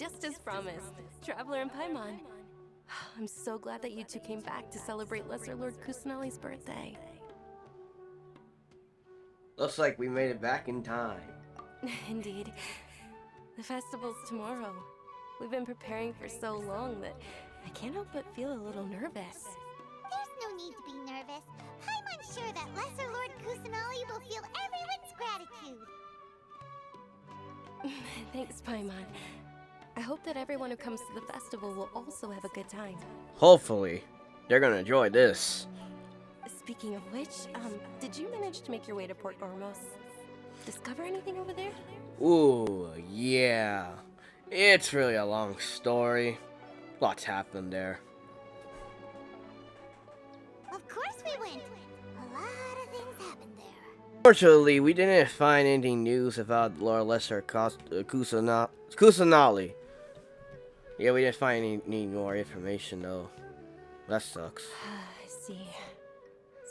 just as promised. Traveler and Paimon. I'm so glad that you two came back to celebrate Lesser Lord Kusanali's birthday. Looks like we made it back in time. Indeed. The festival's tomorrow. We've been preparing for so long that I can't help but feel a little nervous. There's no need to be nervous. I'm sure that Lesser Lord Kusanali will feel everyone's gratitude. Thanks, Paimon. I hope that everyone who comes to the festival will also have a good time. Hopefully. They're gonna enjoy this. Speaking of which, did you manage to make your way to Port Ormos? Discover anything over there? Ooh, yeah. It's really a long story. Lots happened there. Of course we went. A lot of things happened there. Fortunately, we didn't find any news about Lord Lesser Kusanali. Yeah, we didn't find any more information though. That sucks. I see.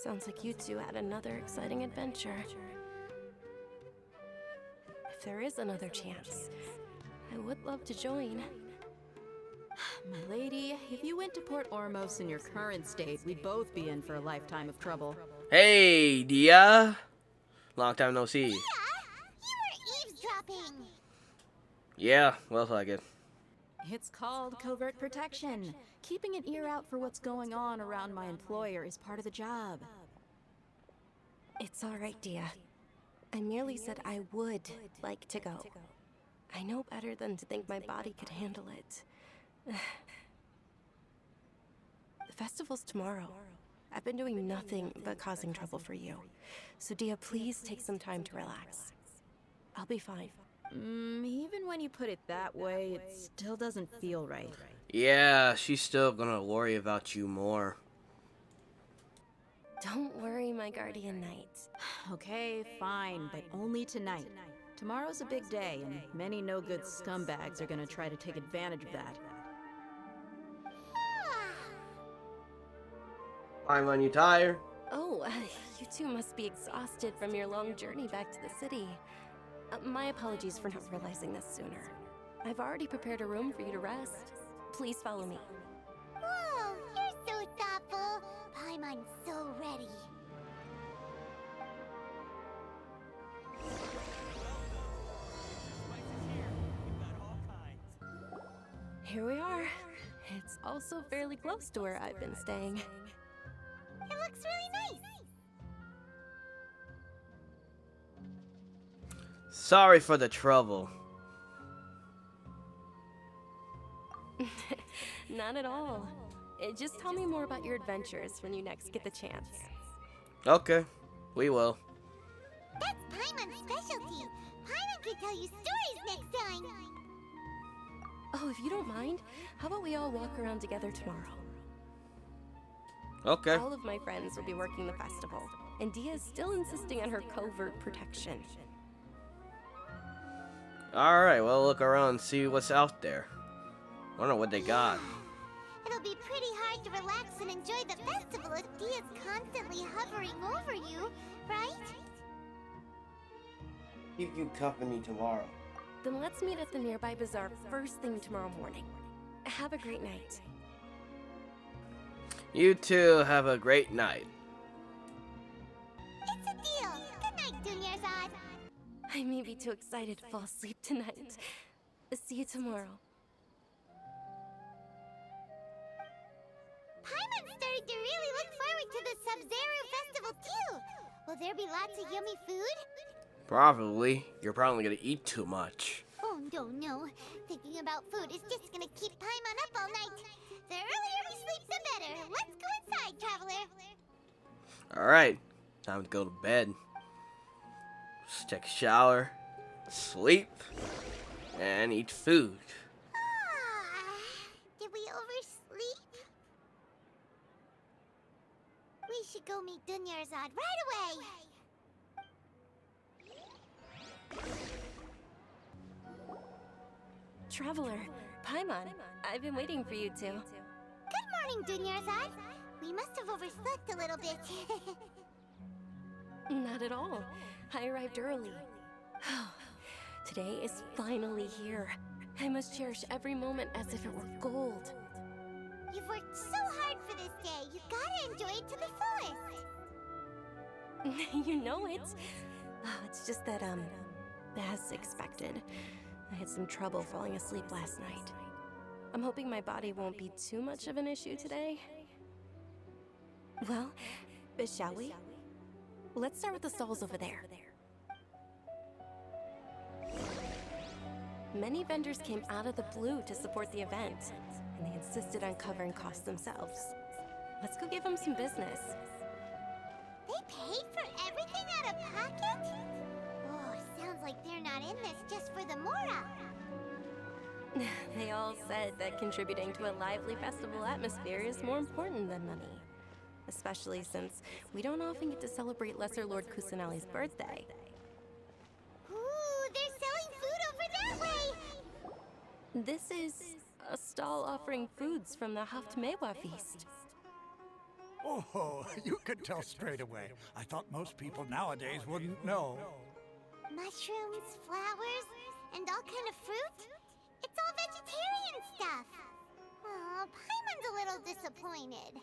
Sounds like you two had another exciting adventure. If there is another chance, I would love to join. My lady, if you went to Port Ormos in your current state, we'd both be in for a lifetime of trouble. Hey, Dia! Long time no see. Yeah, you were eavesdropping. Yeah, looks like it. It's called covert protection. Keeping an ear out for what's going on around my employer is part of the job. It's all right, Dia. I merely said I would like to go. I know better than to think my body could handle it. The festival's tomorrow. I've been doing nothing but causing trouble for you. So Dia, please take some time to relax. I'll be fine. Even when you put it that way, it still doesn't feel right. Yeah, she's still gonna worry about you more. Don't worry, my guardian knight. Okay, fine, but only tonight. Tomorrow's a big day, and many no-good scumbags are gonna try to take advantage of that. Paimon, you tired? Oh, you two must be exhausted from your long journey back to the city. My apologies for not realizing this sooner. I've already prepared a room for you to rest. Please follow me. Whoa, you're so thoughtful. Paimon's so ready. Here we are. It's also fairly close to where I've been staying. It looks really nice. Sorry for the trouble. Not at all. Just tell me more about your adventures when you next get the chance. Okay, we will. That's Paimon's specialty. Paimon can tell you stories next time. Oh, if you don't mind, how about we all walk around together tomorrow? Okay. All of my friends will be working the festival, and Dia is still insisting on her covert protection. Alright, well, look around and see what's out there. I don't know what they got. It'll be pretty hard to relax and enjoy the festival if Dia's constantly hovering over you, right? Keep you company tomorrow. Then let's meet at the nearby bazaar first thing tomorrow morning. Have a great night. You two have a great night. It's a deal. Good night, Dunyarzad. I may be too excited to fall asleep tonight. See you tomorrow. Paimon started to really look forward to the Sabzeruz festival too. Will there be lots of yummy food? Probably. You're probably gonna eat too much. Oh, no. Thinking about food is just gonna keep Paimon up all night. The earlier we sleep, the better. Let's go inside, traveler. Alright, time to go to bed. Just take a shower, sleep, and eat food. Did we oversleep? We should go meet Dunyarzad right away. Traveler, Paimon, I've been waiting for you two. Good morning, Dunyarzad. We must have overslept a little bit. Not at all. I arrived early. Today is finally here. I must cherish every moment as if it were gold. You've worked so hard for this day. You gotta enjoy it to the fullest. You know it. Oh, it's just that, as expected, I had some trouble falling asleep last night. I'm hoping my body won't be too much of an issue today. Well, shall we? Let's start with the stalls over there. Many vendors came out of the blue to support the event, and they insisted on covering costs themselves. Let's go give them some business. They paid for everything out of pocket? Oh, sounds like they're not in this just for the Mora. They all said that contributing to a lively festival atmosphere is more important than money. Especially since we don't often get to celebrate Lesser Lord Kusanali's birthday. Ooh, they're selling food over that way! This is a stall offering foods from the Haftmewa feast. Oh, you could tell straight away. I thought most people nowadays wouldn't know. Mushrooms, flowers, and all kind of fruit? It's all vegetarian stuff. Oh, Paimon's a little disappointed.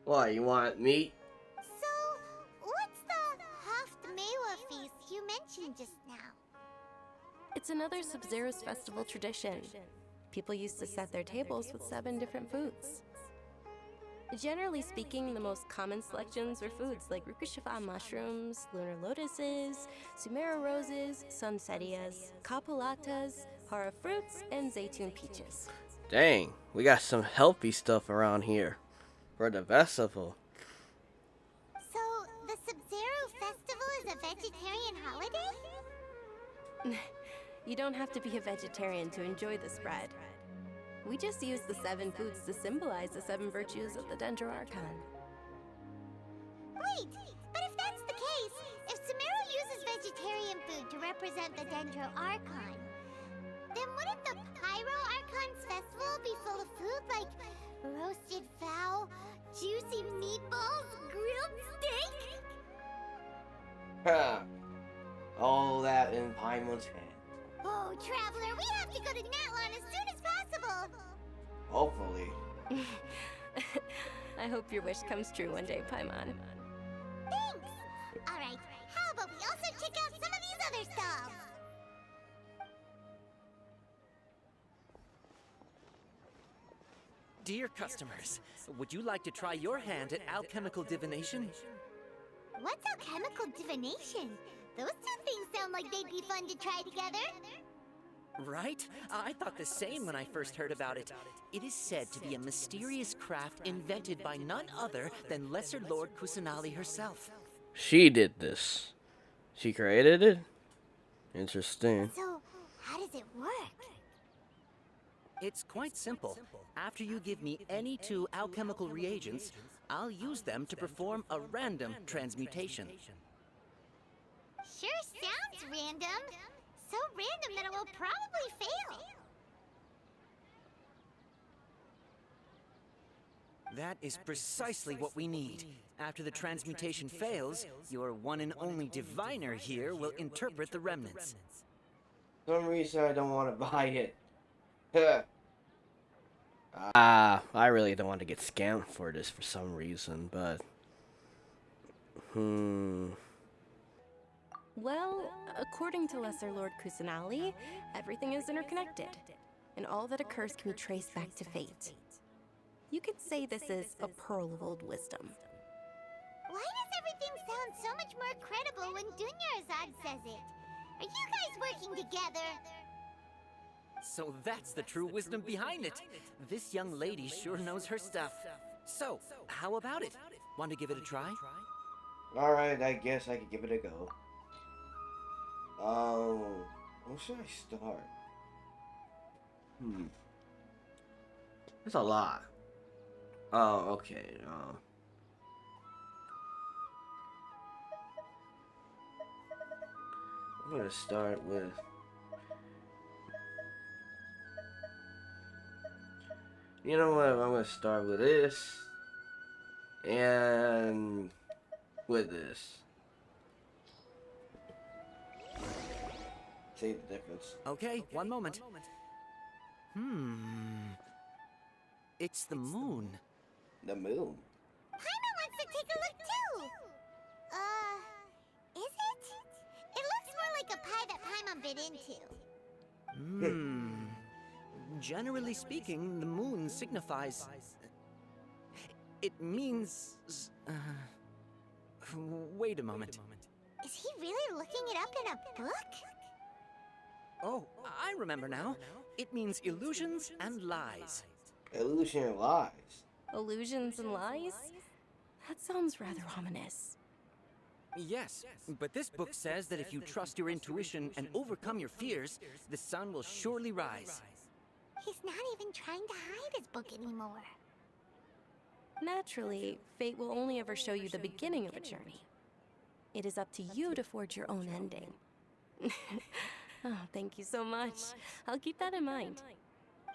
Why, you want meat? So, what's the Haftmewa feast you mentioned just now? It's another Sabzeruz festival tradition. People used to set their tables with 7 different foods. Generally speaking, the most common selections were foods like Rukushifa mushrooms, lunar lotuses, Sumera roses, sunsetias, kapulatas, hara fruits, and zaytun peaches. Dang, we got some healthy stuff around here for the festival. So, the Sabzeruz festival is a vegetarian holiday? You don't have to be a vegetarian to enjoy the spread. We just use the 7 foods to symbolize the 7 virtues of the Dendro Archon. Wait, but if that's the case, if Sumeru uses vegetarian food to represent the Dendro Archon, then wouldn't the Pyro Archon's festival be full of food like roasted fowl, juicy meatballs, grilled steak? Ha! All that in Paimon's hand. Oh, Traveler, we have to go to Natlon as soon as possible! Hopefully. I hope your wish comes true one day, Paimon. Thanks! Alright, how about we also check out some of these other stalls? Dear customers, would you like to try your hand at alchemical divination? What's alchemical divination? Those two things sound like they'd be fun to try together. Right? I thought the same when I first heard about it. It is said to be a mysterious craft invented by none other than Lesser Lord Kusanali herself. She did this. She created it? Interesting. So, how does it work? It's quite simple. After you give me any 2 alchemical reagents, I'll use them to perform a random transmutation. Sure sounds random. So random that it will probably fail. That is precisely what we need. After the transmutation fails, your one and only diviner here will interpret the remnants. For some reason I don't want to buy it. I really don't want to get scammed for this for some reason, but... Well, according to Lesser Lord Kusanali, everything is interconnected, and all that occurs can be traced back to fate. You could say this is a pearl of old wisdom. Why does everything sound so much more credible when Dunyarzad says it? Are you guys working together? So that's the true wisdom behind it. This young lady sure knows her stuff. So, how about it? Want to give it a try? Alright, I guess I could give it a go. Where should I start? That's a lot. Oh, okay. I'm gonna start with... You know what? I'm gonna start with this. And... with this. See the difference. Okay, one moment. It's the moon. The moon. Paimon wants to take a look too! Is it? It looks more like a pie that Paimon bit into. Generally speaking, the moon signifies... It means... Wait a moment. Is he really looking it up in a book? Oh, I remember now. It means illusions and lies. Illusion and lies. Illusions and lies? That sounds rather ominous. Yes, but this book says that if you trust your intuition and overcome your fears, the sun will surely rise. He's not even trying to hide his book anymore. Naturally, fate will only ever show you the beginning of a journey. It is up to you to forge your own ending. Oh, thank you so much. I'll keep that in mind.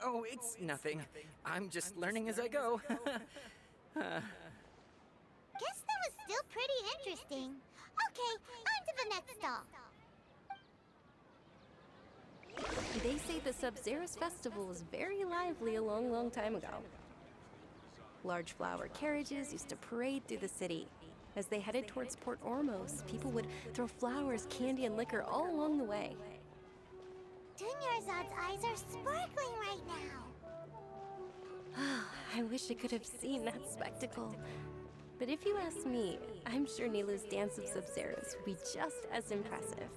Oh, it's nothing. I'm just learning as I go. Guess that was still pretty interesting. Okay, on to the next stall. They say the Sabzeruz festival was very lively a long, long time ago. Large flower carriages used to parade through the city. As they headed towards Port Ormos, people would throw flowers, candy, and liquor all along the way. Dunyarzad's eyes are sparkling right now. I wish I could have seen that spectacle. But if you ask me, I'm sure Nilu's dance of Sabzeruz would be just as impressive.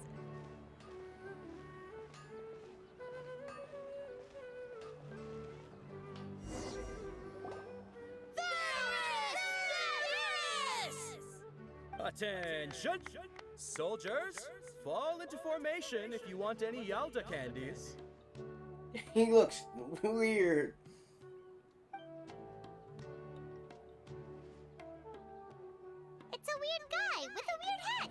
Attention! Soldiers, fall into formation if you want any Yalda candies. He looks weird. It's a weird guy with a weird hat.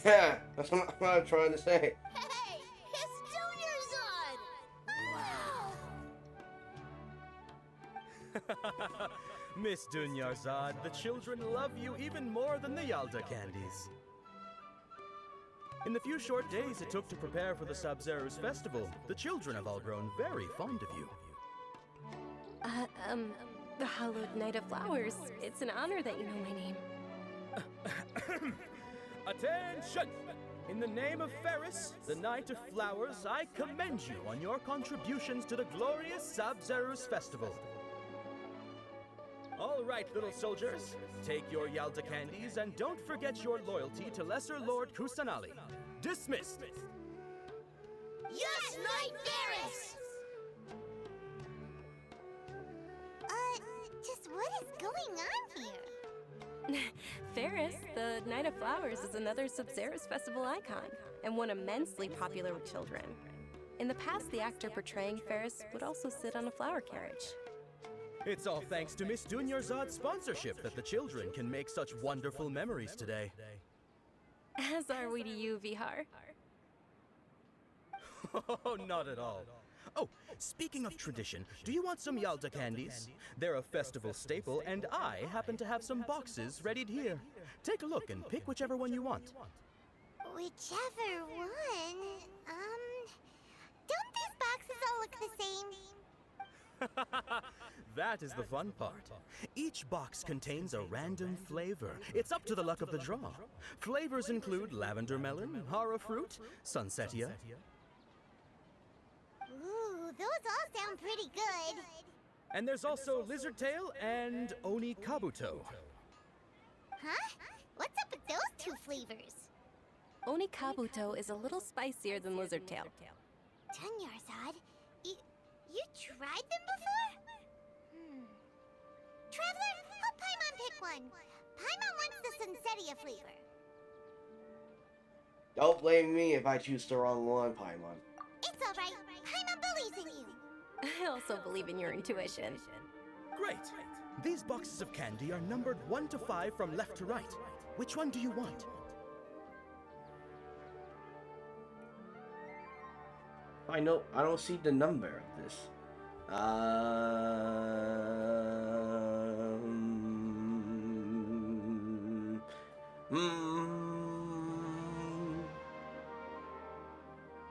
Yeah, that's what I'm trying to say. Hey, it's Dunyarzad! Wow! Miss Dunyarzad, the children love you even more than the Yalda candies. In the few short days it took to prepare for the Sabzeruz festival, the children have all grown very fond of you. The Hallowed Knight of Flowers. It's an honor that you know my name. Attention! In the name of Ferris, the Knight of Flowers, I commend you on your contributions to the glorious Sabzeruz festival. All right, little soldiers, take your Yalda candies and don't forget your loyalty to Lesser Lord Kusanali. Dismissed! Yes, Knight Ferris! Just what is going on here? Ferris, the Knight of Flowers, is another Sabzeruz festival icon, and one immensely popular with children. In the past, the actor portraying Ferris would also sit on a flower carriage. It's all thanks to Miss Dunyarzad's sponsorship that the children can make such wonderful memories today. As are we to you, Vihar. Oh, not at all. Oh, speaking of tradition, do you want some Yalda candies? They're a festival staple, and I happen to have some boxes readied here. Take a look and pick whichever one you want. Whichever one. Don't these boxes all look the same? That is the fun part. Each box contains a random flavor. It's up to the luck of the draw. Flavors include lavender melon, hara fruit, sunsetia. Ooh, those all sound pretty good. And there's also lizard tail and oni kabuto. Huh? What's up with those two flavors? Oni Kabuto is a little spicier than Lizard Tail. Dunyarzad, you tried them before? Traveler, help Paimon pick one. Paimon wants the Sunsetia flavor. Don't blame me if I choose the wrong one, Paimon. It's alright. Paimon believes in you. I also believe in your intuition. Great! These boxes of candy are numbered 1 to 5 from left to right. Which one do you want? I don't see the number of this.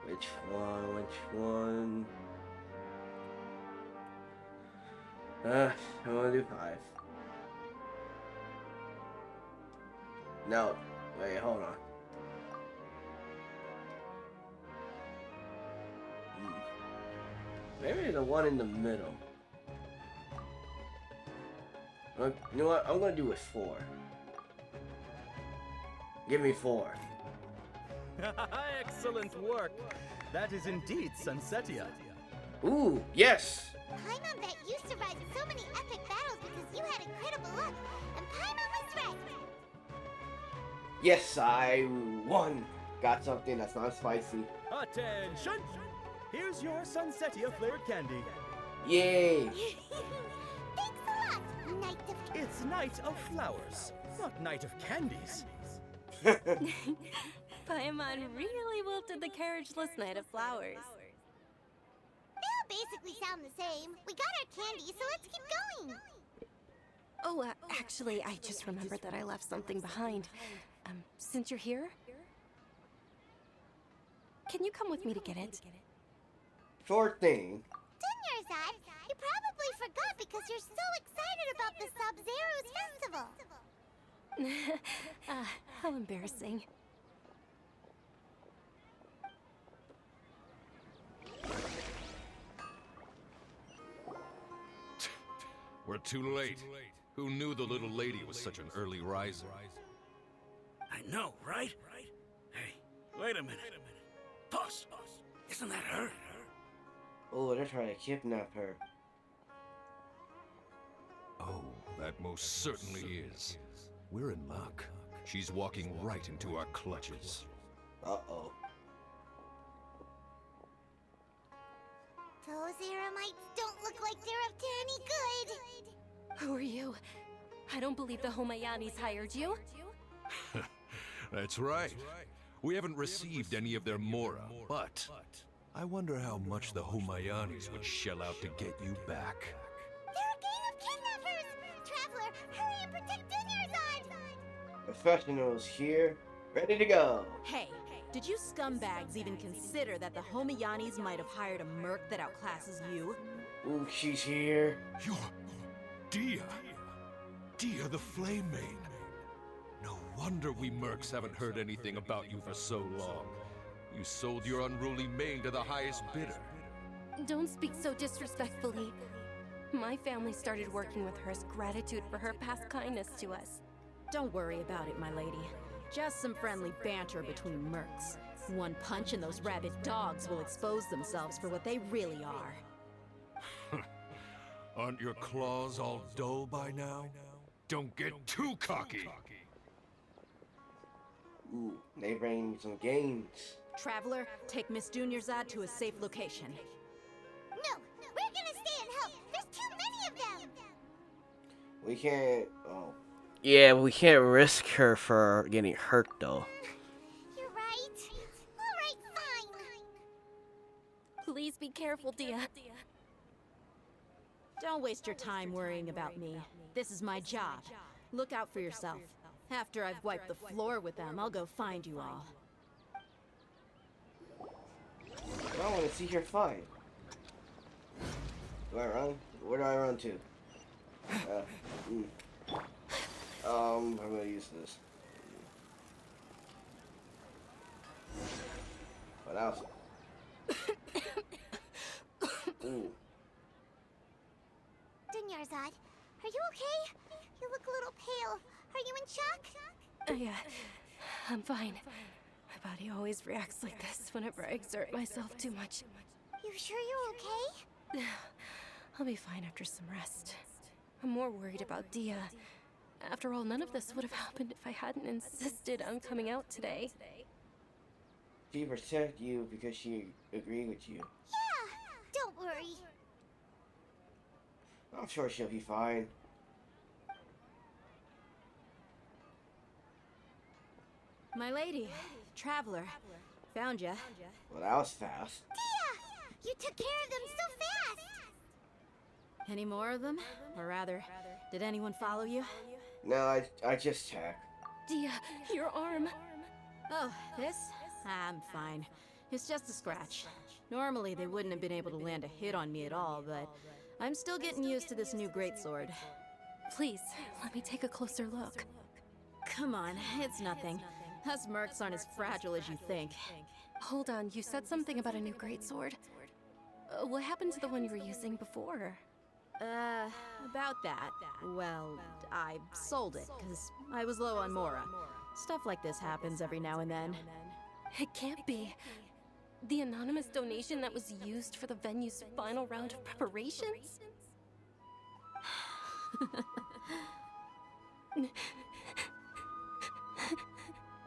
Which one? I want to do 5. No, wait, hold on. Maybe the one in the middle. You know what? I'm gonna do it 4. Give me 4. Excellent work. That is indeed Sunsetia. Ooh, yes. Paimon bet you survived so many epic battles because you had incredible luck, and Paimon was right. Yes, I won. Got something that's not spicy. Attention! Here's your Sunsetia flavored candy. Yay. Thanks a lot, Knight of... It's Night of Flowers, not Night of Candies. Paimon really wilted the carriageless Knight of Flowers. They all basically sound the same. We got our candy, so let's keep going. Oh, actually, I just remembered that I left something behind. Since you're here, can you come with me to get it? Sure thing. Dunyarzad, you probably forgot because you're so excited about the Sabzeruz festival. How embarrassing. We're too late. Who knew the little lady was such an early riser? I know, right? Hey, wait a minute. Boss, isn't that her? Oh, they're trying to kidnap her. Oh, that most certainly is. We're in luck. She's walking right into our clutches. Uh-oh. Those Eremites don't look like they're up to any good. Who are you? I don't believe the Homayanis hired you. That's right. We haven't received any of their mora, but I wonder how much the Homayanis would shell out to get you back. They're a gang of kidnappers! Traveler, hurry and protect Dunyarzad! Professionals here, ready to go. Hey, did you scumbags even consider that the Homayanis might have hired a merc that outclasses you? Ooh, she's here. You're Dia. Dia the Flame Maid. No wonder we mercs haven't heard anything about you for so long. You sold your unruly mane to the highest bidder. Don't speak so disrespectfully. My family started working with her as gratitude for her past kindness to us. Don't worry about it, my lady. Just some friendly banter between mercs. One punch and those rabid dogs will expose themselves for what they really are. Aren't your claws all dull by now? Don't get too cocky! Ooh, they bring me some games. Traveler, take Miss Dunyarzad to a safe location. No, we're gonna stay and help. There's too many of them. We can't. Oh. Yeah, we can't risk her for getting hurt though. You're right. All right, fine. Please be careful, Dia. Don't waste your time worrying about me. This is my job. Look out for yourself. After I've wiped the floor with them, I'll go find you all. I want to see her fight. Do I run? Where do I run to? I'm gonna use this. What else? Ooh. Dunyarzad, are you okay? You look a little pale. Are you in shock? Yeah, I'm fine. My body always reacts like this whenever I exert myself too much. You sure you're okay? I'll be fine after some rest. I'm more worried about Dia. After all, none of this would have happened if I hadn't insisted on coming out today. She protected you because she agreed with you. Yeah, don't worry. I'm sure she'll be fine. My lady, Traveler, found ya. Well, that was fast. Dia! You took care of them so fast! Any more of them? Or rather, did anyone follow you? No, I just checked. Dia, your arm. Oh, this? I'm fine. It's just a scratch. Normally, they wouldn't have been able to land a hit on me at all, but I'm still getting used to this new greatsword. Please, let me take a closer look. Come on, it's nothing. Us mercs aren't as fragile as you think. Hold on, you said something about a new greatsword. What happened to the one you were using before? About that. Well, I sold it, because I was low on Mora. Stuff like this happens every now and then. It can't be. The anonymous donation that was used for the venue's final round of preparations?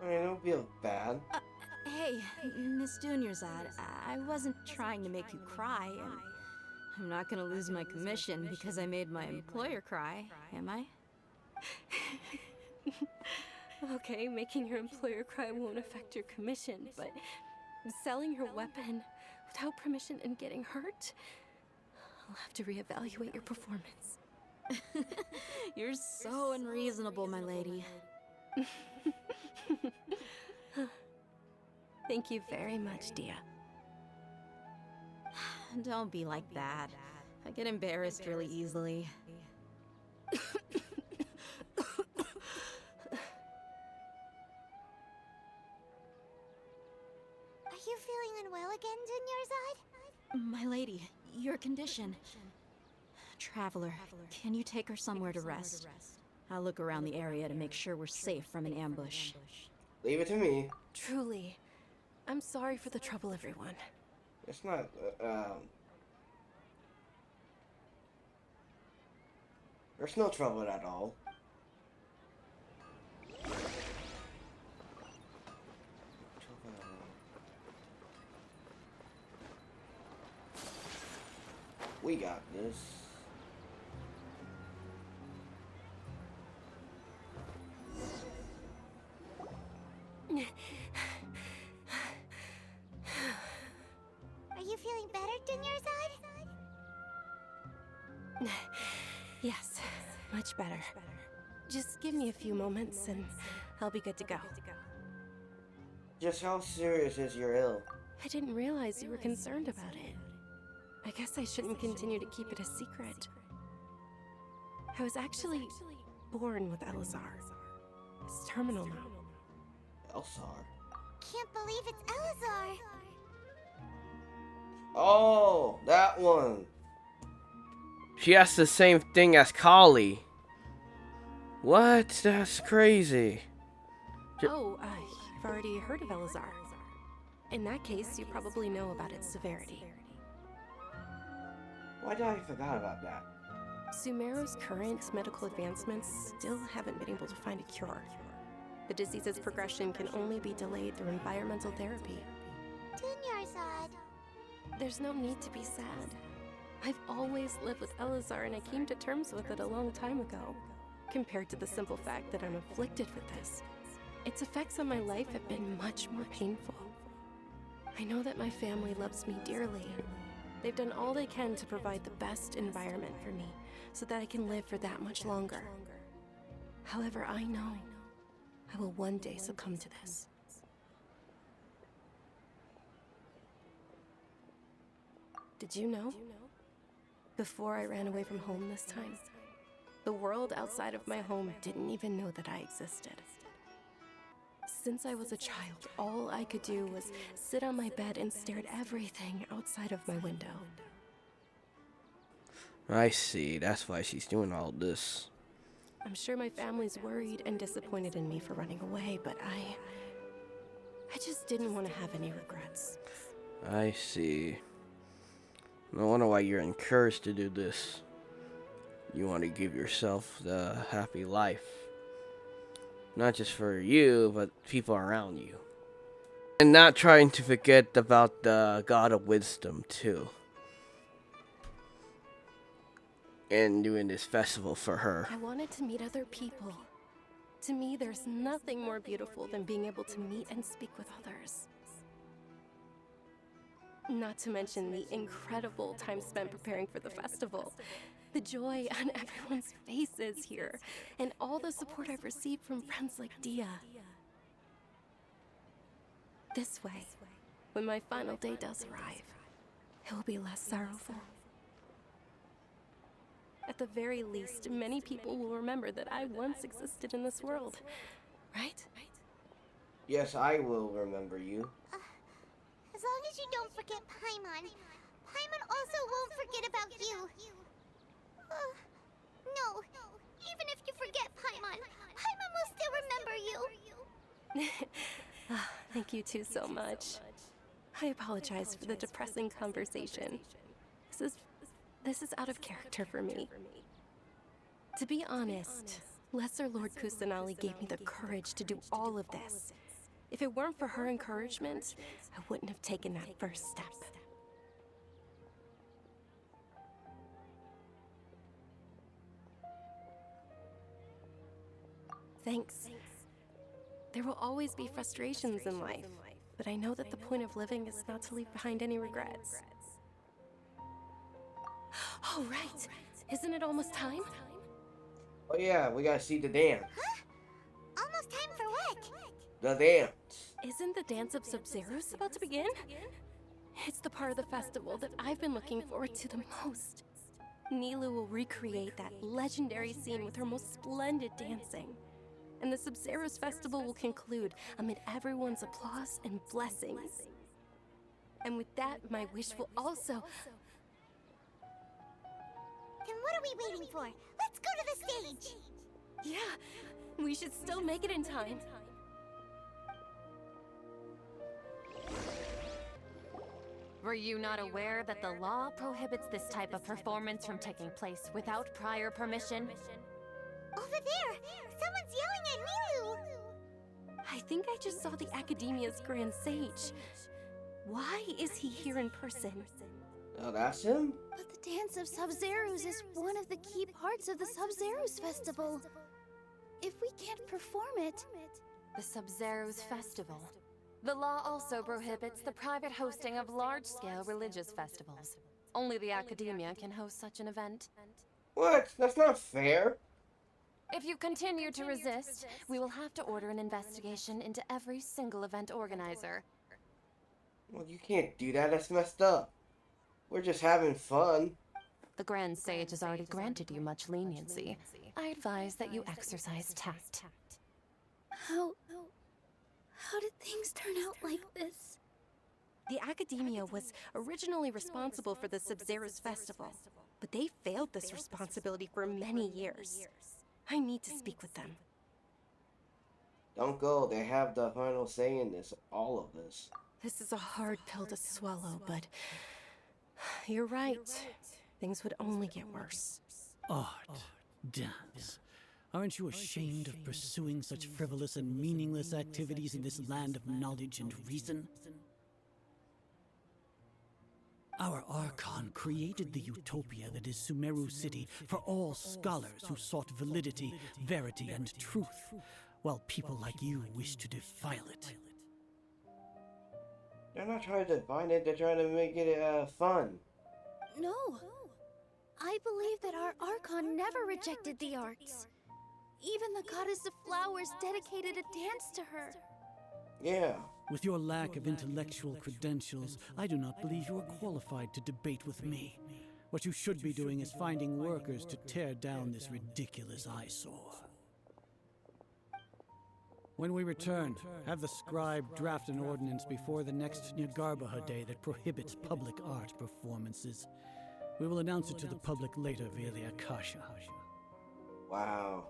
I don't feel bad. Hey, Miss Dunyarzad, I wasn't trying to make you cry, and I'm not gonna lose my commission because I made my employer cry, am I? Okay, making your employer cry won't affect your commission, but selling your weapon without permission and getting hurt? I'll have to reevaluate your performance. You're so unreasonable, my lady. Thank you very much, Dia. Don't be like that. I get embarrassed really easily. Are you feeling unwell again, Dunyarzad? My lady, your condition. Traveler, can you take her somewhere to rest? I'll look around the area to make sure we're safe from an ambush. Leave it to me. Truly, I'm sorry for the trouble, everyone. It's not, there's no trouble at all. We got this. Are you feeling better, Dunyarzad? Yes, much better. Just give me a few moments and I'll be good to go. Just how serious is your ill? I didn't realize you were concerned about it. I guess I shouldn't continue to keep it a secret. I was actually born with Elazar. It's terminal now. Elsar. Can't believe it's Elazar. Oh, that one. She has the same thing as Kali. What? That's crazy. You've already heard of Elazar. In that case, you probably know about its severity. Why did I forgot about that? Sumeru's current medical advancements still haven't been able to find a cure. The disease's progression can only be delayed through environmental therapy. Dunyarzad. There's no need to be sad. I've always lived with Elazar and I came to terms with it a long time ago. Compared to the simple fact that I'm afflicted with this, its effects on my life have been much more painful. I know that my family loves me dearly. They've done all they can to provide the best environment for me so that I can live for that much longer. However, I know I will one day succumb to this. Did you know? Before I ran away from home this time, the world outside of my home didn't even know that I existed. Since I was a child, all I could do was sit on my bed and stare at everything outside of my window. I see. That's why she's doing all this. I'm sure my family's worried and disappointed in me for running away, but I just didn't want to have any regrets. I see. No wonder why you're encouraged to do this. You want to give yourself the happy life. Not just for you, but people around you. And not trying to forget about the God of Wisdom, too. And doing this festival for her. I wanted to meet other people. To me, there's nothing more beautiful than being able to meet and speak with others. Not to mention the incredible time spent preparing for the festival. The joy on everyone's faces here, and all the support I've received from friends like Dia. This way, when my final day does arrive, it will be less sorrowful. At the very least, many people will remember that I once existed in this world. Right? Yes, I will remember you. As long as you don't forget Paimon. Paimon also won't forget about you. No. Even if you forget Paimon, Paimon will still remember you. Thank you two so much. I apologize for the depressing conversation. This is out of character for me. To be honest, Lesser Lord Kusanali gave me the courage to do all of this. If it weren't for her encouragement, I wouldn't have taken that first step. Thanks. There will always be frustrations in life, but I know that the point of living is not to leave behind any regrets. Oh, right. Isn't it almost time? Oh yeah, we gotta see the dance. Huh? Almost time for what? The dance. Isn't the dance of Sabzeruz about to begin? It's the part of the festival that I've been looking forward to the most. Nilu will recreate that legendary scene with her most splendid dancing. And the Sabzeruz festival will conclude amid everyone's applause and blessings. And with that, my wish will also... Then what are we waiting for? Let's go to the stage! Yeah, we should still make it in time. Were you not aware that the law prohibits this type of performance from taking place without prior permission? Over there! Someone's yelling at Nilu! I think I just saw the Academia's Grand Sage. Why is he here in person? Oh, that's him? But the dance of Sabzeruz is one of the key parts of the Sabzeruz festival. If we can't perform it... The Sabzeruz festival. The law also prohibits the private hosting of large-scale religious festivals. Only the Academia can host such an event. What? That's not fair. If you continue to resist, we will have to order an investigation into every single event organizer. Well, you can't do that. That's messed up. We're just having fun. The Grand Sage has already granted you much leniency. I advise that you exercise tact. How did things turn out like this? The Academia was originally responsible for the Sabzeruz festival, but they failed this responsibility for many years. I need to speak with them. Don't go. They have the final say in this. All of this. This is a hard pill to swallow, but you're right. Things would only get worse. Art, dance. Aren't you ashamed of pursuing such frivolous and meaningless activities in this land of knowledge and reason? Our Archon created the utopia that is Sumeru City for all scholars who sought validity, verity, and truth, while people like you wish to defile it. They're not trying to define it. They're trying to make it fun. No. I believe that our Archon never rejected the arts. Even the goddess of flowers dedicated a dance to her. Yeah. With your lack of intellectual credentials, I do not believe you are qualified to debate with me. What you should be doing is finding workers to tear down this ridiculous eyesore. When we return, have the scribe draft an ordinance before the next Nyagarbha Day that prohibits public art performances. We will announce it to the public later via the Akasha. Wow.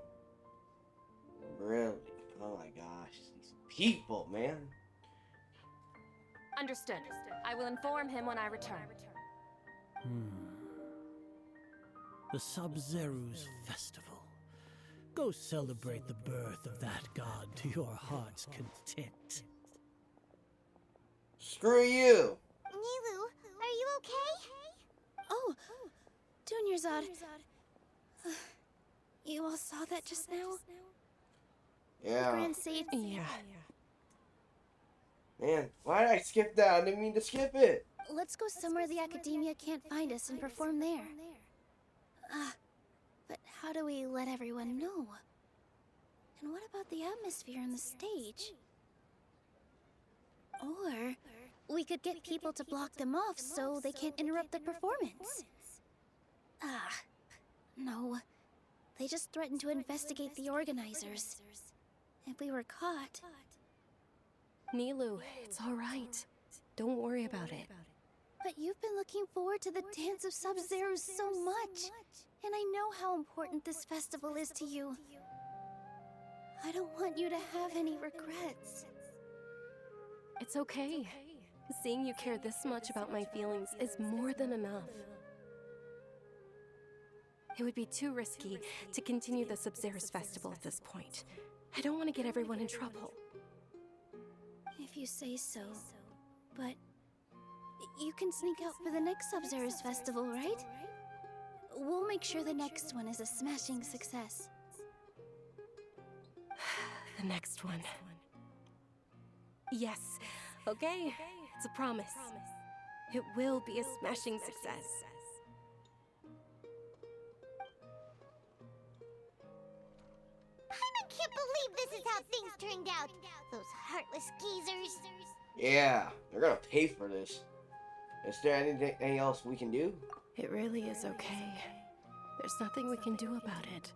Really? Oh my gosh. These people, man. Understood. I will inform him when I return. The Sabzeruz Festival. Go celebrate the birth of that god to your heart's content. Screw you! Nilu, are you okay? Oh, Dunyarzad. You all saw that just now? Yeah. The Grand Sage. Yeah. Man, why did I skip that? I didn't mean to skip it. Let's go somewhere the Academia can't find us and perform there. But how do we let everyone know? And what about the atmosphere on the stage? Or we could get people to block them off so they can't interrupt the performance. No. They just threatened to investigate the organizers. If we were caught... Nilu, it's alright. Don't worry about it. But you've been looking forward to the Dance of Sabzeruz so much. And I know how important this festival is to you. I don't want you to have any regrets. It's okay. Seeing you care this much about my feelings is more than enough. It would be too risky to continue the Sabzeruz festival at this point. I don't want to get everyone in trouble. If you say so. But you can sneak out for the next Sabzeruz festival, right? We'll make sure the next one is a smashing success. The next one. Yes. Okay. It's a promise. It will be a smashing success. I can't believe this is how things turned out. Those heartless geezers. Yeah, they're gonna pay for this. Is there anything else we can do? It really is okay. There's nothing we can do about it.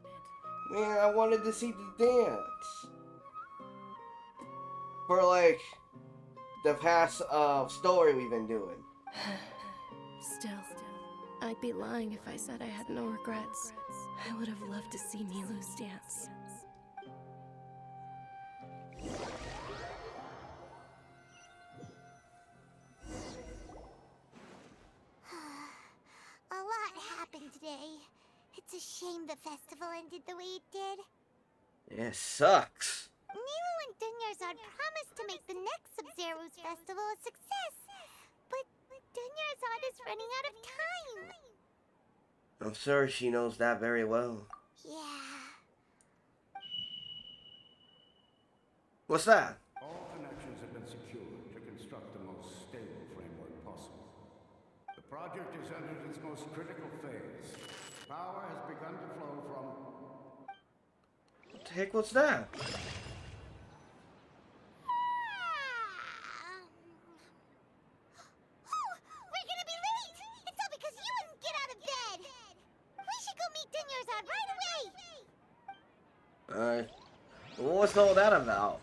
Man, I wanted to see the dance. For like the past story we've been doing. Still, I'd be lying if I said I had no regrets. I would have loved to see Nilu's dance. A lot happened today. It's a shame the festival ended the way it did. It sucks. Nilu and Dunyarzad promised to make the next Sabzeruz festival a success, but Dunyarzad is running out of time. I'm sure she knows that very well. Yeah. What's that? All connections have been secured to construct the most stable framework possible. The project is entered its most critical phase. Power has begun to flow from... What the heck was that? We're gonna be late! It's all because you wouldn't get out of bed! We should go meet Dunyarzad right away! What's all that about?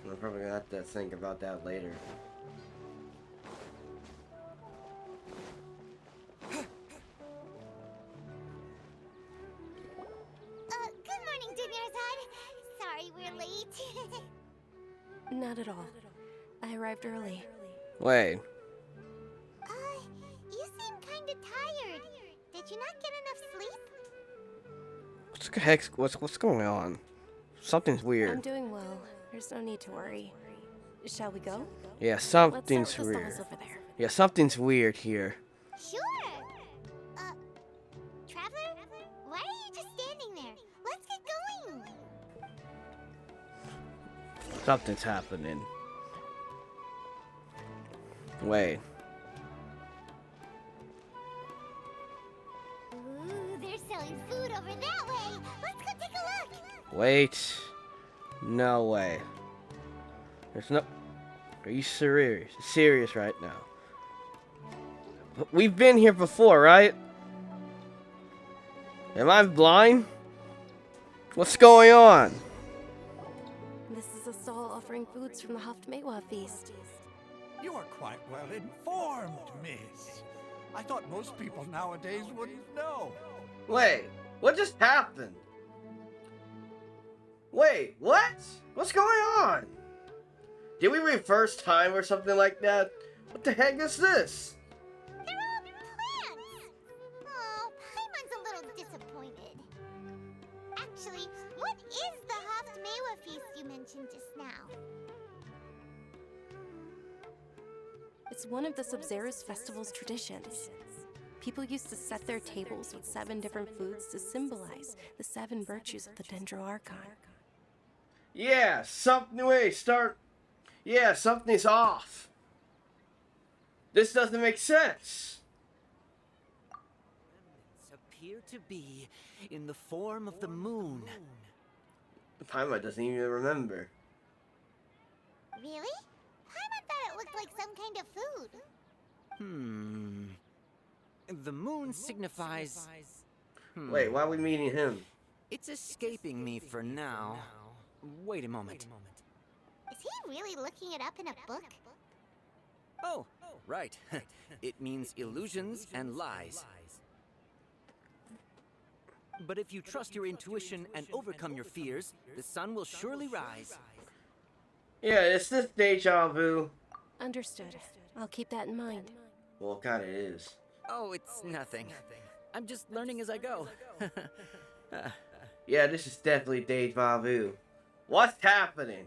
We're probably gonna have to think about that later. Good morning, Dunyarzad. Sorry we're late. Not at all. I arrived early. Wait. You seem kinda tired. Did you not get enough sleep? What's going on? Something's weird. I'm doing well. There's no need to worry. Shall we go? Yeah, Let's something's start with the weird. stalls over there. Yeah, something's weird here. Sure. Traveler? Why are you just standing there? Let's get going. Something's happening. Wait. Ooh, they're selling food over that way. Let's go take a look. Wait. No way. There's no... Are you serious? Serious right now? We've been here before, right? Am I blind? What's going on? This is a stall offering foods from the Haftmewa feast. You are quite well informed, miss. I thought most people nowadays wouldn't know. Wait, what just happened? Wait, what? What's going on? Did we reverse time or something like that? What the heck is this? They're all plants. Oh, Paimon's a little disappointed. Actually, what is the Haftmewa feast you mentioned just now? It's one of the Sabzeruz festival's traditions. People used to set their tables with 7 different foods to symbolize the 7 virtues of the Dendroarchon. Yeah, Yeah, something's off. This doesn't make sense. Remnants appear to be in the form of the moon. Paimon doesn't even remember. Really? Paimon thought it looked like some kind of food. The moon signifies... Wait, why are we meeting him? It's escaping me for now. Wait a moment. Is he really looking it up in a book? Oh, right. It means illusions and lies. But if you trust your intuition and overcome your fears, the sun will surely rise. Yeah, it's this deja vu. Understood. I'll keep that in mind. Well, it kinda is. Oh, it's nothing. I'm just learning as I go. Yeah, this is definitely deja vu. What's happening?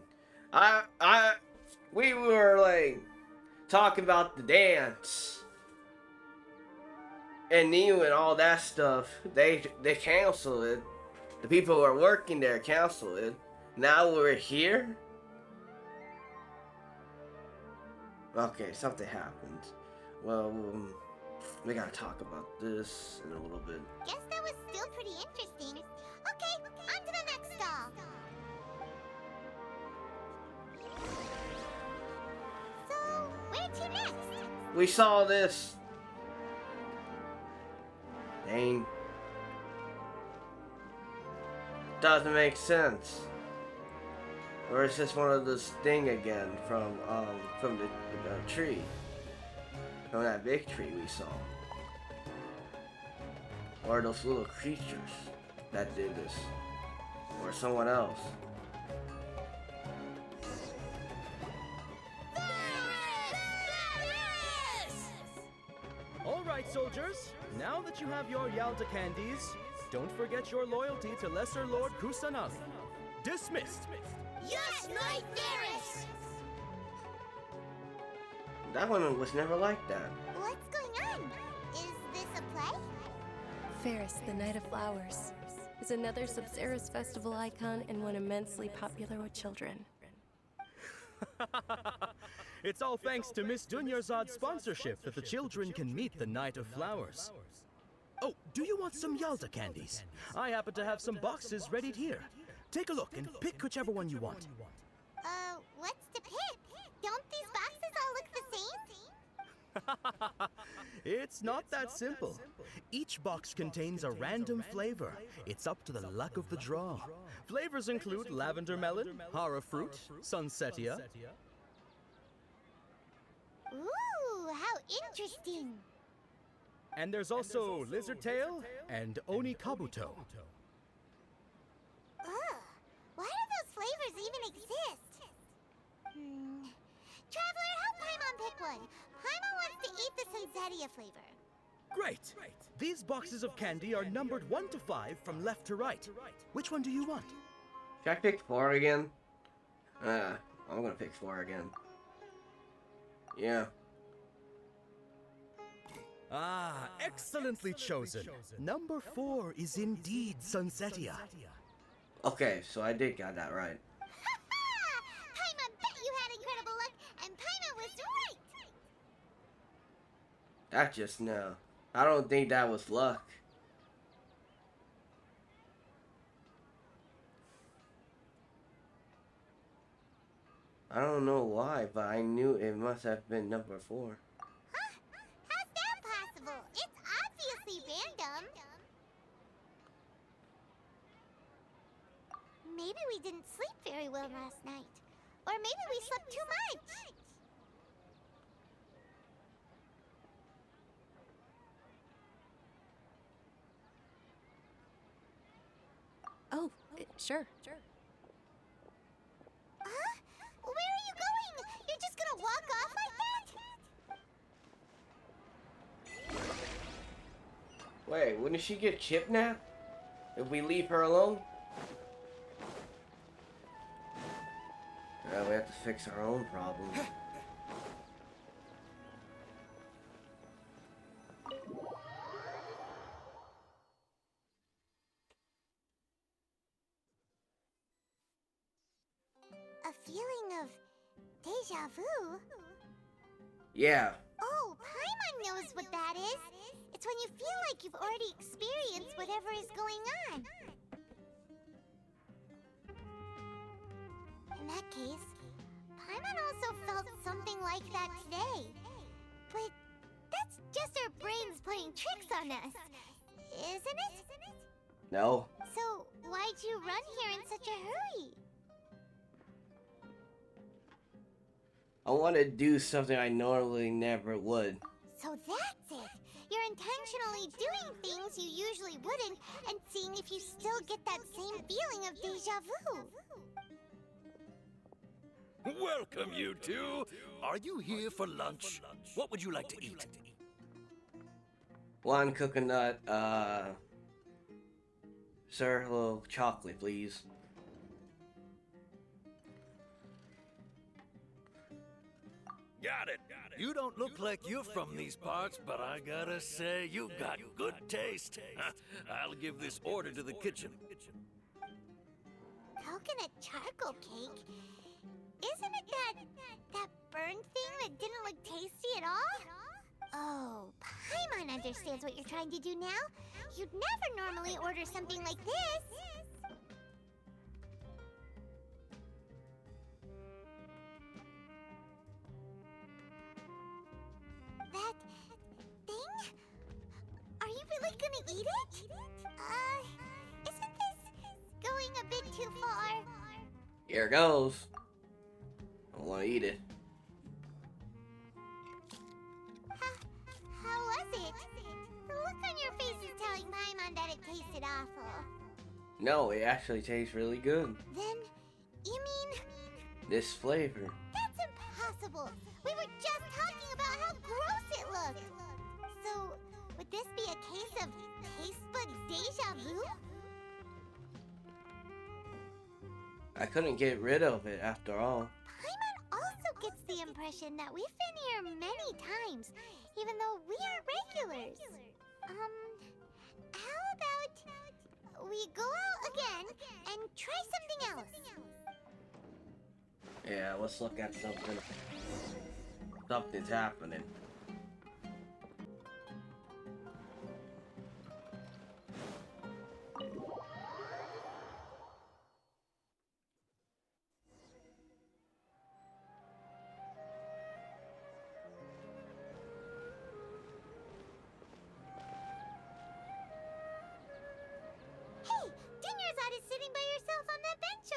We were like talking about the dance and you and all that stuff. They canceled it. The people who are working there canceled it. Now we're here. Okay, something happened. Well, we gotta talk about this in a little bit. Guess that was still pretty interesting. Okay, on to the next stall. So, where to next? We saw this. Dang. Doesn't make sense. Or is this one of this thing again from the tree? From that big tree we saw. Or those little creatures that did this. Or someone else. Alright, soldiers. Now that you have your Yalta candies, don't forget your loyalty to Lesser Lord Kusanali. Dismissed! Yes, Knight Varys! That one was never like that. What's going on? Is this a play? Ferris, the Night of Flowers, is another Sabzeruz festival icon and one immensely popular with children. It's all thanks to Miss Dunyarzad's sponsorship that the children can meet the Night of Flowers. Oh, do you want some Yalta candies? I happen to have some boxes ready here. Take a look and pick whichever one you want. What's to pick? Don't these boxes all look the same? It's not that simple. Each box contains a random flavor. It's up to the luck of the draw. Flavors include lavender melon, hara fruit, sunsetia. Ooh, how interesting. And there's also lizard tail and oni kabuto. Ugh, why do those flavors even exist? Traveler, help Paimon pick one. Paimon wants to eat the sunsetia flavor. Great! These boxes of candy are numbered 1 to 5 from left to right. Which one do you want? Should I pick 4 again? I'm gonna pick 4 again. Yeah. Ah, excellently chosen. Number 4 is indeed sunsetia. Okay, so I did got that right. Paimon bet you had incredible luck, and Paimon was right! That just no. I don't think that was luck. I don't know why, but I knew it must have been number 4. Huh? How's that possible? It's obviously random. Maybe we didn't sleep very well last night. Or maybe we slept too much. Oh, sure. Huh? Where are you going? You're just gonna walk off like that? Wait, wouldn't she get chipnapped if we leave her alone? Yeah, we have to fix our own problems. A feeling of deja vu? Yeah. Oh, Paimon knows what that is. It's when you feel like you've already experienced whatever is going on. In that case, Paimon also felt something like that today. But just our brains playing tricks on us, isn't it? No. So, why'd you run here in such a hurry? I want to do something I normally never would. So that's it. You're intentionally doing things you usually wouldn't and seeing if you still get that same feeling of deja vu. Welcome, you two. Are you here for lunch? What would you like to eat? One coconut, sir, a little chocolate, please. Got it. You don't look like you're from these parts, but I gotta say, you got good taste. I'll give this order to the kitchen. Coconut charcoal cake? Isn't it that burned thing that didn't look tasty at all? Oh, Paimon understands what you're trying to do now. You'd never normally order something like this. That thing? Are you really gonna eat it? Isn't this going a bit too far? Here goes. I want to eat it. How was it? The look on your face is telling Paimon that it tasted awful. No, it actually tastes really good. Then, you mean... This flavor. That's impossible! We were just talking about how gross it looked! So, would this be a case of taste bud deja vu? I couldn't get rid of it after all. Paimon also gets the impression that we've been here many times, even though we are regulars. How about we go out again and try something else? Yeah, let's look at something. Something's happening.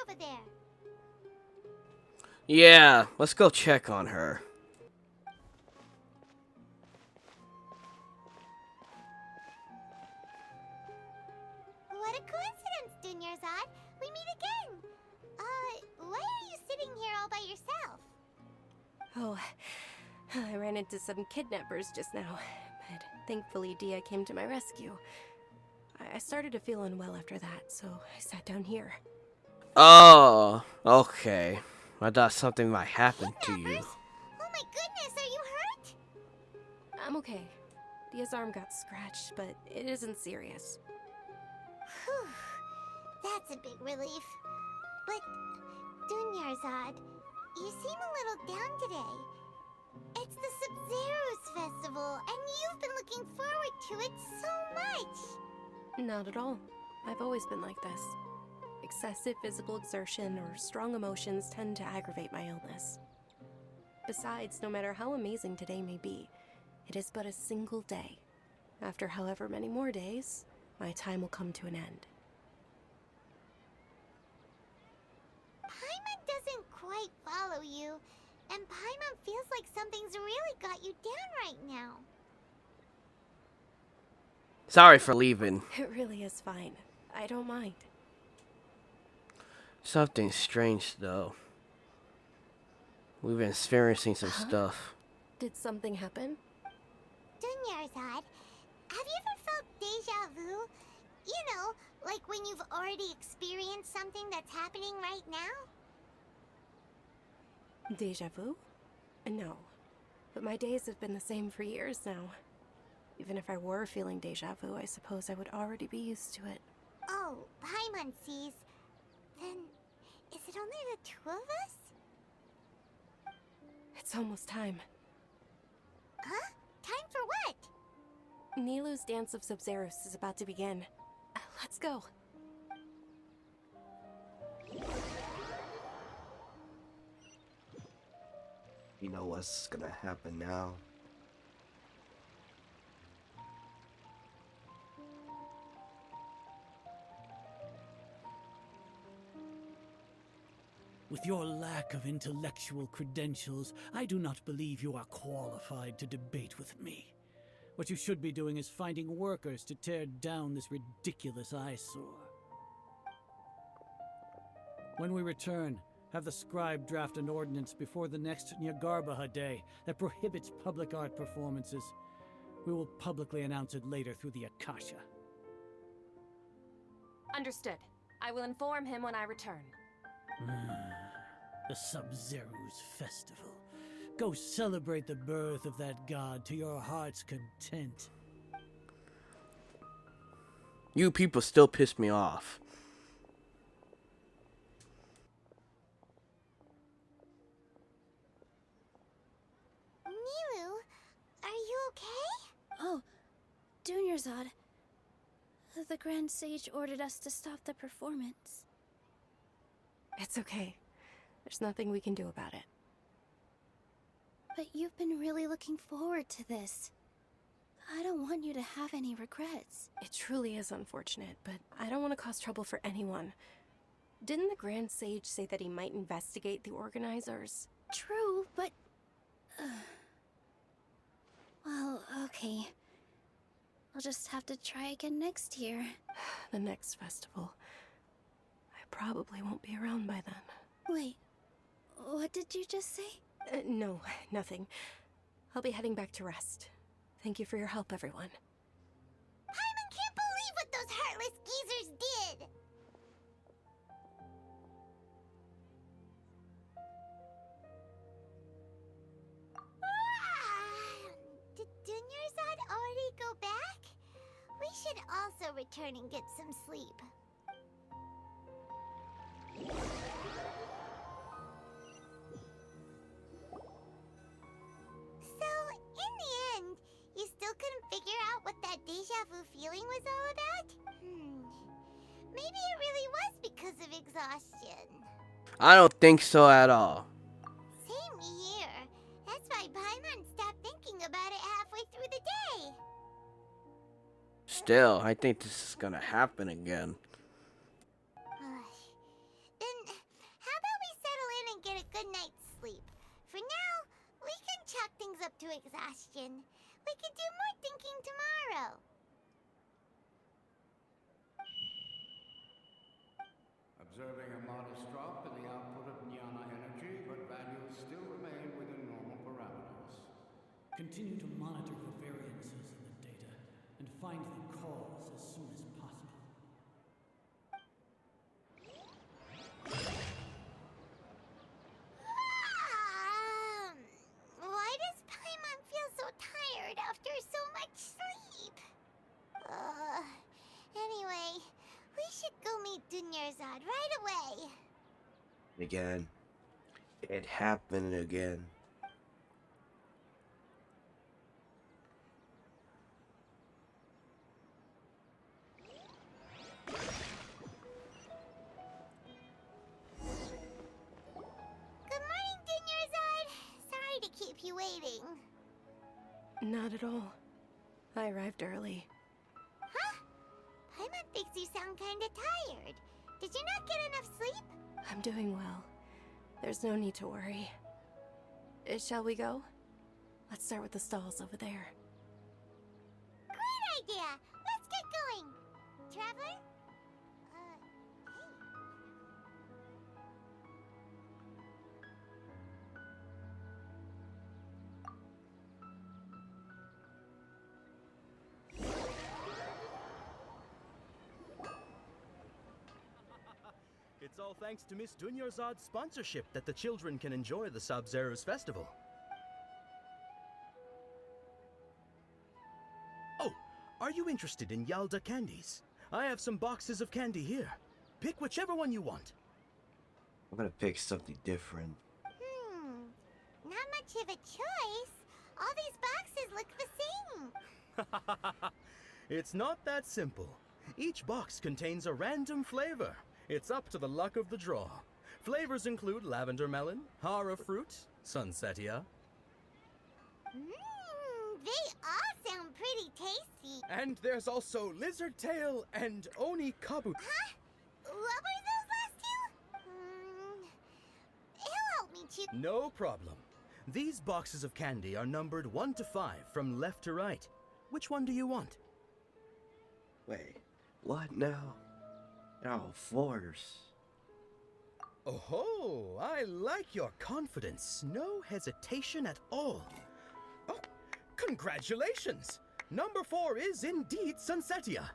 Over there. Yeah, let's go check on her. What a coincidence, Dunyarzad. We meet again. Why are you sitting here all by yourself? Oh, I ran into some kidnappers just now, but thankfully Dia came to my rescue. I started to feel unwell after that, so I sat down here. Oh, okay. I thought something might happen to you. Oh my goodness, are you hurt? I'm okay. Dia's arm got scratched, but it isn't serious. Whew. That's a big relief. But, Dunyarzad, you seem a little down today. It's the Sabzeruz festival, and you've been looking forward to it so much. Not at all. I've always been like this. Excessive physical exertion or strong emotions tend to aggravate my illness. Besides, no matter how amazing today may be, it is but a single day. After however many more days, my time will come to an end. Paimon doesn't quite follow you, and Paimon feels like something's really got you down right now. Sorry for leaving. It really is fine. I don't mind. Something strange, though. We've been experiencing some stuff. Did something happen? Dunyarzad, have you ever felt deja vu? You know, like when you've already experienced something that's happening right now? Deja vu? No. But my days have been the same for years now. Even if I were feeling deja vu, I suppose I would already be used to it. Oh, Paimon sees. Then, is it only the two of us? It's almost time. Huh? Time for what? Nilou's Dance of Sabzeruz is about to begin. Let's go. You know what's gonna happen now? With your lack of intellectual credentials, I do not believe you are qualified to debate with me. What you should be doing is finding workers to tear down this ridiculous eyesore. When we return, have the scribe draft an ordinance before the next Nyagarbaha Day that prohibits public art performances. We will publicly announce it later through the Akasha. Understood. I will inform him when I return. The Sabzeruz festival. Go celebrate the birth of that god to your heart's content. You people still piss me off. Milu, are you okay? Oh, Dunyarzad. The Grand Sage ordered us to stop the performance. It's okay. There's nothing we can do about it. But you've been really looking forward to this. I don't want you to have any regrets. It truly is unfortunate, but I don't want to cause trouble for anyone. Didn't the Grand Sage say that he might investigate the organizers? True, but... well, okay. I'll just have to try again next year. The next festival. I probably won't be around by then. Wait, what did you just say? No, nothing. I'll be heading back to rest. Thank you for your help, everyone. Paimon can't believe what those heartless geezers did! Did Dunyarzad already go back? We should also return and get some sleep. So, in the end, you still couldn't figure out what that deja vu feeling was all about? Maybe it really was because of exhaustion. I don't think so at all. Same here. That's why Paimon stopped thinking about it halfway through the day. Still, I think this is gonna happen again. Then, how about we settle in and get a good night's sleep? For now, we can chalk things up to exhaustion. We can do more thinking tomorrow. Observing a modest drop in the output of Jnana energy, but values still remain within normal parameters. Continue to monitor for variances in the data and find the cause as soon as possible. Why does Paimon feel so tired after so much sleep? Anyway, we should go meet Dunyarzad right away. Again. It happened again. Good morning, Dunyarzad. Sorry to keep you waiting. Not at all. I arrived early. Huh? Paimon thinks you sound kinda tired. Did you not get enough sleep? I'm doing well. There's no need to worry. Shall we go? Let's start with the stalls over there. Great idea! Let's get going! Traveler? Hey. It's all thanks to Miss Dunyarzad's sponsorship that the children can enjoy the Sabzeruz festival. Oh, are you interested in Yalda candies? I have some boxes of candy here. Pick whichever one you want. I'm gonna pick something different. Not much of a choice. All these boxes look the same. It's not that simple. Each box contains a random flavor. It's up to the luck of the draw. Flavors include lavender melon, hara fruit, sunsetia. They all sound pretty tasty. And there's also lizard tail and oni kabu. Huh? What were those last two? you... No problem. These boxes of candy are numbered 1 to 5 from left to right. Which one do you want? Wait, what now? Oh, 4s. Oh, I like your confidence. No hesitation at all. Oh, congratulations! Number 4 is indeed Sunsetia.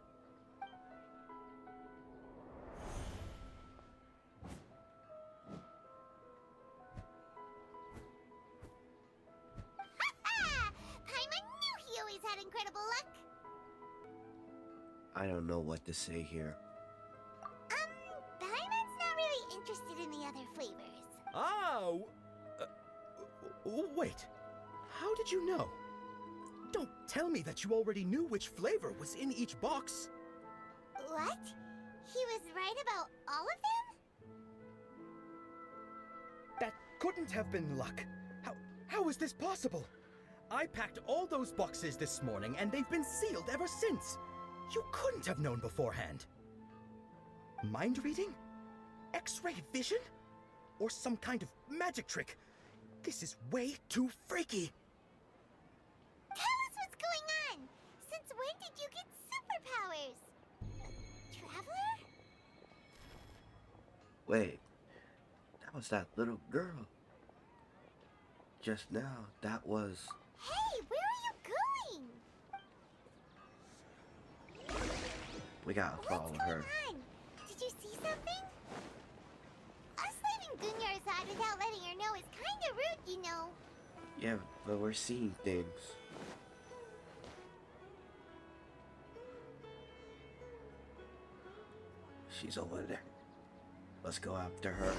Paimon knew he always had incredible luck. I don't know what to say here. Paimon's not really interested in the other flavors. Ah, wait. How did you know? Don't tell me that you already knew which flavor was in each box. What? He was right about all of them? That couldn't have been luck. How is this possible? I packed all those boxes this morning and they've been sealed ever since. You couldn't have known beforehand. Mind reading? X-ray vision? Or some kind of magic trick? This is way too freaky. Tell us what's going on! Since when did you get superpowers? Traveler? Wait, that was that little girl. Just now, that was... Hey, where are you going? We gotta follow her. What's going on? Did you see something? Us leaving Gunyar's side without letting her know is kinda rude, you know. Yeah, but we're seeing things. She's over there. Let's go after her.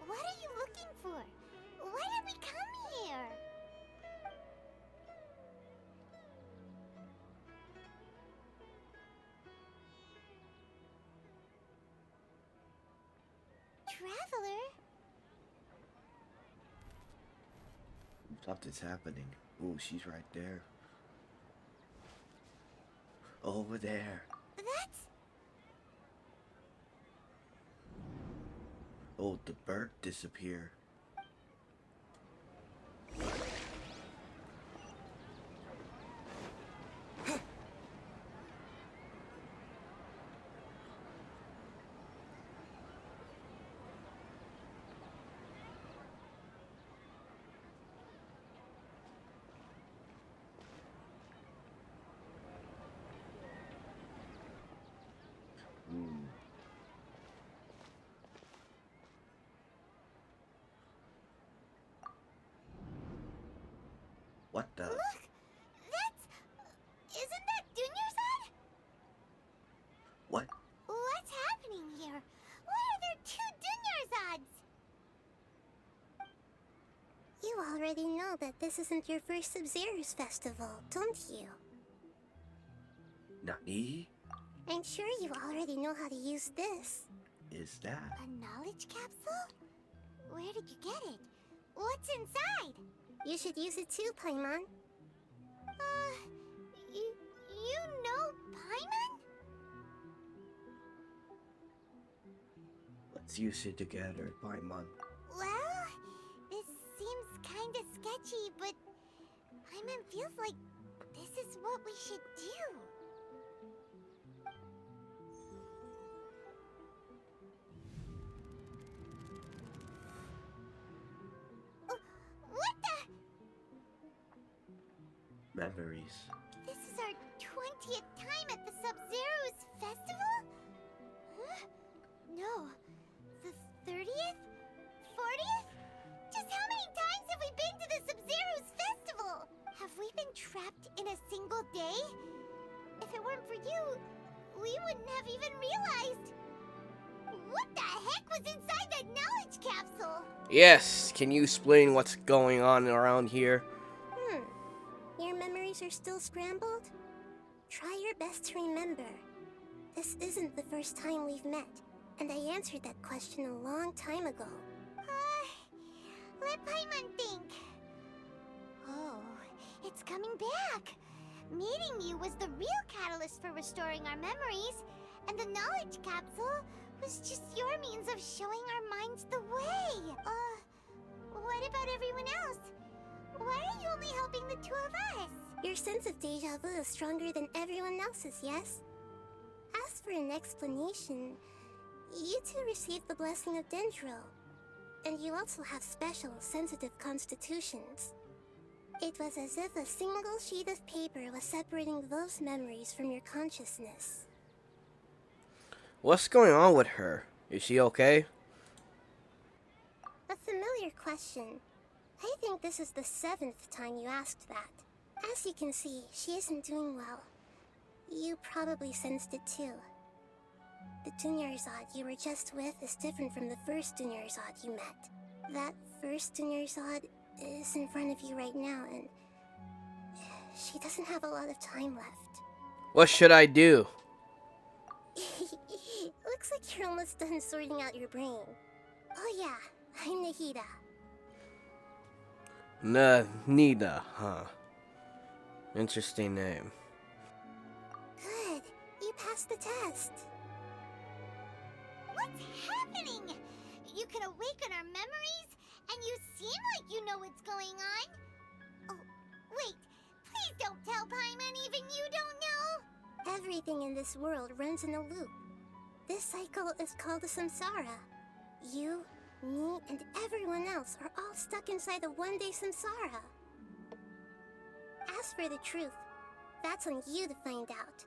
What are you looking for? Why did we come here? Traveler? Something's happening. Ooh, she's right there. Over there. That's... Oh, the bird disappeared. What the? Look! That's... Isn't that Dunyarzad? What? What's happening here? Why are there 2 Dunyarzads? You already know that this isn't your first Sabzeruz festival, don't you? Nani? I'm sure you already know how to use this. Is that? A knowledge capsule? Where did you get it? What's inside? You should use it too, Paimon. You know Paimon? Let's use it together, Paimon. Well, this seems kinda sketchy, but Paimon feels like this is what we should do. What the? Memories. This is our 20th time at the Sabzeruz festival? Huh? No. The 30th? 40th? Just how many times have we been to the Sabzeruz festival? Have we been trapped in a single day? If it weren't for you, we wouldn't have even realized. What the heck was inside that knowledge capsule? Yes, can you explain what's going on around here? Your memories are still scrambled? Try your best to remember. This isn't the first time we've met, and I answered that question a long time ago. Let Paimon think. Oh, it's coming back. Meeting you was the real catalyst for restoring our memories, and the knowledge capsule was just your means of showing our minds the way. What about everyone else? Why are you only helping the two of us? Your sense of deja vu is stronger than everyone else's, yes? As for an explanation, you two received the blessing of Dendro, and you also have special, sensitive constitutions. It was as if a single sheet of paper was separating those memories from your consciousness. What's going on with her? Is she okay? A familiar question. I think this is the 7th time you asked that. As you can see, she isn't doing well. You probably sensed it too. The Dunyarzad you were just with is different from the first Dunyarzad you met. That first Dunyarzad is in front of you right now, and she doesn't have a lot of time left. What should I do? Looks like you're almost done sorting out your brain. Oh yeah, I'm Nahida. Nida, huh? Interesting name. Good. You passed the test. What's happening? You can awaken our memories, and you seem like you know what's going on. Oh, wait. Please don't tell Paimon even you don't know. Everything in this world runs in a loop. This cycle is called a samsara. You, me, and everyone else are all stuck inside a one-day samsara. As for the truth, that's on you to find out.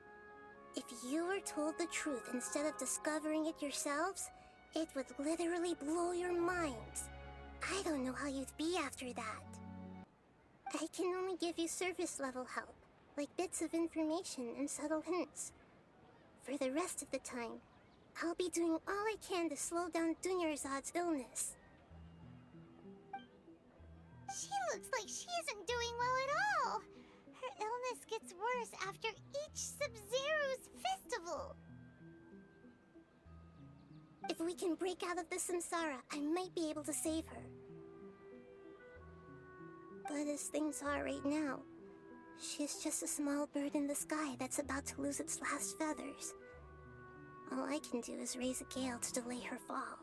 If you were told the truth instead of discovering it yourselves, it would literally blow your minds. I don't know how you'd be after that. I can only give you surface-level help, like bits of information and subtle hints. For the rest of the time, I'll be doing all I can to slow down Dunyarzad's illness. She looks like she isn't doing well at all. Her illness gets worse after each Sabzeruz festival. If we can break out of the samsara, I might be able to save her. But as things are right now, she's just a small bird in the sky that's about to lose its last feathers. All I can do is raise a gale to delay her fall.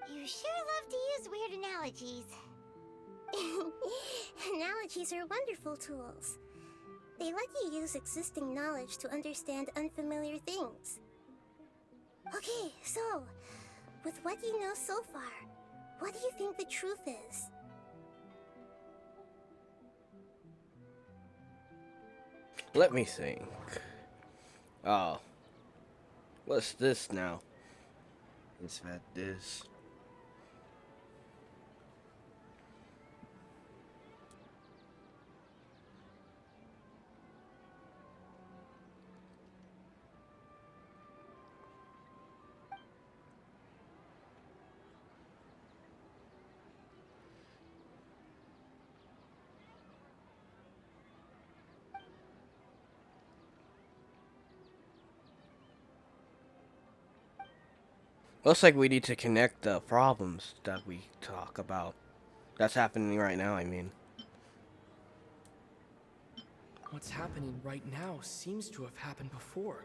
You sure love to use weird analogies. Analogies are wonderful tools. They let you use existing knowledge to understand unfamiliar things. Okay, so, with what you know so far, what do you think the truth is? Let me think. Oh. What's this now? It's that this. Looks like we need to connect the problems that we talk about. That's happening right now, I mean. What's happening right now seems to have happened before.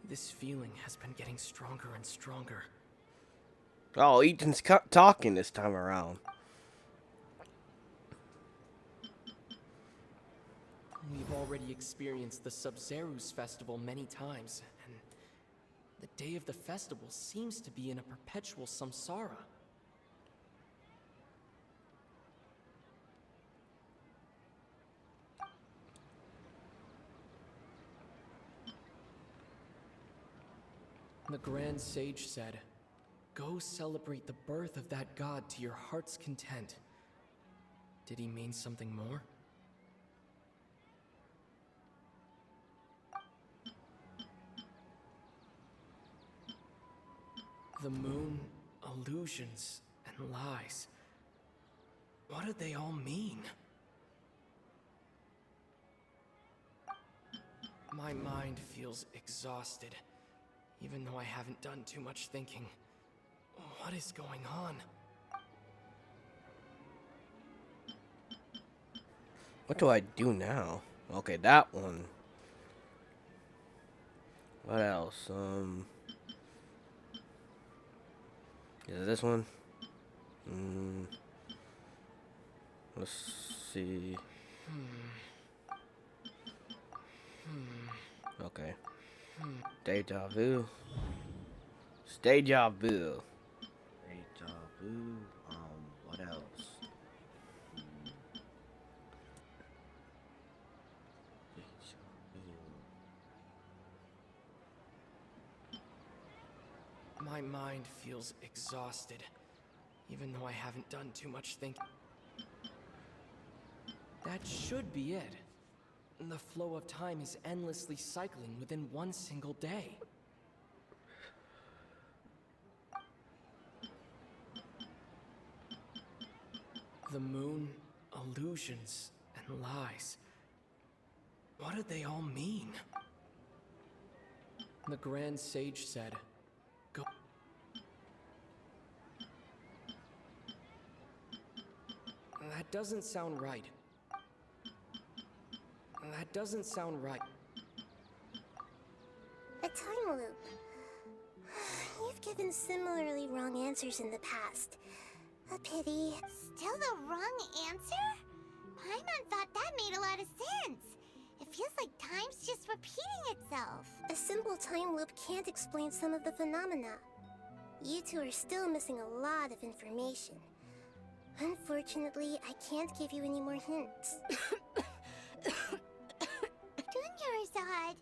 This feeling has been getting stronger and stronger. Oh, Ethan's talking this time around. We've already experienced the Sabzeruz festival many times, and the day of the festival seems to be in a perpetual samsara. The Grand Sage said, "Go celebrate the birth of that god to your heart's content." Did he mean something more? The moon, illusions, and lies. What do they all mean? My mind feels exhausted, even though I haven't done too much thinking. What is going on? What do I do now? Okay, that one. What else? Is it this one? Let's see. Okay. Deja vu. It's deja vu. Deja vu. What else? Deja vu. My mind feels exhausted, even though I haven't done too much thinking. That should be it. The flow of time is endlessly cycling within one single day. The moon, illusions, and lies. What do they all mean? The Grand Sage said, "Go." That doesn't sound right. That doesn't sound right. A time loop. You've given similarly wrong answers in the past. A pity. Still the wrong answer? Paimon thought that made a lot of sense. It feels like time's just repeating itself. A simple time loop can't explain some of the phenomena. You two are still missing a lot of information. Unfortunately, I can't give you any more hints. Dunyarzad!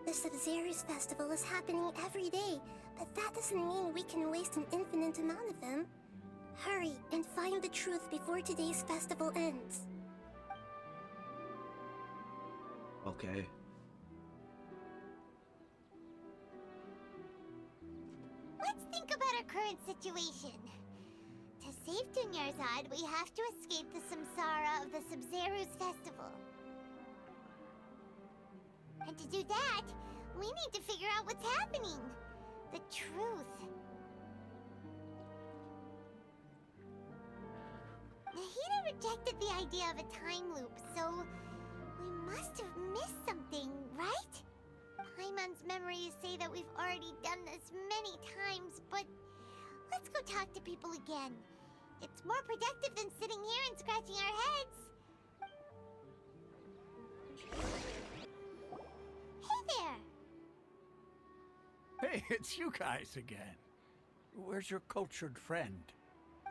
The Sabzeruz festival is happening every day, but that doesn't mean we can waste an infinite amount of them. Hurry and find the truth before today's festival ends. Okay. Let's think about our current situation. To save Dunyarzad, we have to escape the samsara of the Sabzeruz festival. And to do that, we need to figure out what's happening. The truth. Nahida rejected the idea of a time loop, so we must have missed something, right? Paimon's memories say that we've already done this many times, but let's go talk to people again. It's more productive than sitting here and scratching our heads. Hey there! Hey, it's you guys again. Where's your cultured friend?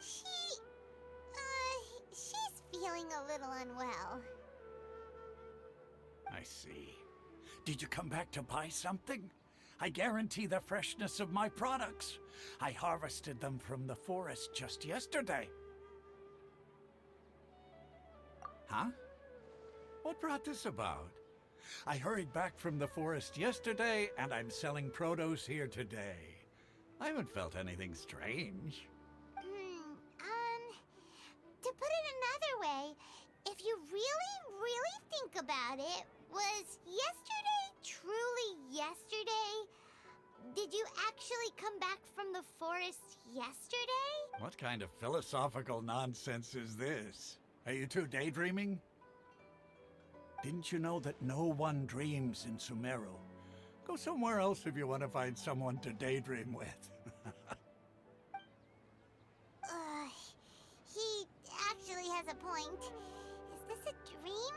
She's feeling a little unwell. I see. Did you come back to buy something? I guarantee the freshness of my products. I harvested them from the forest just yesterday. Huh? What brought this about? I hurried back from the forest yesterday, and I'm selling produce here today. I haven't felt anything strange. To put it another way, if you really think about it, was yesterday truly yesterday? Did you actually come back from the forest yesterday? What kind of philosophical nonsense is this? Are you two daydreaming? Didn't you know that no one dreams in Sumeru? Go somewhere else if you want to find someone to daydream with. He actually has a point. Is this a dream?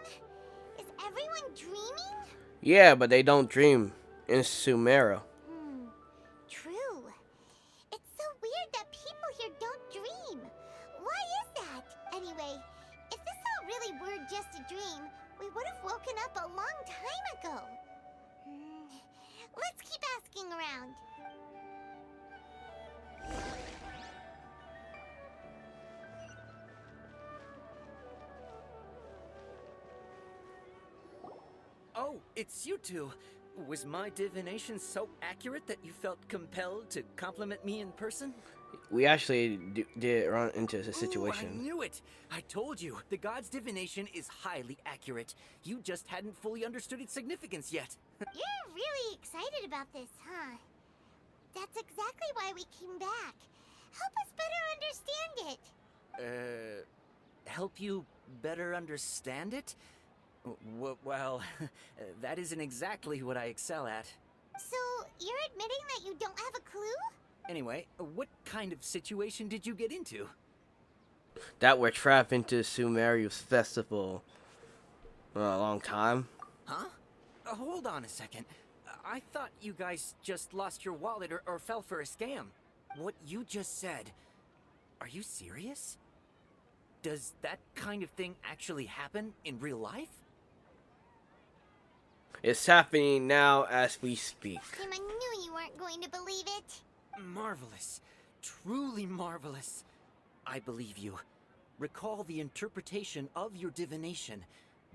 Is everyone dreaming? Yeah, but they don't dream in Sumeru. True. It's so weird that people here don't dream. Why is that? Anyway, if this all really were just a dream, we would have woken up a long time ago. Let's keep asking around. Oh, it's you two. Was my divination so accurate that you felt compelled to compliment me in person? We actually did run into a Ooh, I situation. knew it! I told you, the god's divination is highly accurate. You just hadn't fully understood its significance yet. You're really excited about this, huh? That's exactly why we came back. Help us better understand it. Help you better understand it? Well, that isn't exactly what I excel at. So, you're admitting that you don't have a clue? Anyway, what kind of situation did you get into? That we're trapped into Sumeru's festival for a long time. Huh? Hold on a second. I thought you guys just lost your wallet or fell for a scam. What you just said, are you serious? Does that kind of thing actually happen in real life? It's happening now as we speak. Tim, I knew you weren't going to believe it. Marvelous. Truly marvelous. I believe you. Recall the interpretation of your divination.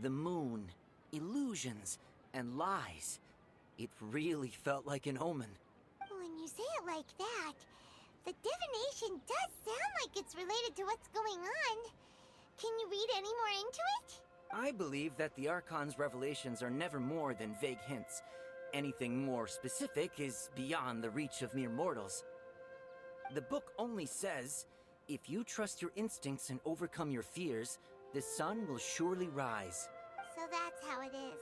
The moon, illusions, and lies. It really felt like an omen. When you say it like that, the divination does sound like it's related to what's going on. Can you read any more into it? I believe that the Archon's revelations are never more than vague hints. Anything more specific is beyond the reach of mere mortals. The book only says, if you trust your instincts and overcome your fears, the sun will surely rise. So that's how it is.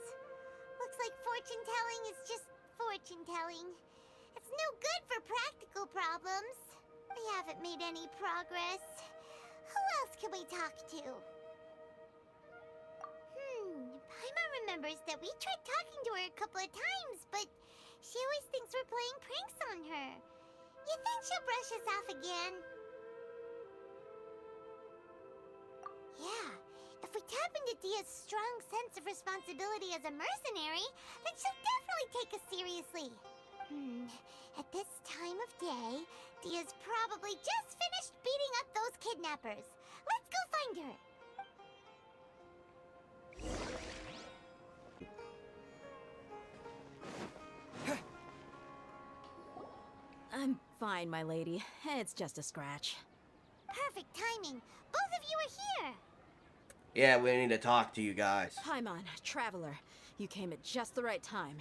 Looks like fortune-telling is just fortune-telling. It's no good for practical problems. We haven't made any progress. Who else can we talk to? Paimon remembers that we tried talking to her a couple of times, but she always thinks we're playing pranks on her. You think she'll brush us off again? Yeah, if we tap into Dia's strong sense of responsibility as a mercenary, then she'll definitely take us seriously. At this time of day, Dia's probably just finished beating up those kidnappers. Let's go find her. I'm fine, my lady. It's just a scratch. Perfect timing. Both of you are here. Yeah, we need to talk to you guys. Paimon, Traveler. You came at just the right time.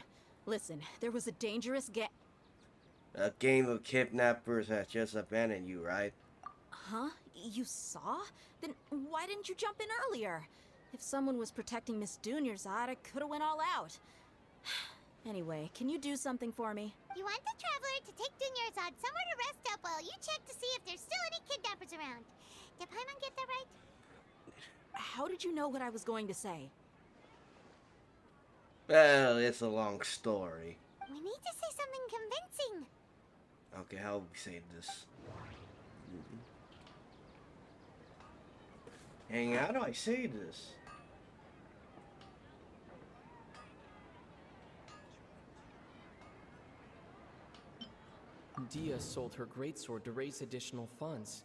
Listen, there was a dangerous A game of kidnappers has just abandoned you, right? Huh? You saw? Then why didn't you jump in earlier? If someone was protecting Miss Dunyarzad, I could have went all out. Anyway, can you do something for me? You want the Traveler to take Dunyarzad somewhere to rest up while you check to see if there's still any kidnappers around. Did Paimon get that right? How did you know what I was going to say? Well, it's a long story. We need to say something convincing. Okay, how would we say this? Hang on, how do I say this? Dia sold her greatsword to raise additional funds.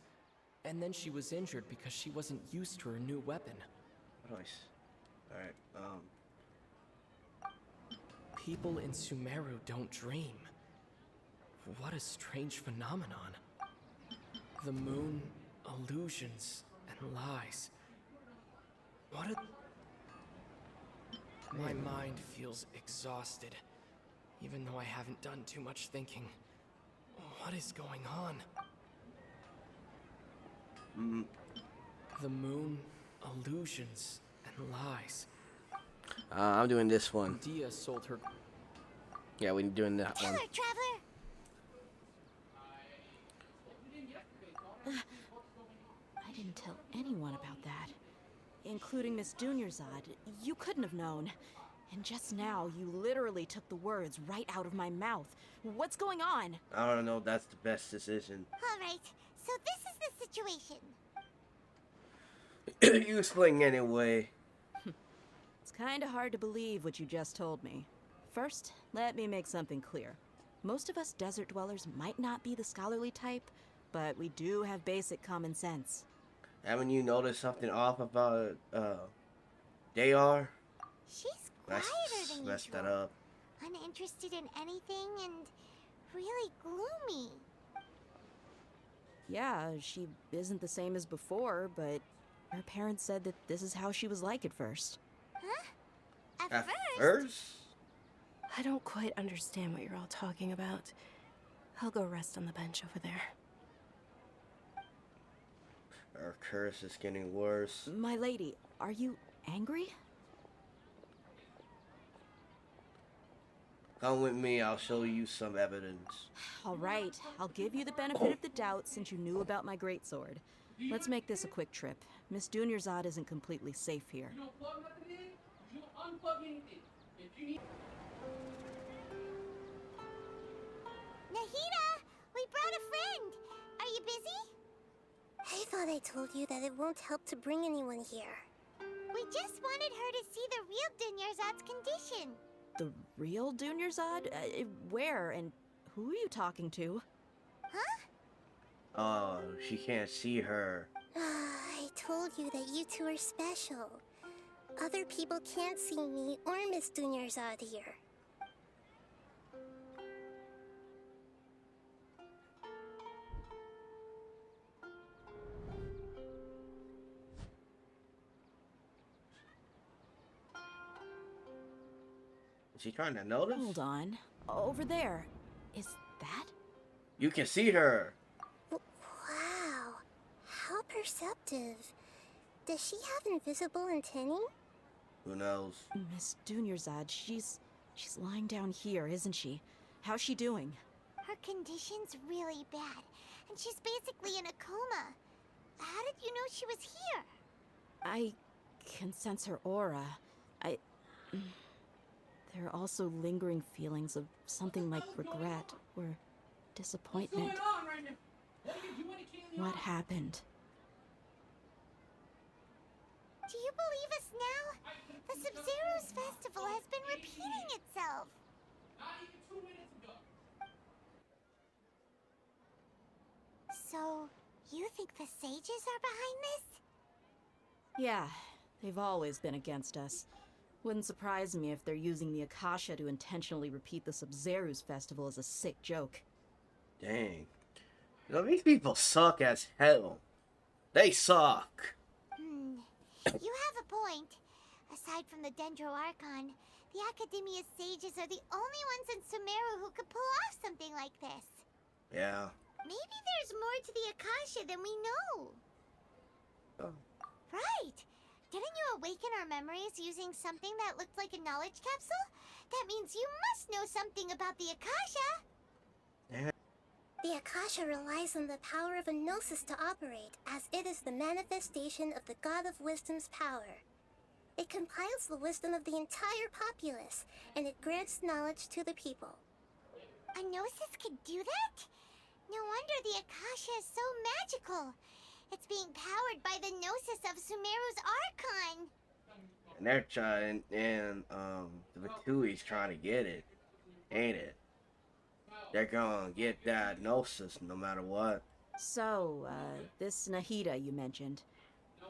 And then she was injured because she wasn't used to her new weapon. How do I Alright, People in Sumeru don't dream. What a strange phenomenon. The moon, illusions, and lies. What a... My mind feels exhausted, even though I haven't done too much thinking. What is going on? The moon, illusions, and lies. I'm doing this one. Dia sold her... Yeah, we're doing that one. Traveler! I didn't tell anyone about that. Including Miss Dunyarzad. You couldn't have known. And just now, you literally took the words right out of my mouth. What's going on? I don't know, that's the best decision. Alright, so this is the situation. You explain anyway. It's kinda hard to believe what you just told me. First, let me make something clear. Most of us desert dwellers might not be the scholarly type, but we do have basic common sense. Haven't you noticed something off about, they are? She's quieter than Messed that usual. up. uninterested in anything and really gloomy. Yeah, she isn't the same as before, but her parents said that this is how she was like at first. Huh? At First? I don't quite understand what you're all talking about. I'll go rest on the bench over there. Our curse is getting worse. My lady, are you angry? Come with me, I'll show you some evidence. All right, I'll give you the benefit of the doubt since you knew about my greatsword. Let's make this a quick trip. Miss Dunyarzad isn't completely safe here. Nahida, we brought a friend. Are you busy? I thought I told you that it won't help to bring anyone here. We just wanted her to see the real Dunyarzad's condition. The real Dunyarzad? Where and who are you talking to? Huh? Oh, she can't see her. I told you that you two are special. Other people can't see me or Miss Dunyarzad here. Is she trying to notice? Hold on. Over there. Is that? You can see her. Wow. How perceptive. Does she have invisible antennae? Who knows? Miss Dunyarzad, she's lying down here, isn't she? How's she doing? Her condition's really bad, and she's basically in a coma. How did you know she was here? I can sense her aura. There are also lingering feelings of something like regret or disappointment. What's going on right now? What happened? Do you believe us now? The Sabzeruz festival has been repeating itself. Not even 2 minutes ago. So, you think the sages are behind this? Yeah, they've always been against us. Wouldn't surprise me if they're using the Akasha to intentionally repeat the Sabzeruz festival as a sick joke. Dang. You know, these people suck as hell. They suck. You have a point. Aside from the Dendro Archon, the Academia's sages are the only ones in Sumeru who could pull off something like this. Yeah. Maybe there's more to the Akasha than we know. Oh. Right. Didn't you awaken our memories using something that looked like a knowledge capsule? That means you must know something about the Akasha. Yeah. The Akasha relies on the power of a gnosis to operate, as it is the manifestation of the God of Wisdom's power. It compiles the wisdom of the entire populace, and it grants knowledge to the people. A gnosis could do that? No wonder the Akasha is so magical. It's being powered by the gnosis of Sumeru's Archon. And they're trying, and the Vatui's trying to get it, ain't it? They're gonna get that gnosis no matter what. So, this Nahida you mentioned,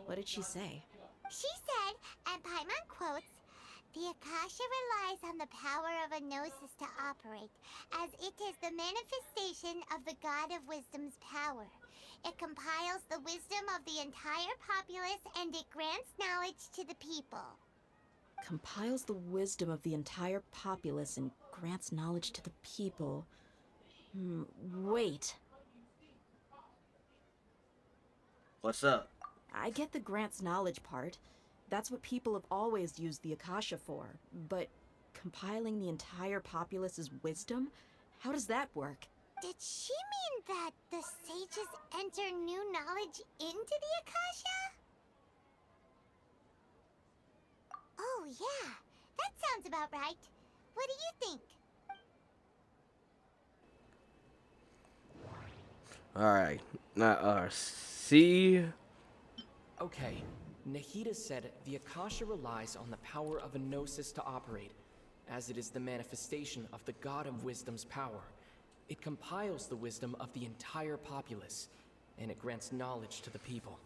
what did she say? She said, and Paimon quotes, "The Akasha relies on the power of a gnosis to operate, as it is the manifestation of the God of Wisdom's power. It compiles the wisdom of the entire populace and it grants knowledge to the people." Compiles the wisdom of the entire populace and grants knowledge to the people. Wait. What's up? I get the grants knowledge part. That's what people have always used the Akasha for. But compiling the entire populace's wisdom? How does that work? Did she mean that the sages enter new knowledge into the Akasha? Oh yeah, that sounds about right. What do you think? Alright, not us. See? Okay, Nahida said the Akasha relies on the power of a gnosis to operate, as it is the manifestation of the God of Wisdom's power. It compiles the wisdom of the entire populace, and it grants knowledge to the people.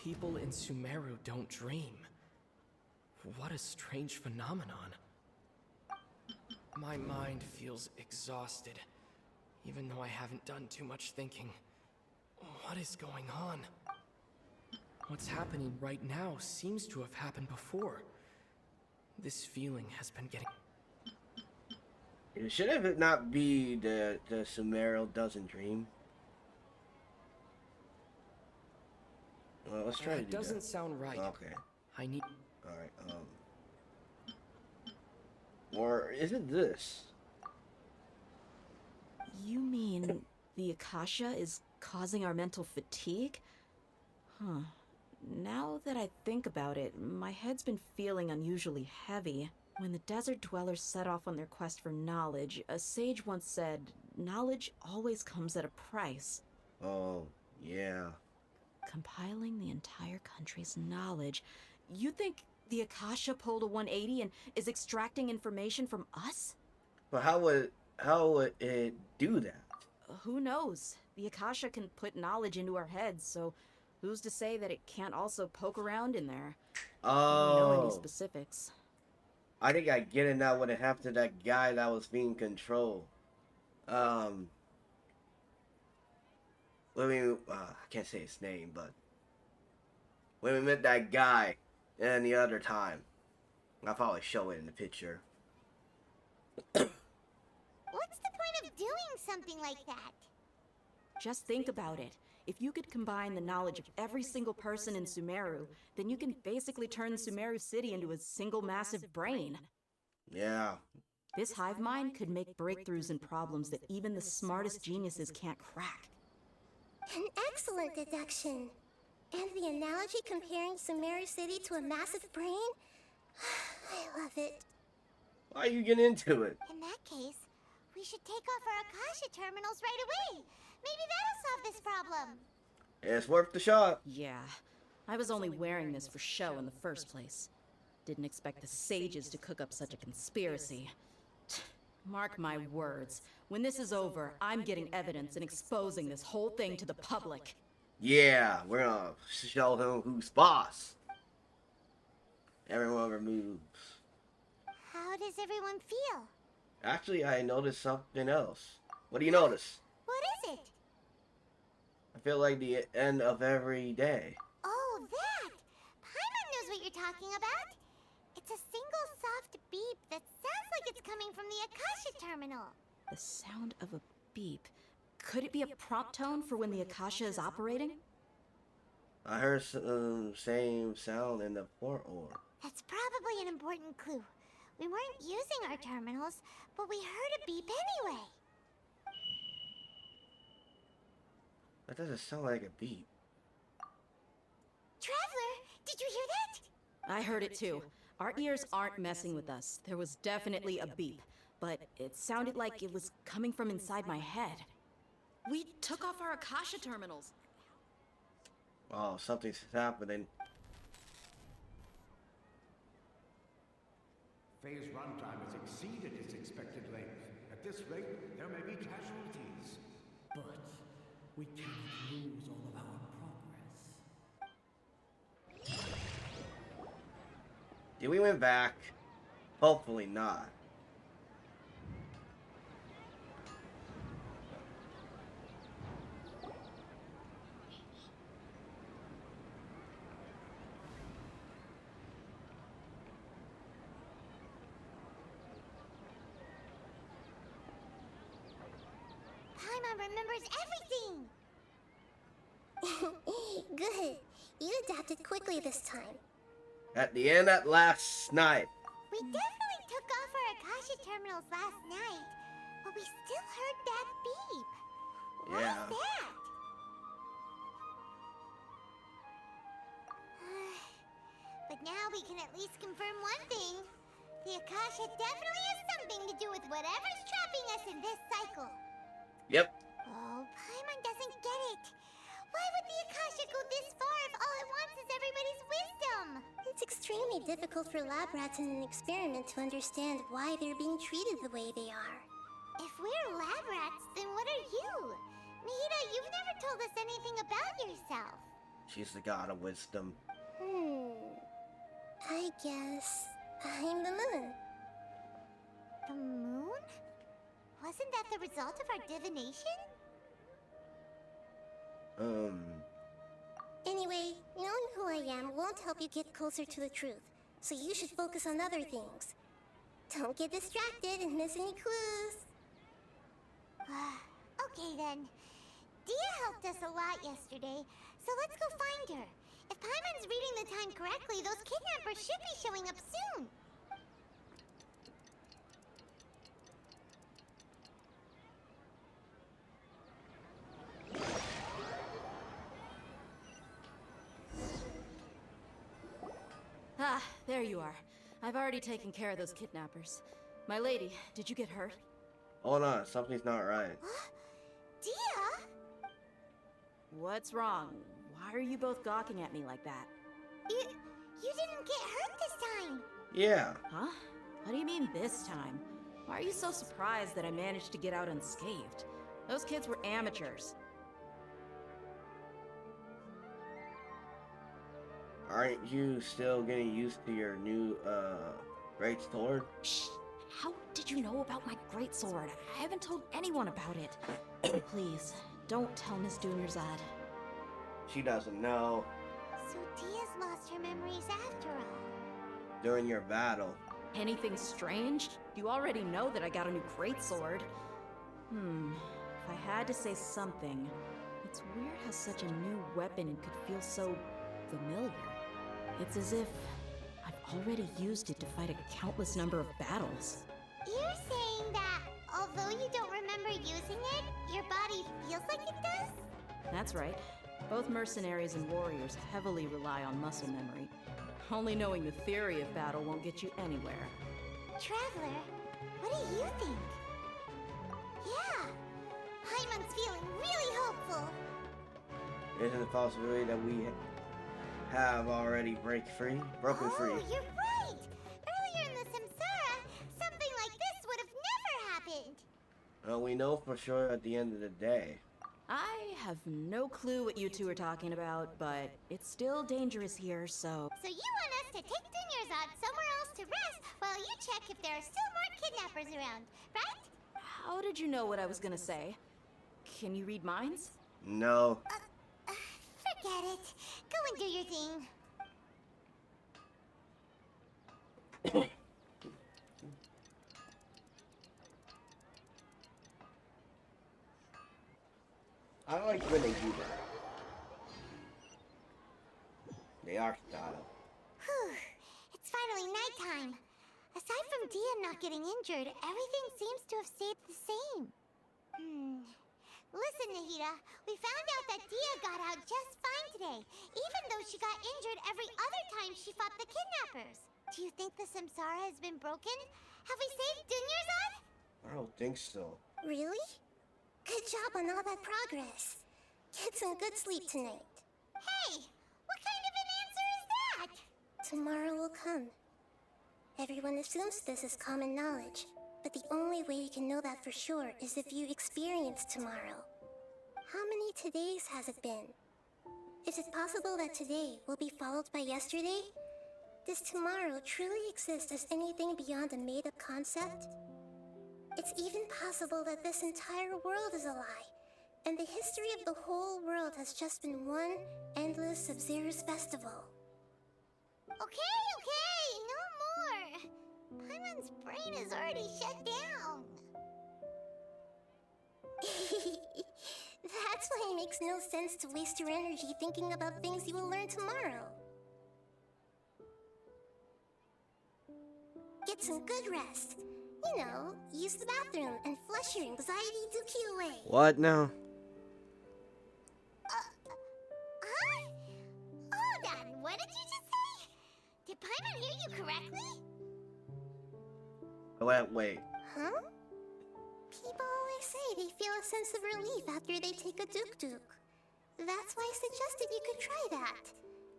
people in Sumeru don't dream. What a strange phenomenon. My mind feels exhausted, even though I haven't done too much thinking. What is going on? What's happening right now seems to have happened before. This feeling has been getting... Shouldn't it not be the Sumeru doesn't dream? Well, let's try to do that. It doesn't sound right. Okay. I need... Alright, or is it this? You mean the Akasha is causing our mental fatigue? Huh. Now that I think about it, my head's been feeling unusually heavy. When the desert dwellers set off on their quest for knowledge, a sage once said, knowledge always comes at a price. Oh, yeah. Compiling the entire country's knowledge. You think the Akasha pulled a 180 and is extracting information from us? But how would it do that? Who knows? The Akasha can put knowledge into our heads, so who's to say that it can't also poke around in there? Oh. I don't know any specifics. I think I get it now when it happened to that guy that was being controlled. I can't say his name, but when we met that guy and the other time, I'll probably show it in the picture. What's the point of doing something like that? Just think about it. If you could combine the knowledge of every single person in Sumeru, then you can basically turn Sumeru City into a single massive brain. Yeah. This hive mind could make breakthroughs in problems that even the smartest geniuses can't crack. An excellent deduction. And the analogy comparing Sumeru City to a massive brain? I love it. Why are you getting into it? In that case, we should take off our Akasha terminals right away. Maybe that'll solve this problem. It's worth the shot. Yeah, I was only wearing this for show in the first place. Didn't expect the sages to cook up such a conspiracy. Mark my words, when this is over, I'm getting evidence and exposing this whole thing to the public. Yeah, we're gonna show him who's boss. Everyone removes. How does everyone feel? Actually, I noticed something else. What do you notice? What is it? I feel like the end of every day. Oh, that! Paimon knows what you're talking about. It's a single soft beep that sounds like it's coming from the Akasha terminal. The sound of a beep. Could it be a prompt tone for when the Akasha is operating? I heard same sound in the port orb. That's probably an important clue. We weren't using our terminals, but we heard a beep anyway. That doesn't sound like a beep. Traveler, did you hear that? I heard it too. Our ears aren't messing with us. There was definitely a beep, but it sounded like it was coming from inside my head. We took off our Akasha terminals. Oh, something's happening. Phase runtime has exceeded its expected length. At this rate, there may be casualties. But we cannot lose all of our progress. Did we win back? Hopefully not. Paimon remembers everything! Good. You adapted quickly this time. At the end at last night. We definitely took off our Akasha terminals last night, but we still heard that beep. What Yeah. was that? But now we can at least confirm one thing. The Akasha definitely has something to do with whatever's trapping us in this cycle. Yep. Oh, Paimon doesn't get it. Why would the Akasha go this far if all it wants is everybody's wisdom? It's extremely difficult for lab rats in an experiment to understand why they're being treated the way they are. If we're lab rats, then what are you? Nahida, you've never told us anything about yourself. She's the god of wisdom. I guess I'm the moon. The moon? Wasn't that the result of our divination? Anyway, knowing who I am won't help you get closer to the truth, so you should focus on other things. Don't get distracted and miss any clues. Okay then. Dia helped us a lot yesterday, so let's go find her. If Paimon's reading the time correctly, those kidnappers should be showing up soon. Ah, there you are. I've already taken care of those kidnappers. My lady, did you get hurt? Hold on, something's not right. Dia? What's wrong? Why are you both gawking at me like that? You didn't get hurt this time. Yeah. Huh? What do you mean this time? Why are you so surprised that I managed to get out unscathed? Those kids were amateurs. Aren't you still getting used to your new, great sword? Shh! How did you know about my great sword? I haven't told anyone about it. Please, don't tell Miss Dunyarzad. She doesn't know. So Dia's lost her memories after all. During your battle. Anything strange? You already know that I got a new greatsword. If I had to say something, it's weird how such a new weapon could feel so familiar. It's as if I've already used it to fight a countless number of battles. You're saying that although you don't remember using it, your body feels like it does? That's right. Both mercenaries and warriors heavily rely on muscle memory. Only knowing the theory of battle won't get you anywhere. Traveler, what do you think? Yeah, Paimon's feeling really hopeful. Isn't it a possibility that we have already broken free? Oh, you're right! Earlier in the Samsara, something like this would have never happened. Well, we know for sure at the end of the day. I have no clue what you two are talking about, but it's still dangerous here, so... So you want us to take Dunyarzad somewhere else to rest while you check if there are still more kidnappers around, right? How did you know what I was gonna say? Can you read minds? No. Forget it. Go and do your thing. I like when they do that. They are style. Whew. It's finally nighttime. Aside from Dia not getting injured, everything seems to have stayed the same. Listen, Nahida, we found out that Dia got out just fine today, even though she got injured every other time she fought the kidnappers. Do you think the Samsara has been broken? Have we saved Dunyarzad? I don't think so. Really? Good job on all that progress. Get some good sleep tonight. Hey, what kind of an answer is that? Tomorrow will come. Everyone assumes this is common knowledge, but the only way you can know that for sure is if you experience tomorrow. How many todays has it been? Is it possible that today will be followed by yesterday? Does tomorrow truly exist as anything beyond a made-up concept? It's even possible that this entire world is a lie, and the history of the whole world has just been one endless Sabzeruz festival. Okay, no more! Paimon's brain is already shut down. That's why it makes no sense to waste your energy thinking about things you will learn tomorrow. Get some good rest. You know, use the bathroom and flush your anxiety dookie away. What now? Huh? Hold on, what did you just say? Did Paimon hear you correctly? Wait. Huh? People always say they feel a sense of relief after they take a duk-duk. That's why I suggested you could try that.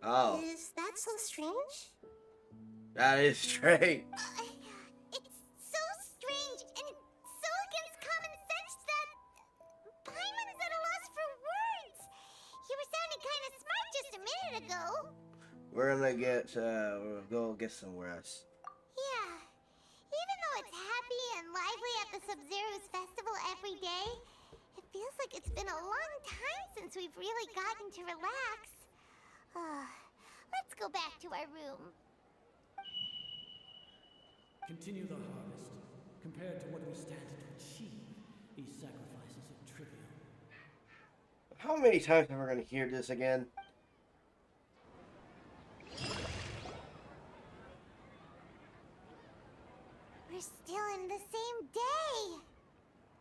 Oh. Is that so strange? That is strange. It's so strange and so against common sense that Paimon's at a loss for words. You were sounding kind of smart just a We're gonna we'll go get some rest. Yeah. Even though it's happy and lively at the Sabzeruz festival every day, it feels like it's been a long time since we've really gotten to relax. Let's go back to our room. Continue the harvest. Compared to what we stand to achieve, these sacrifices are trivial. How many times am I gonna hear this again? We're still in the same day.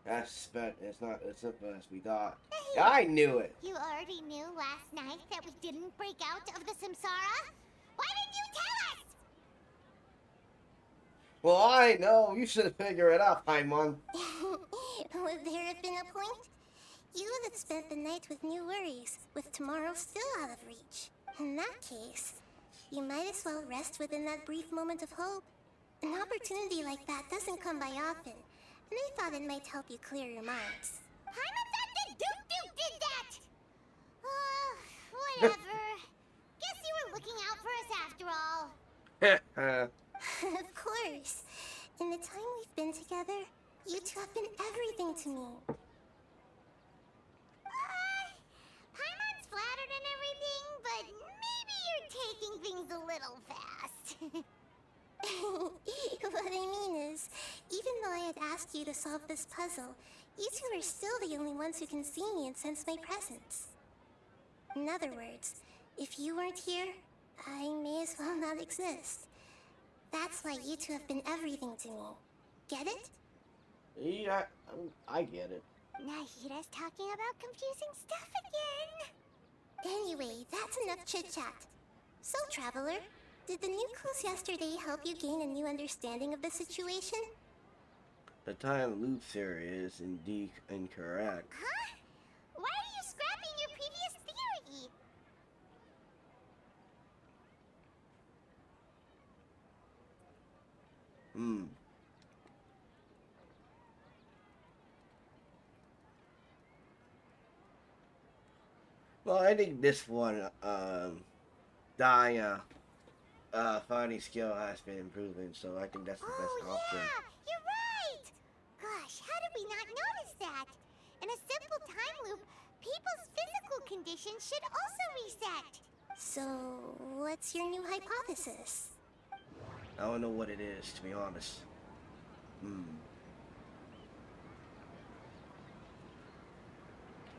It's not as simple as we thought. I knew it. You already knew last night that we didn't break out of the Samsara? Why didn't you tell us? Well, I know. You should figure it out, Paimon. Would there have been a point? You would have spent the night with new worries, with tomorrow still out of reach. In that case, you might as well rest within that brief moment of hope. An opportunity like that doesn't come by often, and I thought it might help you clear your minds. Paimon thought the Duke did that! Whatever. Guess you were looking out for us after all. Of course. In the time we've been together, you two have been everything to me. Paimon's flattered and everything, but maybe you're taking things a little fast. What I mean is, even though I had asked you to solve this puzzle, you two are still the only ones who can see me and sense my presence. In other words, if you weren't here, I may as well not exist. That's why you two have been everything to me. Get it? Yeah, I get it. Nahida's talking about confusing stuff again. Anyway, that's enough chit-chat. So, Traveler, did the new clues yesterday help you gain a new understanding of the situation? The time loop theory is indeed incorrect. Huh? Why are you scrapping your previous theory? Well, I think this one, Daya, fighting skill has been improving, so I think that's the best option. Yeah, you're right! Gosh, how did we not notice that? In a simple time loop, people's physical conditions should also reset. So, what's your new hypothesis? I don't know what it is, to be honest.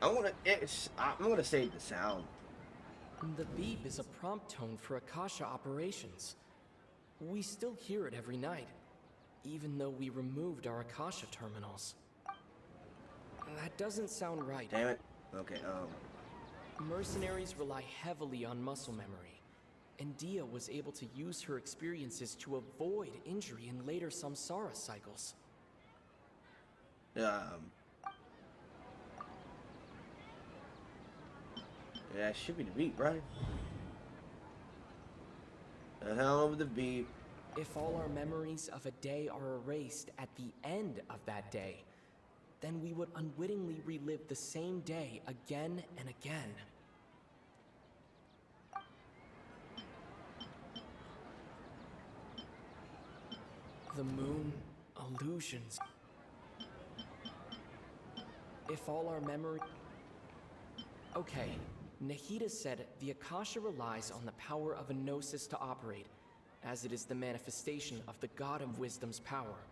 I'm gonna save the sound. The beep is a prompt tone for Akasha operations. We still hear it every night, even though we removed our Akasha terminals. That doesn't sound right. Damn it. Okay, Mercenaries rely heavily on muscle memory, and Dia was able to use her experiences to avoid injury in later samsara cycles. Yeah, it should be the beep, right? The hell of the beep. If all our memories of a day are erased at the end of that day, then we would unwittingly relive the same day again and again. The moon, illusions. If all our memory... Okay, Nahida said the Akasha relies on the power of a gnosis to operate, as it is the manifestation of the God of Wisdom's power.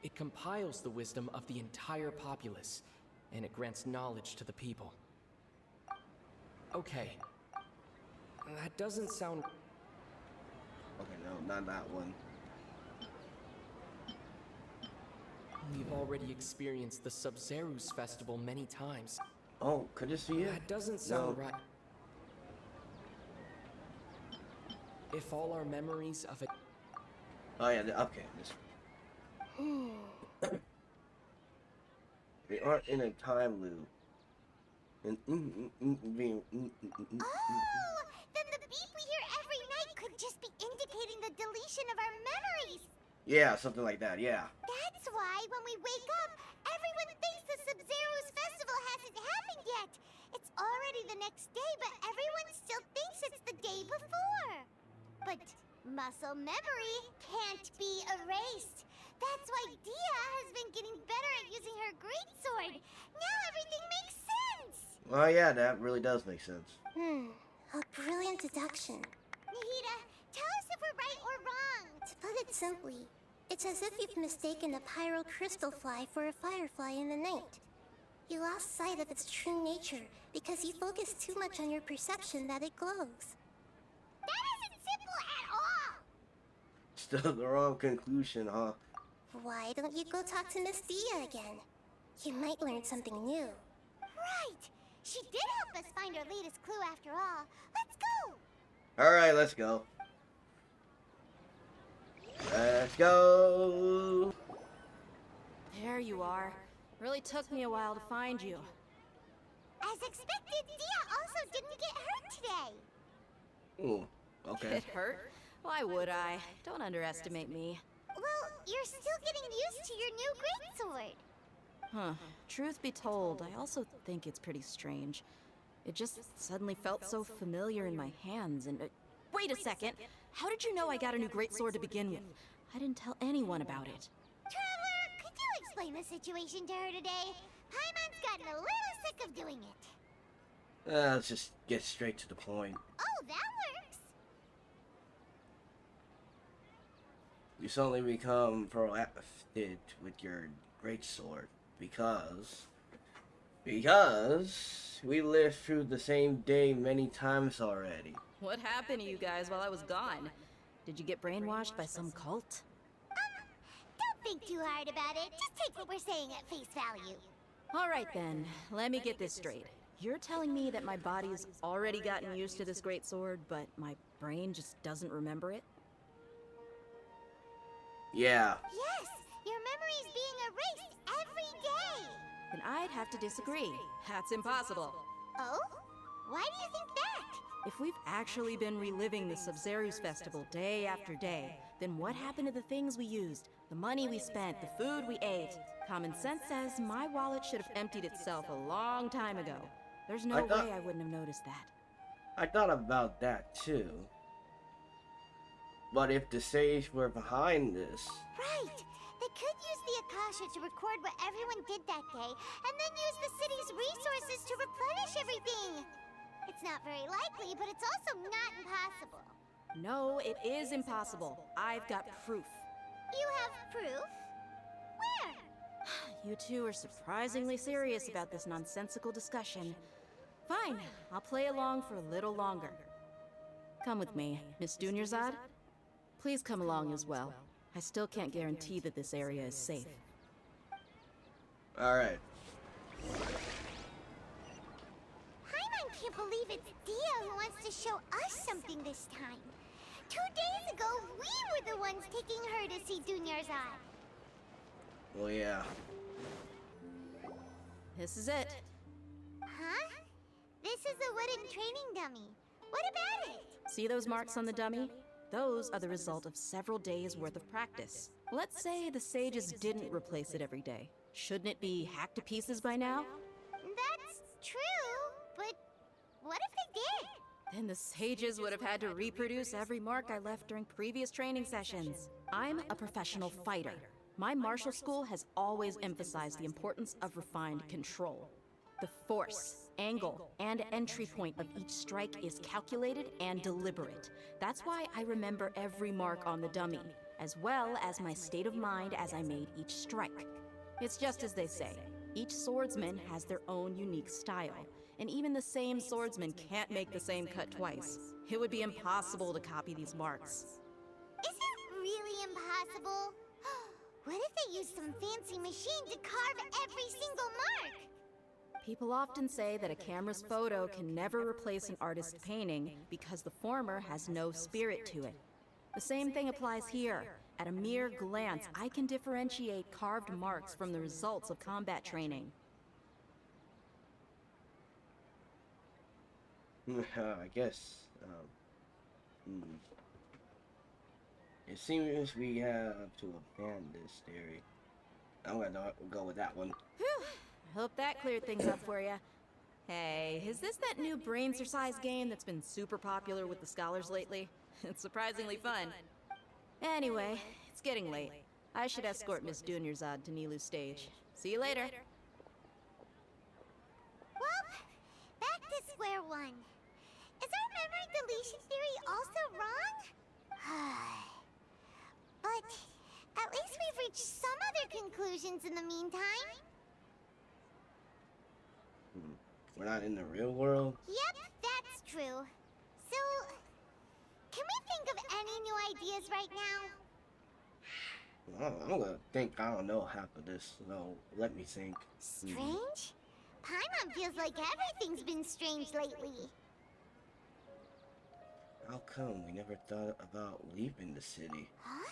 It compiles the wisdom of the entire populace, and it grants knowledge to the people. Okay. That doesn't sound... Okay, no, not that one. We've already experienced the Sabzeruz festival many times. Oh, could this be it? That doesn't sound right. If all our memories of it... Oh yeah, okay, this we aren't in a time loop. And being Oh, then the beep we hear every night could just be indicating the deletion of our memories. yeah, something like that, yeah. That's why when we wake up, everyone thinks the Sabzeruz festival hasn't happened yet. It's already the next day, but everyone still thinks it's the day before. Muscle memory can't be erased. That's why Dia has been getting better at using her greatsword. Now everything makes sense! Well, yeah, that really does make sense. A brilliant deduction. Nahida, tell us if we're right or wrong. To put it simply, it's as if you've mistaken a pyro crystal fly for a firefly in the night. You lost sight of its true nature because you focused too much on your perception that it glows. That isn't simple at all! Still the wrong conclusion, huh? Why don't you go talk to Miss Dia again? You might learn something new. Right! She did help us find our latest clue after all. Let's go! Alright, let's go. Let's go! There you are. Really took me a while to find you. As expected, Dia also didn't get hurt today. Ooh, okay. It hurt? Why would I? Don't underestimate me. Well, you're still getting used to your new greatsword. Huh. Truth be told, I also think it's pretty strange. It just suddenly felt so familiar in my hands and... wait a second! How did you know I got a new greatsword to begin with? I didn't tell anyone about it. Traveler, could you explain the situation to her today? Paimon's gotten a little sick of doing it. Let's just get straight to the point. Oh, that works. You suddenly become proactive with your greatsword because we lived through the same day many times already. What happened to you guys while I was gone? Did you get brainwashed by some cult? Don't think too hard about it. Just take what we're saying at face value. Alright then, let me get this straight. You're telling me that my body's already gotten used to this greatsword, but my brain just doesn't remember it? Yeah. Yes, your memory's being erased every day. Then I'd have to disagree. That's impossible. Oh? Why do you think that? If we've actually been reliving the Sabzeruz festival day after day, then what happened to the things we used, the money we spent, the food we ate? Common sense says my wallet should have emptied itself a long time ago. There's no way I wouldn't have noticed that. I thought about that too. But if the sage were behind this... Right! They could use the Akasha to record what everyone did that day, and then use the city's resources to replenish everything! It's not very likely, but it's also not impossible. No, it is impossible. I've got proof. You have proof? Where? You two are surprisingly serious about this nonsensical discussion. Fine, I'll play along for a little longer. Come with me, Miss Dunyarzad. Please come along as well. I still can't guarantee that this area is safe. Alright. Paimon can't believe it's Dia who wants to show us something this time. 2 days ago, we were the ones taking her to see Dunyarzad. Well, yeah. This is it. Huh? This is a wooden training dummy. What about it? See those marks on the dummy? Those are the result of several days' worth of practice. Let's say the sages didn't replace it every day. Shouldn't it be hacked to pieces by now? That's true, but what if they did? Then the sages would have had to reproduce every mark I left during previous training sessions. I'm a professional fighter. My martial school has always emphasized the importance of refined control. The force, angle, and entry point of each strike is calculated and deliberate. That's why I remember every mark on the dummy, as well as my state of mind as I made each strike. It's just as they say, each swordsman has their own unique style, and even the same swordsman can't make the same cut twice. It would be impossible to copy these marks. Is it really impossible? What if they used some fancy machine to carve every single mark? People often say that a camera's photo can never replace an artist's painting because the former has no spirit to it. The same thing applies here. At a mere glance, I can differentiate carved marks from the results of combat training. I guess, it seems we have to abandon this theory. I'm gonna go with that one. Whew. Hope that cleared things up for you. Hey, is this that new brain exercise game that's been super popular with the scholars lately? It's surprisingly fun. Anyway, it's getting late. I should escort Miss Dunyarzad to Nilu's stage. See you later. Well, back to square one. Is our memory deletion theory also wrong? But at least we've reached some other conclusions in the meantime. We're not in the real world? Yep, that's true. So, can we think of any new ideas right now? I'm gonna think, I don't know, half of this, so let me think. Strange? Paimon feels like everything's been strange lately. How come we never thought about leaving the city? Huh?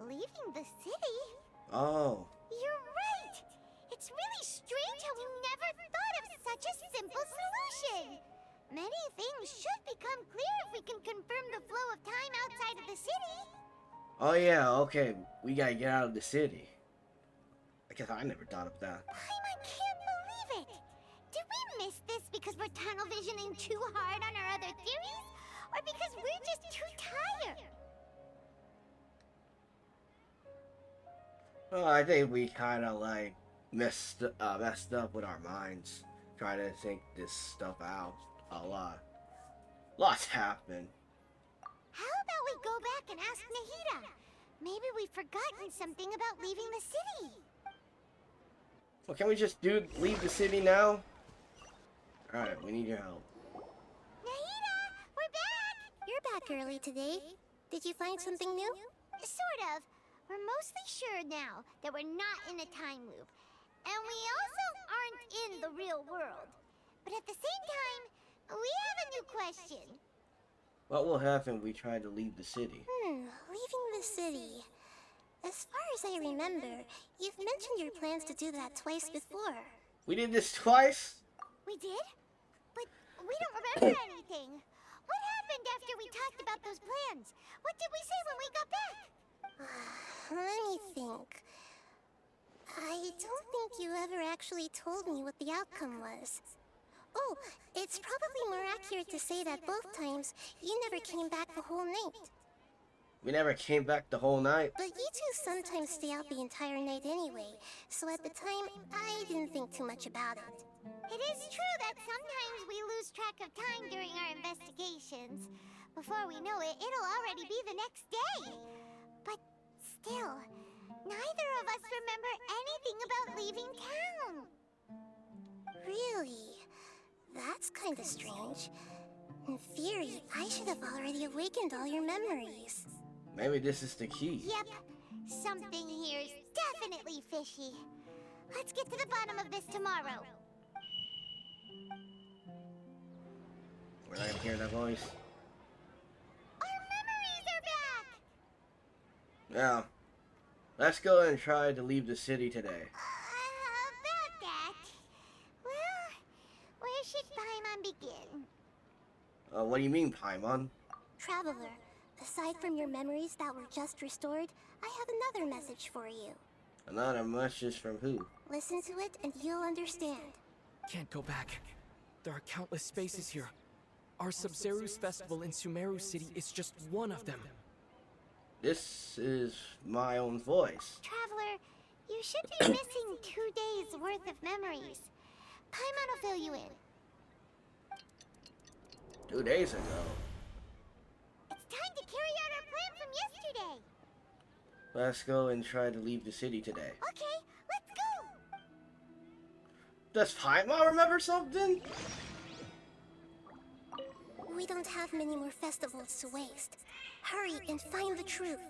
Leaving the city? Oh. You're right! It's really strange how we never thought of such a simple solution! Many things should become clear if we can confirm the flow of time outside of the city. Oh yeah, okay. We gotta get out of the city. I guess I never thought of that. I can't believe it! Did we miss this because we're tunnel visioning too hard on our other theories? Or because we're just too tired? Well, I think we kind of like messed up with our minds, trying to think this stuff out a lot. Lots happened. How about we go back and ask Nahida? Maybe we've forgotten something about leaving the city. Well, can we just leave the city now? Alright, we need your help. Nahida, we're back! You're back early today. Did you find something new? Sort of. We're mostly sure now that we're not in a time loop. And we also aren't in the real world. But at the same time, we have a new question. What will happen if we try to leave the city? Leaving the city. As far as I remember, you've mentioned your plans to do that twice before. We did this twice? We did? But we don't remember anything. What happened after we talked about those plans? What did we say when we got back? Let me think. I don't think you ever actually told me what the outcome was. Oh, it's probably more accurate to say that both times you never came back the whole night. We never came back the whole night? But you two sometimes stay out the entire night anyway, so at the time, I didn't think too much about it. It is true that sometimes we lose track of time during our investigations. Before we know it, it'll already be the next day. But still, neither of us remember anything about leaving town. Really? That's kind of strange. In theory, I should have already awakened all your memories. Maybe this is the key. Yep. Something here is definitely fishy. Let's get to the bottom of this tomorrow. We're not gonna hear that voice. Our memories are back! Now, let's go and try to leave the city today. About that. Well, where should Paimon begin? What do you mean, Paimon? Traveler, aside from your memories that were just restored, I have another message for you. Another message from who? Listen to it and you'll understand. Can't go back. There are countless spaces here. Our Sabzeruz festival in Sumeru City is just one of them. This is my own voice. Traveler, you should be missing 2 days worth of memories. Paimon will fill you in. 2 days ago. It's time to carry out our plan from yesterday. Let's go and try to leave the city today. Okay, let's go. Does Paimon remember something? We don't have many more festivals to waste. Hurry and find the truth.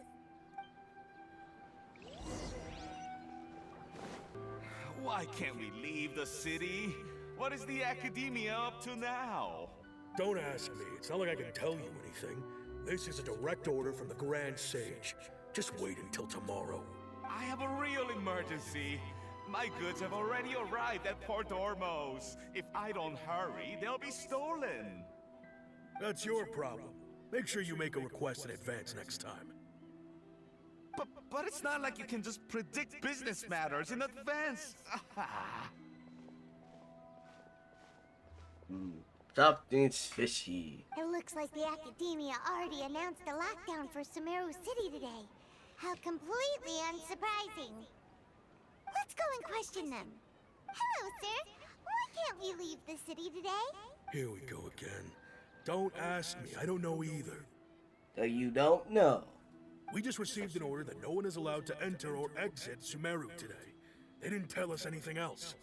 Why can't we leave the city? What is the Academia up to now? Don't ask me. It's not like I can tell you anything. This is a direct order from the Grand Sage. Just wait until tomorrow. I have a real emergency. My goods have already arrived at Port Ormos. If I don't hurry, they'll be stolen. That's your problem. Make sure you make a request in advance next time. But it's not like you can just predict business matters in advance. Something's fishy. It looks Looks like the Academia already announced a lockdown for Sabzeruz City today. How completely unsurprising. Let's go and question them. Hello, sir. Why can't we leave the city today? Here we go again. Don't ask me, I don't know either. So you don't know. We just received an order that no one is allowed to enter or exit Sabzeruz today. They didn't tell us anything else.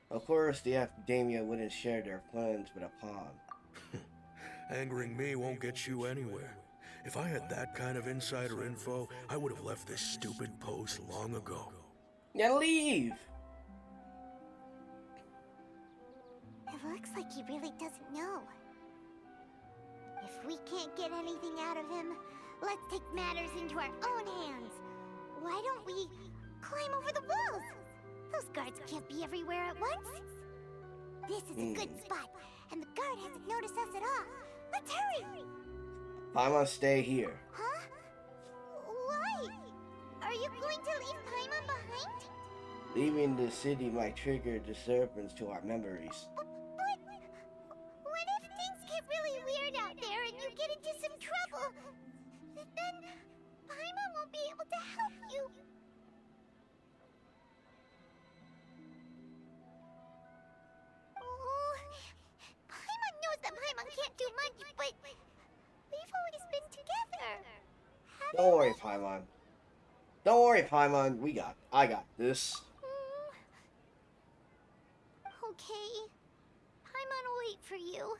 Of course, the Academia wouldn't share their plans with a pawn. Angering me won't get you anywhere. If I had that kind of insider info, I would have left this stupid post long ago. Now leave! It looks like he really doesn't know. If we can't get anything out of him, let's take matters into our own hands. Why don't we climb over the walls? Those guards can't be everywhere at once. This is a good spot, and the guard hasn't noticed us at all. Let's hurry! Paimon, stay here. Huh? Why? Are you going to leave Paimon behind? Leaving the city might trigger disturbance to our memories. But what if things get really weird out there and you get into some trouble? Then Paimon won't be able to help you. Oh, Paimon knows that Paimon can't do much, but we've always been together. Don't worry, Paimon. Don't worry, Paimon. I got this. Okay. Paimon will wait for you.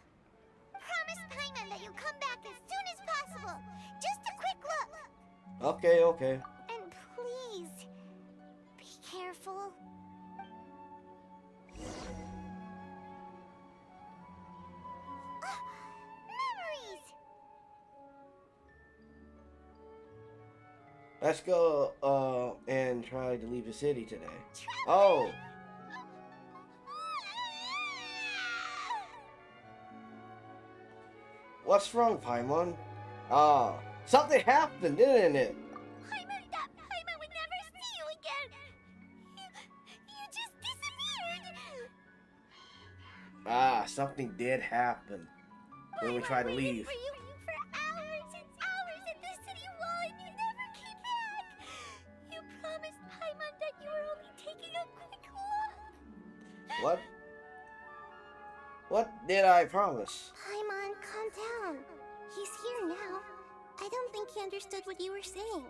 Promise Paimon that you'll come back as soon as possible. Just a quick look. Okay, okay. And please, be careful. Memories! Let's go, and try to leave the city today. Oh! What's wrong, Paimon? Something happened, didn't it? Paimon would never see you again. You just disappeared. Something did happen when we tried to leave. For you for hours and hours at the city wall, and you never came back. You promised Paimon that you were only taking a quick look. What? What did I promise? Paimon, calm down. He's here now. I don't think he understood what you were saying.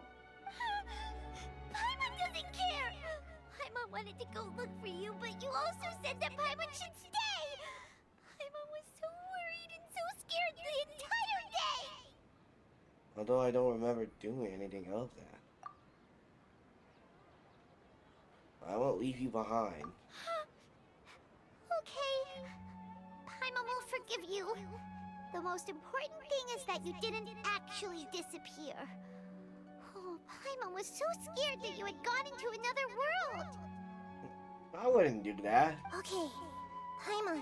Paimon doesn't care. Paimon wanted to go look for you, but you also said that Paimon should stay. Paimon was so worried and so scared the entire day. Although I don't remember doing anything of that. I won't leave you behind. Okay. Paimon will forgive you. The most important thing is that you didn't actually disappear. Oh, Paimon was so scared that you had gone into another world. I wouldn't do that. Okay, Paimon,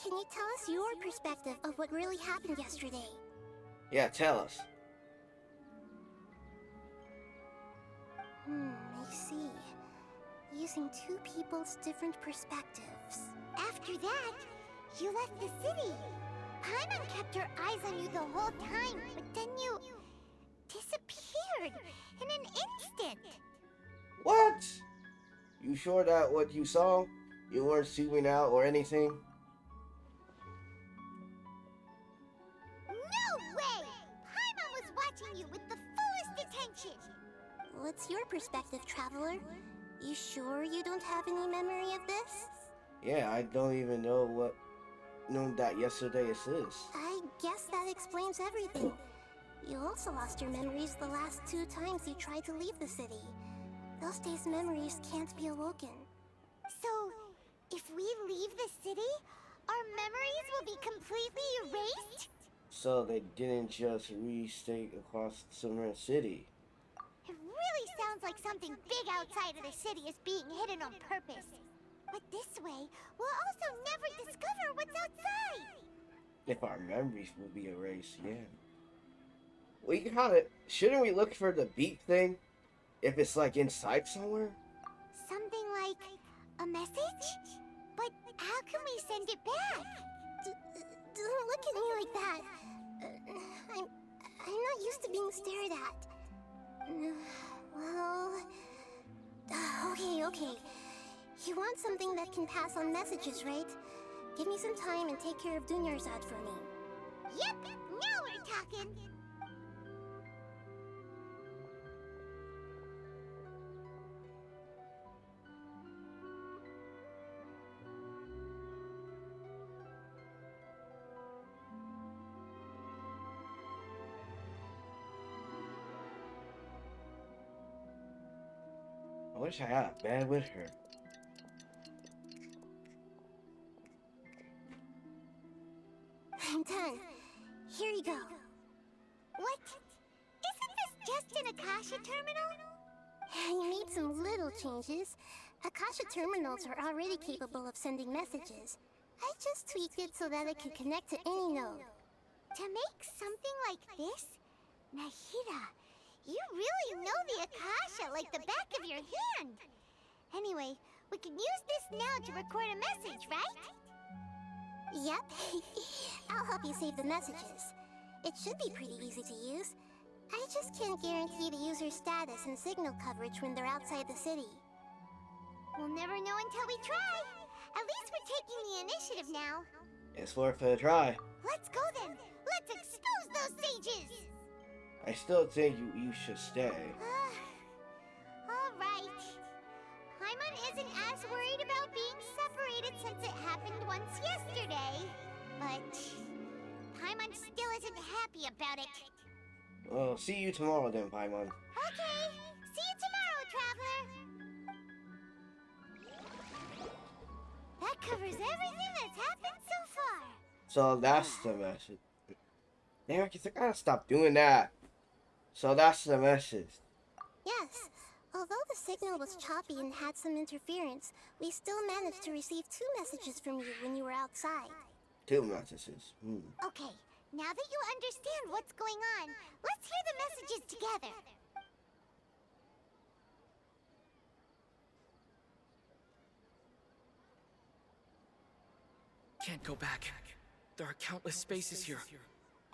can you tell us your perspective of what really happened yesterday? Yeah, tell us. I see. Using two people's different perspectives. After that, you left the city. Paimon kept her eyes on you the whole time, but then you disappeared in an instant. What? You sure that what you saw? You weren't zooming out or anything? No way! Paimon was watching you with the fullest attention. What's your perspective, Traveler? You sure you don't have any memory of this? Yeah, I don't even know that yesterday is this. I guess that explains everything. You also lost your memories the last 2 times you tried to leave the city. Those days' memories can't be awoken. So, if we leave the city, our memories will be completely erased? So they didn't just restate across Sabzeruz City. It really sounds like something big outside of the city is being hidden on purpose. But this way, we'll also never discover what's outside. If our memories will be erased, yeah. We got it. Shouldn't we look for the beep thing? If it's like inside somewhere? Something like a message? But how can we send it back? don't look at me like that. I'm not used to being stared at. Well... Okay. You want something that can pass on messages, right? Give me some time and take care of Dunyarzad for me. Yep, now we're talking. I wish I had a bed with her. I'm done. Here you go. What? Isn't this just an Akasha terminal? You made some little changes. Akasha terminals are already capable of sending messages. I just tweaked it so that it can connect to any node. To make something like this? Nahida, you really know the Akasha like the back of your hand. Anyway, we can use this now to record a message, right? Yep. I'll help you save the messages. It should be pretty easy to use. I just can't guarantee the user's status and signal coverage when they're outside the city. We'll never know until we try. At least we're taking the initiative now. It's worth a try. Let's go then. Let's expose those sages. I still think you should stay. All right. Paimon isn't as worried about being separated since it happened once yesterday. But Paimon still isn't happy about it. Well, see you tomorrow then, Paimon. Okay. See you tomorrow, Traveler. That covers everything that's happened so far. So that's the message. Eric, I gotta stop doing that. So that's the message. Yes. Although the signal was choppy and had some interference, we still managed to receive 2 messages from you when you were outside. 2 messages. Okay, now that you understand what's going on, let's hear the messages together. Can't go back. There are countless spaces here.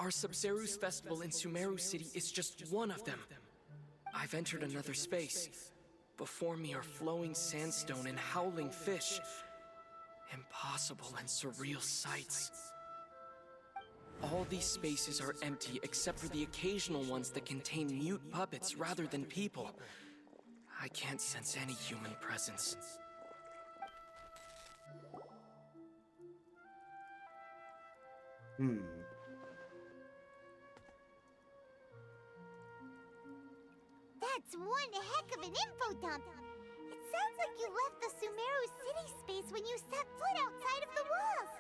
Our Sabzeruz festival in Sumeru City is just one of them. I've entered another space. Before me are flowing sandstone and howling fish. Impossible and surreal sights. All these spaces are empty except for the occasional ones that contain mute puppets rather than people. I can't sense any human presence. That's one heck of an info dump. It sounds like you left the Sumeru city space when you set foot outside of the walls.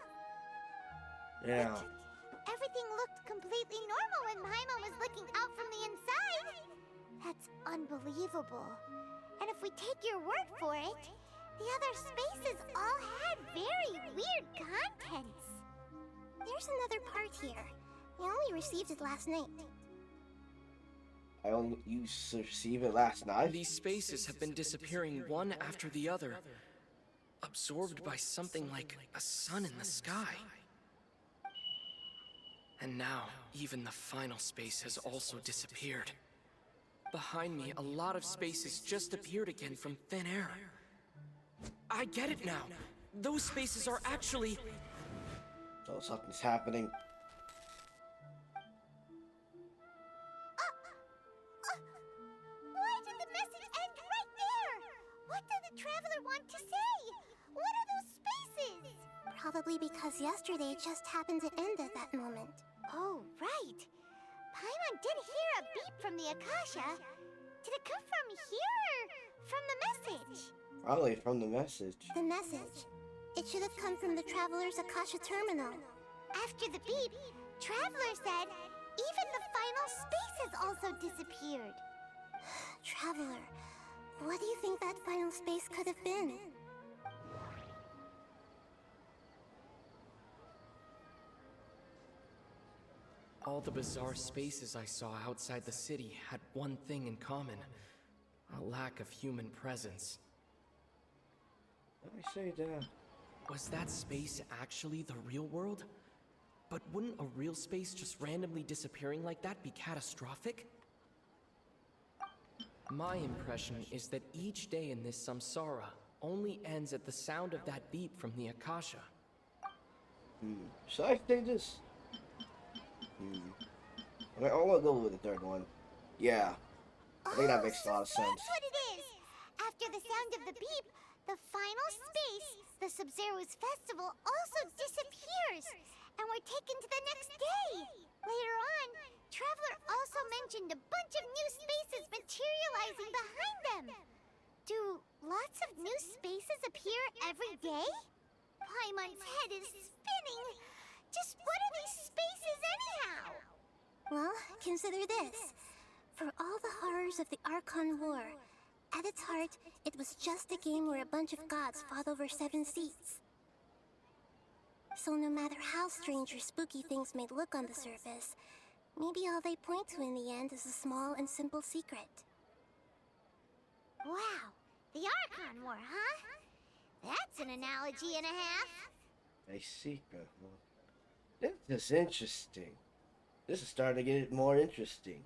Yeah. Everything looked completely normal when Paimon was looking out from the inside. That's unbelievable. And if we take your word for it, the other spaces all had very weird contents. There's another part here. I only received it last night. You received it last night? These spaces have been disappearing one after the other, absorbed by something like a sun in the sky. And now, even the final space has also disappeared. Behind me, a lot of spaces just appeared again from thin air. I get it now. Those spaces are actually... So something's happening. Why did the message end right there? What did the Traveler want to say? What are those spaces? Probably because yesterday it just happened to end at that moment. Oh, right. Paimon did hear a beep from the Akasha. Did it come from here or from the message? Probably from the message. The message. It should have come from the Traveler's Akasha terminal. After the beep, Traveler said even the final space has also disappeared. Traveler, what do you think that final space could have been? All the bizarre spaces I saw outside the city had one thing in common. A lack of human presence. Let me say that. Was that space actually the real world? But wouldn't a real space just randomly disappearing like that be catastrophic? My impression is that each day in this samsara only ends at the sound of that beep from the Akasha. Should I say this? I want to go with the third one. Yeah. I think that makes a lot of sense. That's what it is! After the sound of the beep, the final space, the Sabzeruz festival, also disappears! And we're taken to the next day! Later on, Traveler also mentioned a bunch of new spaces materializing behind them! Do lots of new spaces appear every day? Paimon's head is spinning! Just what are these spaces anyhow? Well, consider this. For all the horrors of the Archon War, at its heart, it was just a game where a bunch of gods fought over 7 seats. So no matter how strange or spooky things may look on the surface, maybe all they point to in the end is a small and simple secret. Wow, the Archon War, huh? That's an analogy and a half. A secret. This is interesting. This is starting to get more interesting.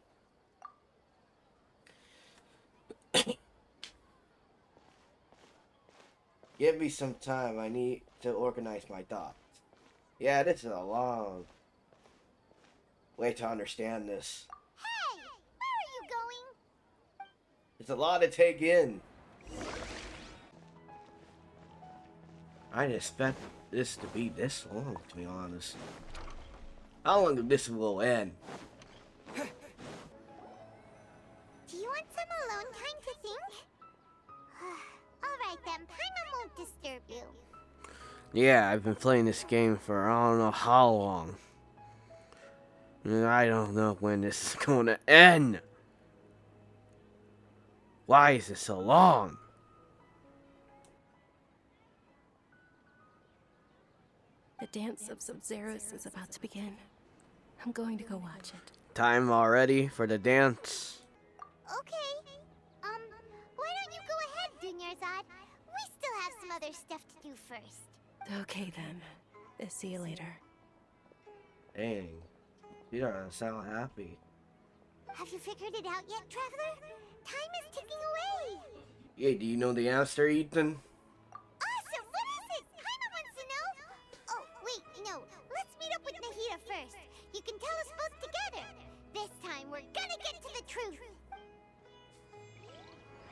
Give me some time. I need to organize my thoughts. Yeah, this is a long way to understand this. Hey, where are you going? It's a lot to take in. I didn't expect this to be this long, to be honest. How long will this will end? Do you want some alone time to think? Alright then, Paimon won't disturb you. Yeah, I've been playing this game for I don't know how long. And I don't know when this is going to end. Why is it so long? The dance of Sabzeruz is about to begin. I'm going to go watch it. Time already for the dance. Okay. Why don't you go ahead, Dunyarzad? We still have some other stuff to do first. Okay then. See you later. Dang. You don't sound happy. Have you figured it out yet, Traveler? Time is ticking away. Yeah, do you know the answer, Ethan? Awesome! What is it? Paimon wants to know. Oh, wait, no. Let's meet up with Nahida first. You can tell us both together. This time, we're gonna get to the truth.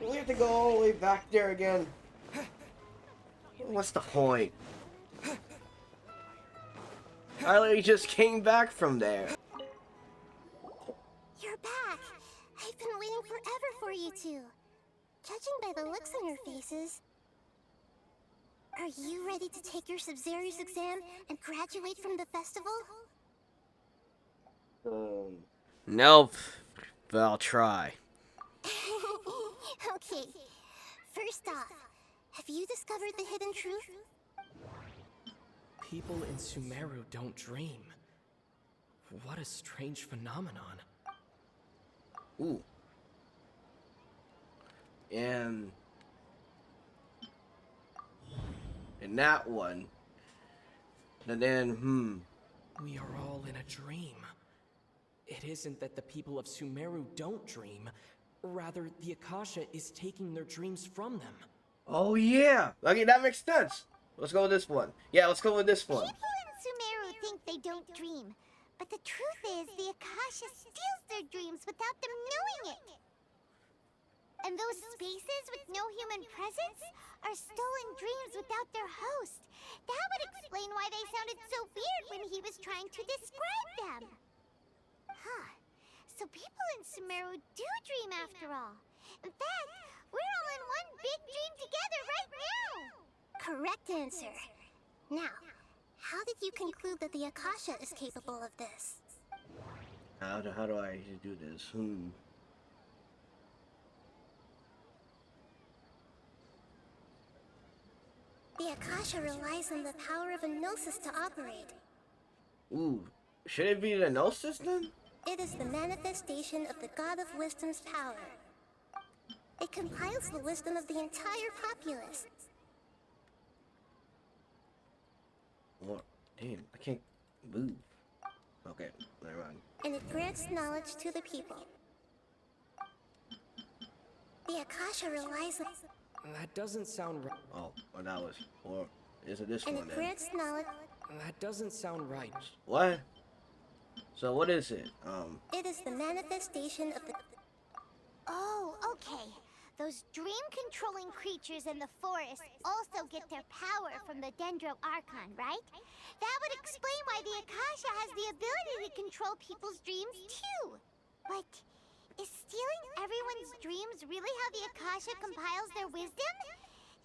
We have to go all the way back there again. What's the point? I literally just came back from there. You're back. I've been waiting forever for you two. Judging by the looks on your faces, are you ready to take your Sabzeruz exam and graduate from the festival? Nope, but I'll try. Okay. First off, have you discovered the hidden truth? People in Sumeru don't dream. What a strange phenomenon. Ooh. And in that one, and then, We are all in a dream. It isn't that the people of Sumeru don't dream. Rather, the Akasha is taking their dreams from them. Oh yeah! Okay, that makes sense. Let's go with this one. Yeah, let's go with this one. People in Sumeru think they don't dream. But the truth is, the Akasha steals their dreams without them knowing it. And those spaces with no human presence are stolen dreams without their host. That would explain why they sounded so weird when he was trying to describe them. Huh. So people in Sumeru do dream after all. In fact, we're all in one big dream together right now. Correct answer. Now, how did you conclude that the Akasha is capable of this? How do I do this? The Akasha relies on the power of a gnosis to operate. Ooh, should it be the gnosis then? It is the manifestation of the God of Wisdom's power. It compiles the wisdom of the entire populace. What? Damn, I can't move. Okay, never mind. And it grants knowledge to the people. The Akasha relies on... That doesn't sound right. Oh, well, that was... Or is it this And one it then? grants knowledge... That doesn't sound right. What? So what is it? It is the manifestation of the... Oh, okay. Those dream-controlling creatures in the forest also get their power from the Dendro Archon, right? That would explain why the Akasha has the ability to control people's dreams, too. But is stealing everyone's dreams really how the Akasha compiles their wisdom?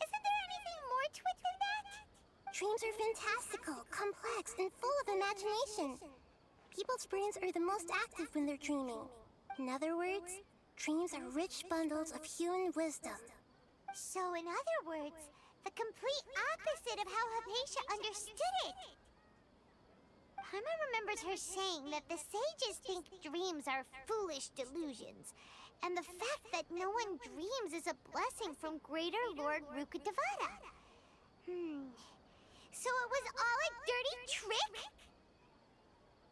Isn't there anything more to it than that? Dreams are fantastical, complex, and full of imagination. People's brains are the most active when they're dreaming. In other words, dreams are rich bundles of human wisdom. So in other words, the complete opposite of how Hypatia understood it. Paimon remembers her saying that the sages think dreams are foolish delusions, and the fact that no one dreams is a blessing from Greater Lord Rukkhadevata. So it was all a dirty trick?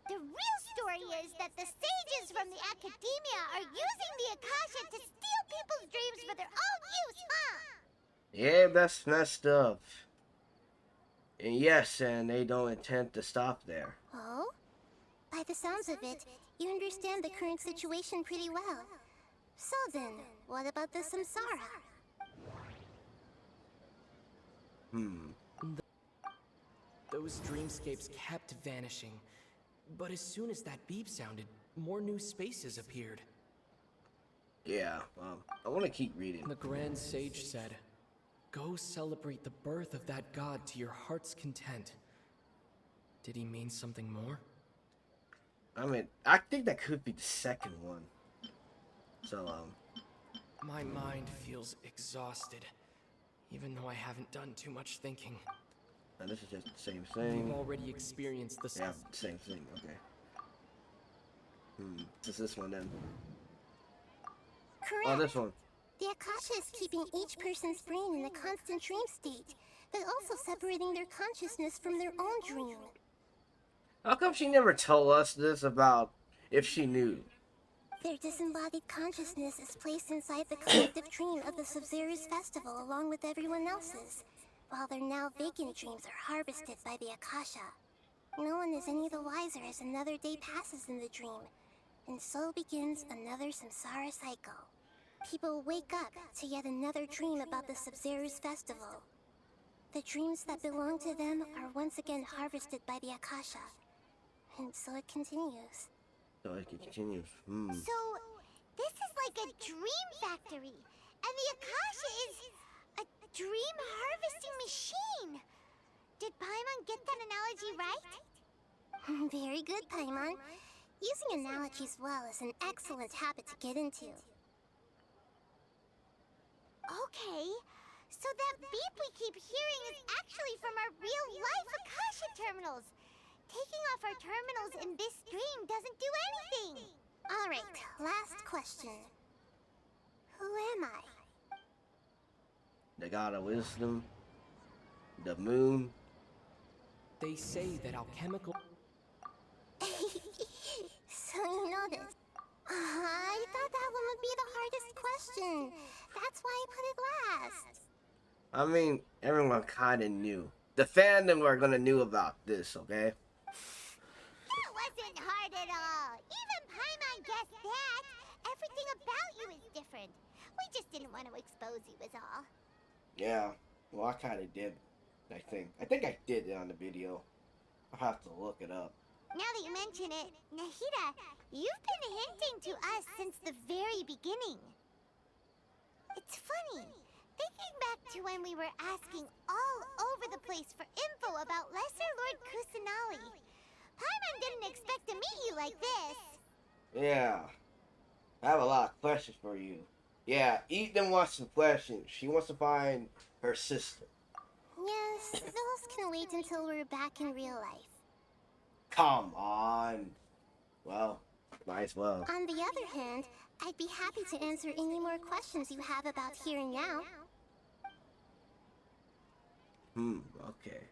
The real story is that the sages from the Academia are using the Akasha to steal people's dreams for their own use, huh? Yeah, that's messed up. And yes, and they don't intend to stop there. Oh? By the sounds of it, you understand the current situation pretty well. So then, what about the Samsara? Those dreamscapes kept vanishing. But as soon as that beep sounded, more new spaces appeared. Yeah, I want to keep reading. The Grand Sage said, "Go celebrate the birth of that god to your heart's content." Did he mean something more? I mean, I think that could be the second one. So, My mind feels exhausted, even though I haven't done too much thinking. and this is just the same thing. We've already experienced the Yeah, same thing, okay. It's this one then. Correct. Oh, this one. The Akasha is keeping each person's brain in a constant dream state, but also separating their consciousness from their own dream. How come she never told us this about if she knew? Their disembodied consciousness is placed inside the collective dream of the Sabzeruz festival along with everyone else's, while their now vacant dreams are harvested by the Akasha. No one is any the wiser as another day passes in the dream, and so begins another samsara cycle. People wake up to yet another dream about the Sabzeruz festival. The dreams that belong to them are once again harvested by the Akasha, and so it continues. So it continues. So, this is like a dream factory, and the Akasha is a dream harvesting machine. Did Paimon get that analogy right? Very good, Paimon. Using analogies well is an excellent habit to get into. Okay, so that beep we keep hearing is actually from our real-life Akasha terminals. Taking off our terminals in this dream doesn't do anything. Alright, last question. Who am I? The god of wisdom, the moon. They say that alchemical... So you know this. I thought that one would be the hardest question. That's why I put it last. I mean, everyone kind of knew. The fandom are gonna knew about this, okay? That wasn't hard at all. Even Paimon guessed that. Everything about you is different. We just didn't want to expose you is all. Yeah, well, I kind of did, I think. I think I did it on the video. I'll have to look it up. Now that you mention it, Nahida, you've been hinting to us since the very beginning. It's funny. Thinking back to when we were asking all over the place for info about Lesser Lord Kusanali, Paimon didn't expect to meet you like this. Yeah, I have a lot of questions for you. Yeah, Ethan wants some questions. She wants to find her sister. Yes, those can wait until we're back in real life. Come on. Well, might as well. On the other hand, I'd be happy to answer any more questions you have about here and now. Okay.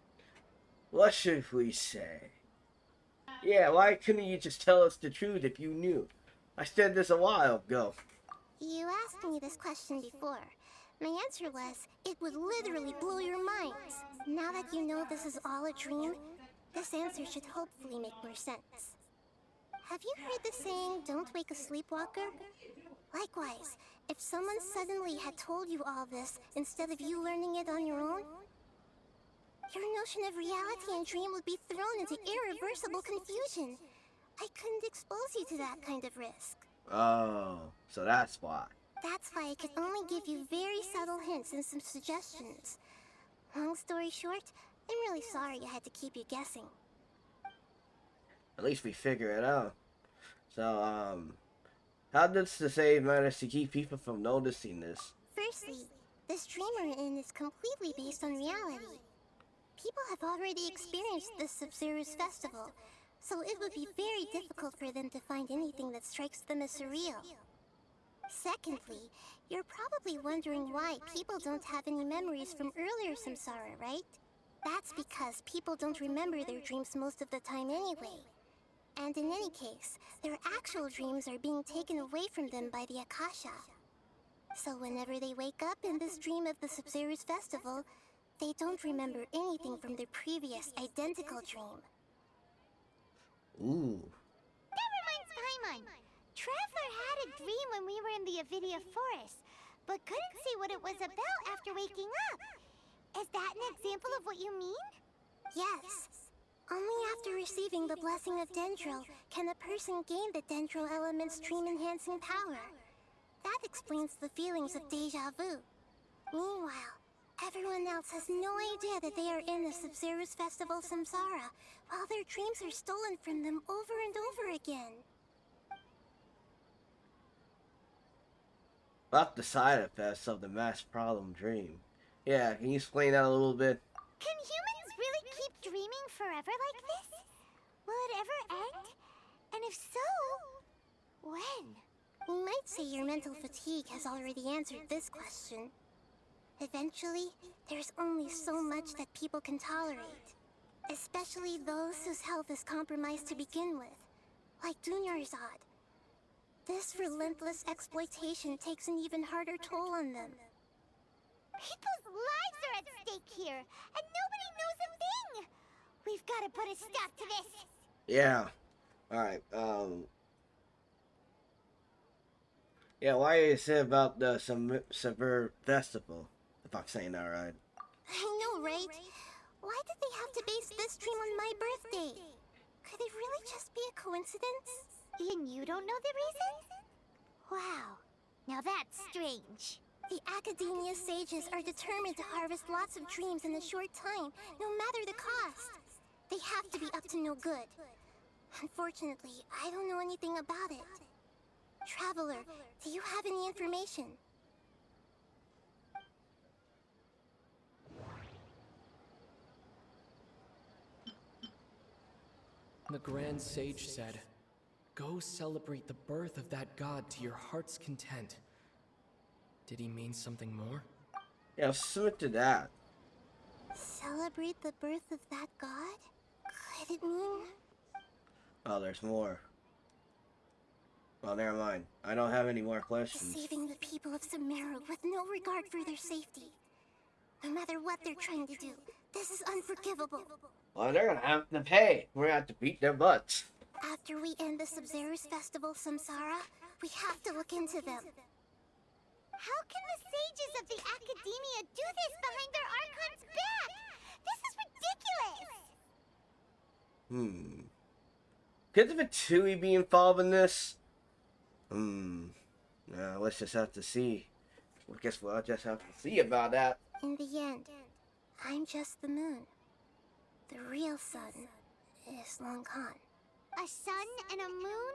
What should we say? Yeah, why couldn't you just tell us the truth if you knew? I said this a while ago. You asked me this question before. My answer was, it would literally blow your minds. Now that you know this is all a dream, this answer should hopefully make more sense. Have you heard the saying, don't wake a sleepwalker? Likewise, if someone suddenly had told you all this instead of you learning it on your own, your notion of reality and dream would be thrown into irreversible confusion. I couldn't expose you to that kind of risk. Oh, so that's why. That's why I could only give you very subtle hints and some suggestions. Long story short, I'm really sorry I had to keep you guessing. At least we figure it out. So, how does the save manage to keep people from noticing this? Firstly, this dream we're in is completely based on reality. People have already experienced this Sabzeruz festival, so it would be very difficult for them to find anything that strikes them as surreal. Secondly, you're probably wondering why people don't have any memories from earlier samsara, right? That's because people don't remember their dreams most of the time anyway. And in any case, their actual dreams are being taken away from them by the Akasha. So whenever they wake up in this dream of the Sabzeruz festival, they don't remember anything from their previous identical dream. Ooh. That reminds Paimon. Traveler had a dream when we were in the Avidia forest, but couldn't see what it was about after waking up. Is that an example of what you mean? Yes. Only after receiving the blessing of Dendro can a person gain the Dendro element's dream-enhancing power. That explains the feelings of deja vu. Meanwhile, everyone else has no idea that they are in the Sabzeruz Festival Samsara, while their dreams are stolen from them over and over again. About the side effects of the mass problem dream. Yeah, can you explain that a little bit? Can humans really keep dreaming forever like this? Will it ever end? And if so, when? We might say your mental fatigue has already answered this question. Eventually, there's only so much that people can tolerate. Especially those whose health is compromised to begin with, like Dunyarzad. This relentless exploitation takes an even harder toll on them. People's lives are at stake here, and nobody knows a thing! We've got to put a stop to this! Yeah. Alright, yeah, why is it about the Sabzeruz Festival? If I'm saying that right. I know, right? Why did they have to base this dream on my birthday? Could it really just be a coincidence? And you don't know the reason? Wow. Now that's strange. The Academia sages are determined to harvest lots of dreams in a short time, no matter the cost. They have to be up to no good. Unfortunately, I don't know anything about it. Traveler, do you have any information? The Grand Sage said, "Go celebrate the birth of that god to your heart's content." Did he mean something more? Yeah, similar to that. Celebrate the birth of that god? Could it mean... Oh, there's more. Well, never mind. I don't have any more questions. Saving the people of Sumeru with no regard for their safety. No matter what they're trying to do, this is unforgivable. Well, they're gonna have to pay. We're gonna have to beat their butts. After we end the Sabzeruz Festival Samsara, we have to look into them. How can the sages of the Academia do this behind their Archon's back? This is ridiculous! Could the Fatui be involved in this? No, let's just have to see. Well, guess we'll just have to see about that. In the end, I'm just the moon. The real sun is long gone. A sun and a moon?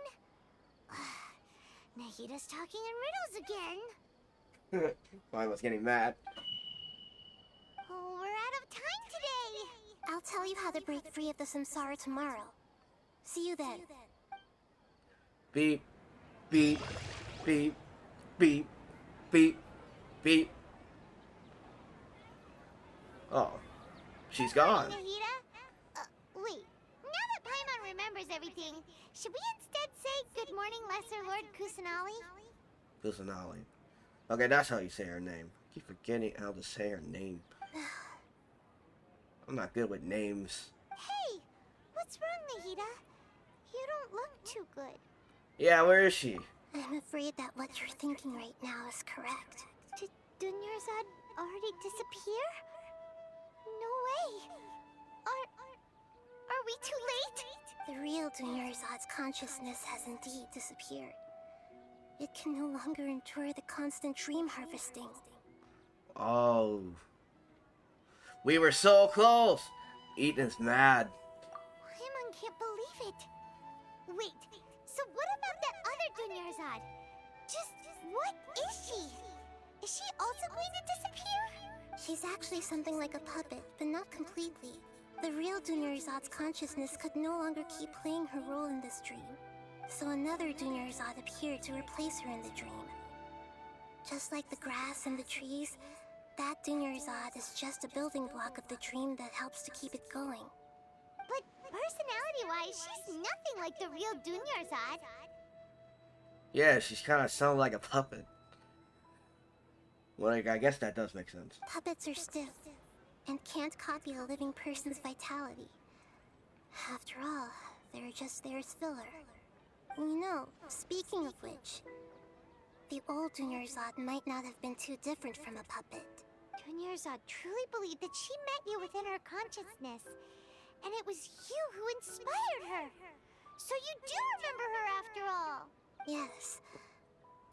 Nahida's talking in riddles again. I was getting mad. Oh, we're out of time today. I'll tell you how to break free of the samsara tomorrow. See you then. Beep, beep, beep, beep, beep, beep. Oh, she's gone. Nahida? Wait. Now that Paimon remembers remembers everything. Should we instead say good morning, Lesser Lord Kusanali? Kusanali. Okay, that's how you say her name. I keep forgetting how to say her name. I'm not good with names. Hey, what's wrong, Nahida? You don't look too good. Yeah, where is she? I'm afraid that what you're thinking right now is correct. Did Dunyarzad already disappear? No way. Are we too late? The real Dunyarzad's consciousness has indeed disappeared. It can no longer endure the constant dream harvesting. Oh. We were so close! Ethan's mad. Paimon can't believe it. Wait, so what about that other Dunyarzad? Just what is she? Is she also going to disappear? She's actually something like a puppet, but not completely. The real Dunyarzad's consciousness could no longer keep playing her role in this dream. So another Dunyarzad appeared to replace her in the dream. Just like the grass and the trees, that Dunyarzad is just a building block of the dream that helps to keep it going. But personality-wise, she's nothing like the real Dunyarzad. Yeah, she's kind of sounds like a puppet. Well, I guess that does make sense. Puppets are stiff and can't copy a living person's vitality. After all, they're just there as filler. You know, speaking of which, the old Dunyarzad might not have been too different from a puppet. Dunyarzad truly believed that she met you within her consciousness, and it was you who inspired her. So you do remember her after all. Yes.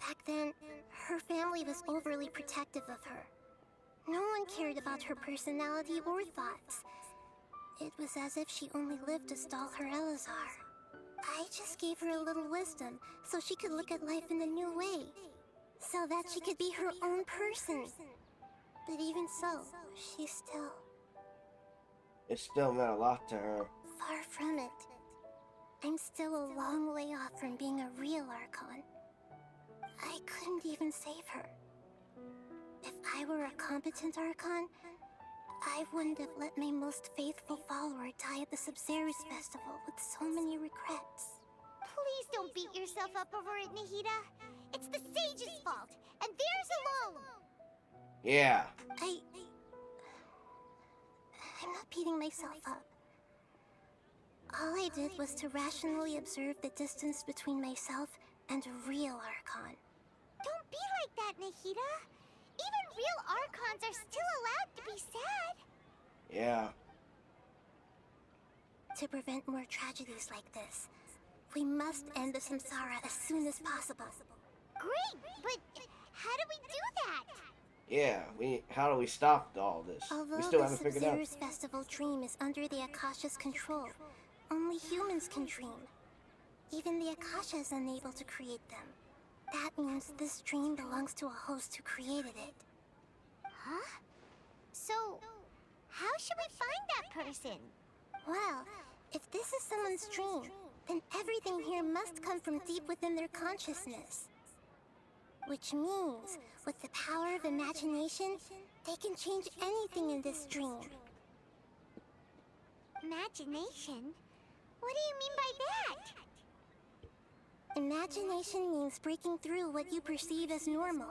Back then, her family was overly protective of her. No one cared about her personality or thoughts. It was as if she only lived to stall her Elazar. I just gave her a little wisdom so she could look at life in a new way. So that she could be her own person. But even so, she still... It still meant a lot to her. Far from it. I'm still a long way off from being a real Archon. I couldn't even save her. If I were a competent Archon, I wouldn't have let my most faithful follower die at the Sabzeruz festival with so many regrets. Please don't beat yourself up over it, Nahida. It's the sage's fault, and theirs alone. Yeah. I'm not beating myself up. All I did was to rationally observe the distance between myself and a real Archon. Don't be like that, Nahida. Even real Archons are still allowed to be sad. Yeah. To prevent more tragedies like this, we must end the samsara as soon as possible. Great, but how do we do that? Yeah, how do we stop all this? Although we still the haven't figured out. Sabzeruz festival dream is under the Akasha's control, only humans can dream. Even the Akasha is unable to create them. That means this dream belongs to a host who created it. Huh? So, how should we find that person? Well, if this is someone's dream, then everything here must come from deep within their consciousness. Which means, with the power of imagination, they can change anything in this dream. Imagination? What do you mean by that? Imagination means breaking through what you perceive as normal.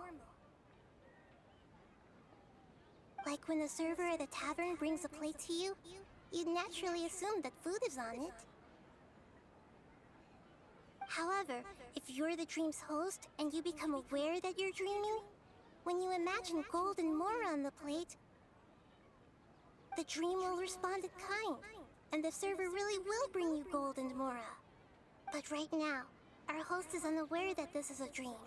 Like when a server at a tavern brings a plate to you, you'd naturally assume that food is on it. However, if you're the dream's host and you become aware that you're dreaming, when you imagine gold and more on the plate, the dream will respond in kind, and the server really will bring you gold and mora. But right now, our host is unaware that this is a dream.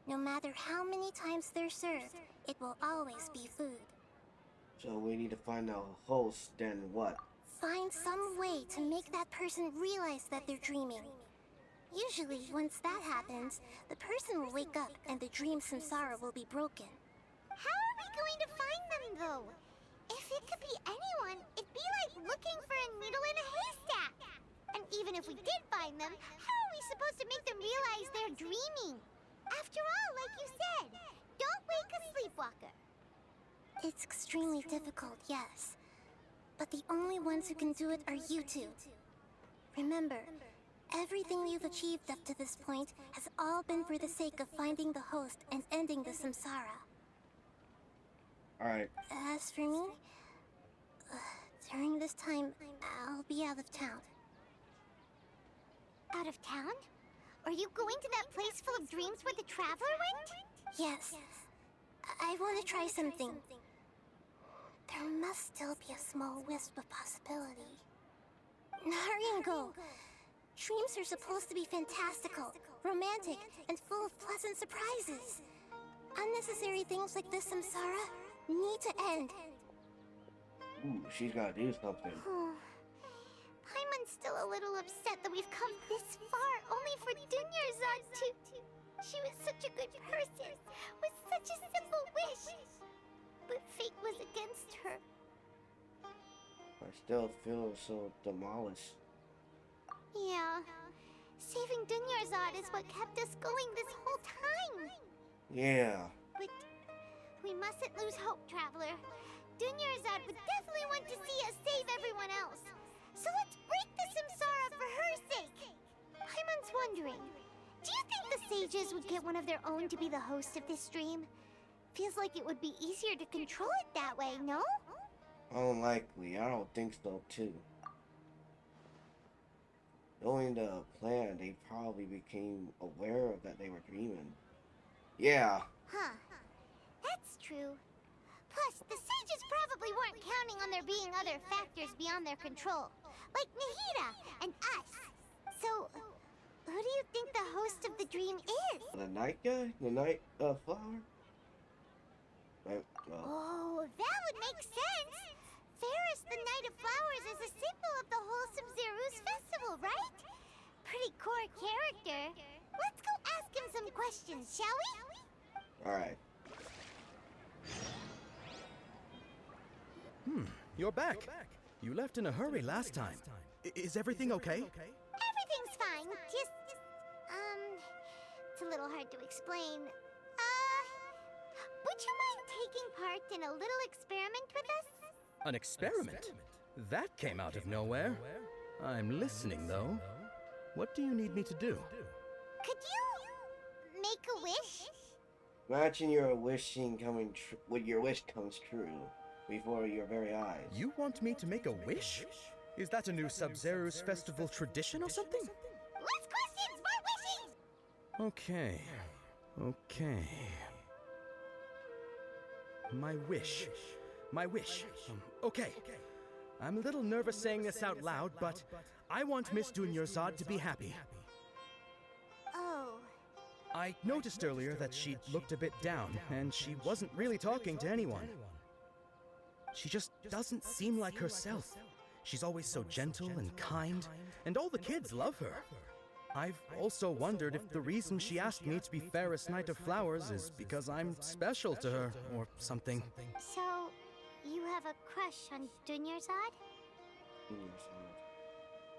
No matter how many times they're served, it will always be food. So we need to find a host, then what? Find some way to make that person realize that they're dreaming. Usually, once that happens, the person will wake up and the dream samsara will be broken. How are we going to find them, though? If it could be anyone, it'd be like looking for a needle in a haystack. And even if we did find them, how are we supposed to make them realize they're dreaming? After all, like you said, don't wake a sleepwalker. It's extremely difficult, yes. But the only ones who can do it are you two. Remember, everything you've achieved up to this point has all been for the sake of finding the host and ending the samsara. Alright. As for me, during this time, I'll be out of town. Out of town? Are you going to that place full of dreams where the Traveler went? Yes. I want to try something. There must still be a small wisp of possibility. Hurry and go. Dreams are supposed to be fantastical, romantic, and full of pleasant surprises. Unnecessary things like this samsara need to end. Ooh, she's gotta do something. Paimon's still a little upset that we've come this far only for Dunyarzad to... She was such a good person, with such a simple wish. But fate was against her. I still feel so demolished. Yeah. Saving Dunyarzad is what kept us going this whole time. Yeah. But we mustn't lose hope, Traveler. Dunyarzad would definitely want to see us save everyone else. So let's break the samsara for her sake. Paimon's wondering, do you think the sages would get one of their own to be the host of this stream? Feels like it would be easier to control it that way, no? Unlikely. I don't think so, too. Knowing the plan, they probably became aware of that they were dreaming. Yeah. Huh. That's true. Plus, the sages probably weren't counting on there being other factors beyond their control, like Nahida and us. So, who do you think the host of the dream is? The night guy? The night flower? Oh, that would make sense! Ferris, the Knight of Flowers, is a symbol of the whole Sabzeruz festival, right? Pretty core character. Let's go ask him some questions, shall we? Alright. You're back. You left in a hurry last time. Is everything okay? Everything's fine. Just, it's a little hard to explain. Would you mind taking part in a little experiment with us? An experiment? That came out of nowhere. I'm listening, though. What do you need me to do? Could you make a wish? Imagine your wishing coming when your wish comes true before your very eyes. You want me to make a wish? Is that a new Sabzeruz festival tradition or something? Less questions, more wishing! Okay. My wish. Okay. I'm a little nervous saying this out loud, but I want Miss Dunyarzad to be happy. Oh. I noticed earlier that she looked a bit down, and she wasn't really talking to anyone. She just doesn't seem like herself. She's always so gentle and kind, and all the kids love her. I've also wondered if the reason she asked me to be Ferris Knight of Flowers is because I'm special to her, or something. So, you have a crush on Dunyarzad?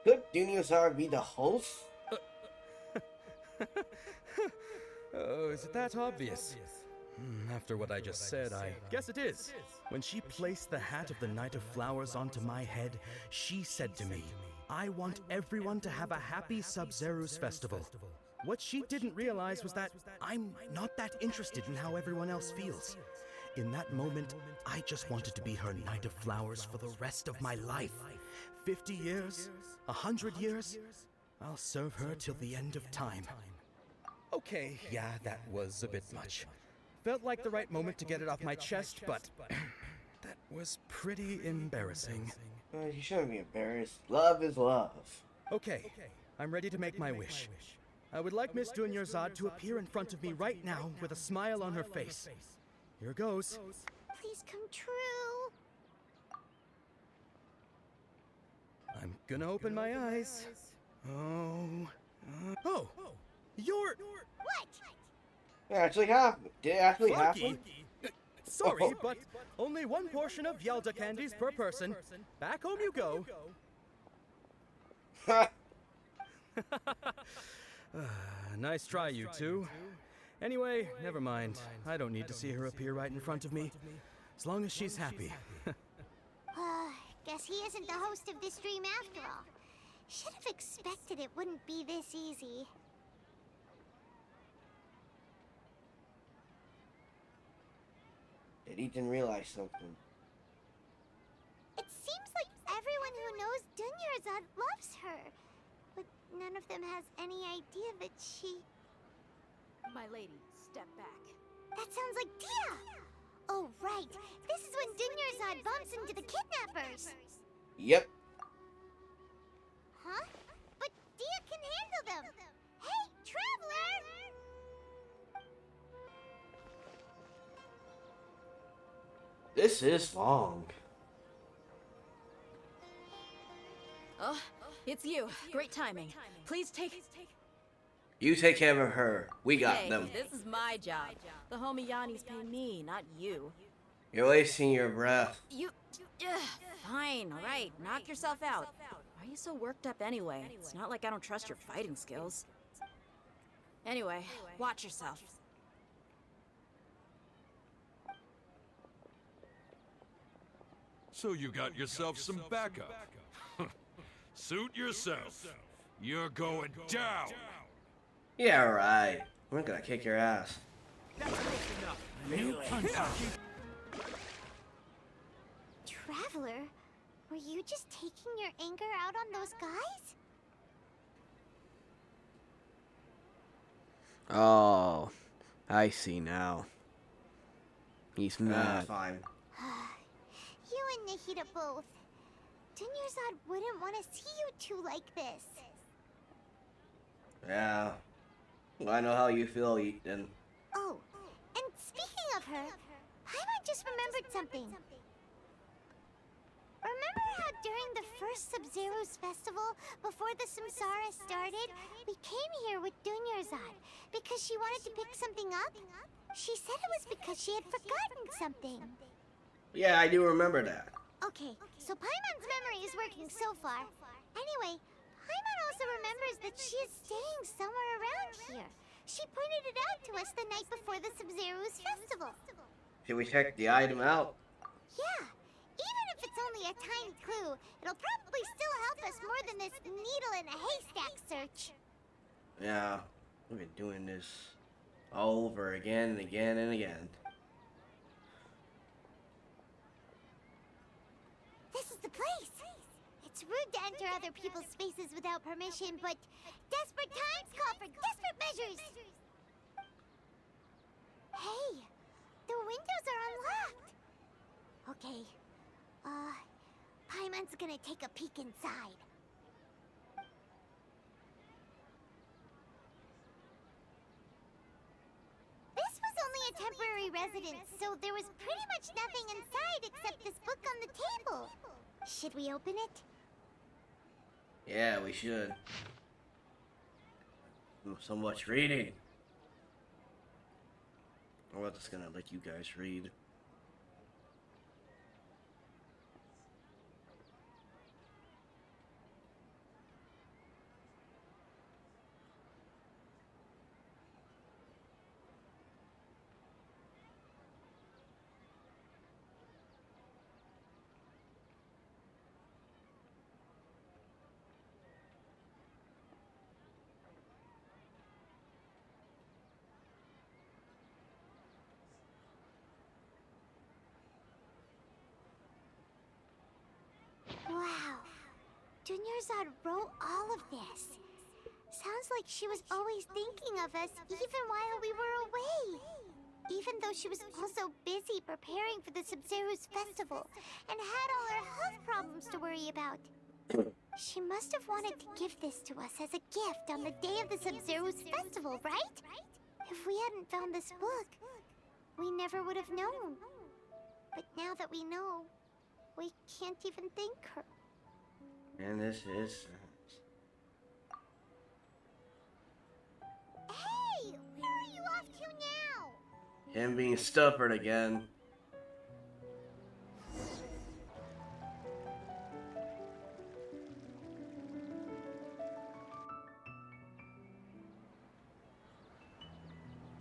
Could Dunyarzad be the host? Oh, is it that obvious? After what I just said, I guess it is. When she placed the hat of the Knight of Flowers onto my head, she said to me, I want everyone to have a happy Sabzeruz festival. What she didn't realize was that I'm not that interested in how everyone else feels. In that moment, I just wanted to be her Knight of Flowers for the rest of my life. 50 years, 100 years, I'll serve her till the end of time. Okay, yeah, that was a bit much. Felt like the right moment to get it off my chest, but that was pretty embarrassing. You shouldn't be embarrassed. Love is love. Okay, I'm ready to make my wish. I would like Miss Dunyarzad to appear in front of me right now with a smile on her face. Here goes. Please come true. I'm gonna open my eyes. Oh, you're... What? It actually happened. Did it actually happen? Sorry, but only one portion of Yalda candies per person. Back home you go. Nice try, you two. Anyway, never mind. I don't need to see her appear right in front of me. As long as she's happy. Guess he isn't the host of this stream after all. Should have expected it wouldn't be this easy. Did Ethan realize something? It seems like everyone who knows Dunyarzad loves her, but none of them has any idea that she... My lady, step back. That sounds like Dia! Oh, right. This is when Dunyarzad bumps into the kidnappers. Yep. Huh? But Dia can handle them. Hey, Traveler! This is long. Oh, it's you. Great timing. Please take... You take care of her. We got Hey, them. this is my job. The homie Yanni's pay me, not you. You're wasting your breath. You... Fine, alright. Knock yourself out. Why are you so worked up anyway? It's not like I don't trust your fighting skills. Anyway, watch yourself. So you got yourself some backup. Suit yourself. You're going down. Yeah, right. We're gonna kick your ass. Traveler, were you just taking your anger out on those guys? Oh, I see now. He's mad. Fine. You and Nahida both. Dunyarzad wouldn't want to see you two like this. Yeah. Well, I know how you feel, Ethan. Oh, and speaking of her, Paimon just remembered something. Remember how during the first Sabzeruz festival, before the Samsara started, we came here with Dunyarzad because she wanted to pick something up? She said it was because she had forgotten something. Yeah, I do remember that. Okay, so Paimon's memory is working so far. Anyway, Paimon also remembers that she is staying somewhere around here. She pointed it out to us the night before the Sabzeruz festival. Should we check the item out? Yeah, even if it's only a tiny clue, it'll probably still help us more than this needle in a haystack search. Yeah, we've been doing this all over again and again and again. This is the place. It's rude to enter other people's spaces without permission, but desperate times call for desperate measures. Hey, the windows are unlocked. Okay, Paimon's gonna take a peek inside. This was only a temporary residence, so there was pretty much nothing inside except this book on the table. Should we open it? Yeah, we should. So much reading. I'm just gonna let you guys read. Wow. Dunyarzad wrote all of this. Sounds like she was always thinking of us even while we were away. Even though she was also busy preparing for the Sabzeruz festival and had all her health problems to worry about. She must have wanted to give this to us as a gift on the day of the Sabzeruz festival, right? If we hadn't found this book, we never would have known. But now that we know, we can't even thank her. And this is... Hey! Where are you off to now? him being stubborn again.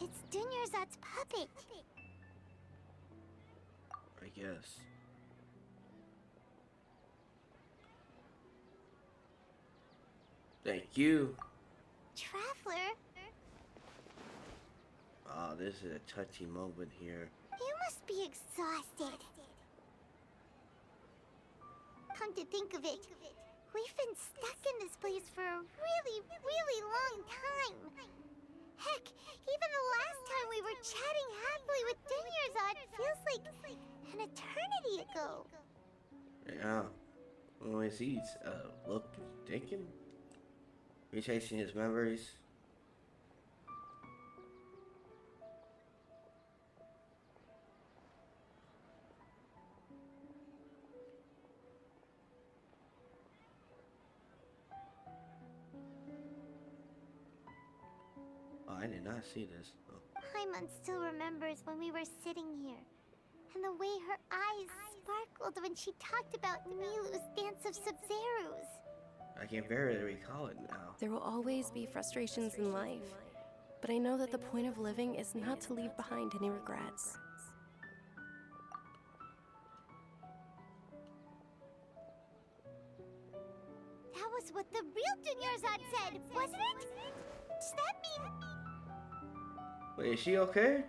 It's Dunyarzad's puppet. I guess. Thank you. Traveler, Oh, this is a touchy moment here. you must be exhausted. Come to think of it, we've been stuck in this place for a really long time. Heck, even the last time we were chatting happily with Dunyarzad feels like an eternity ago. Yeah. Well, is he thinking? Retracing his memories. Oh, I did not see this. Oh. Paimon still remembers when we were sitting here, and the way her eyes sparkled when she talked about Nilu's dance of Sabzeruz. I can barely recall it now. There will always be frustrations in life, but I know that the point of living is not to leave behind any regrets. That was what the real Dunyarzad said, wasn't it? Does that mean... Wait, is she okay?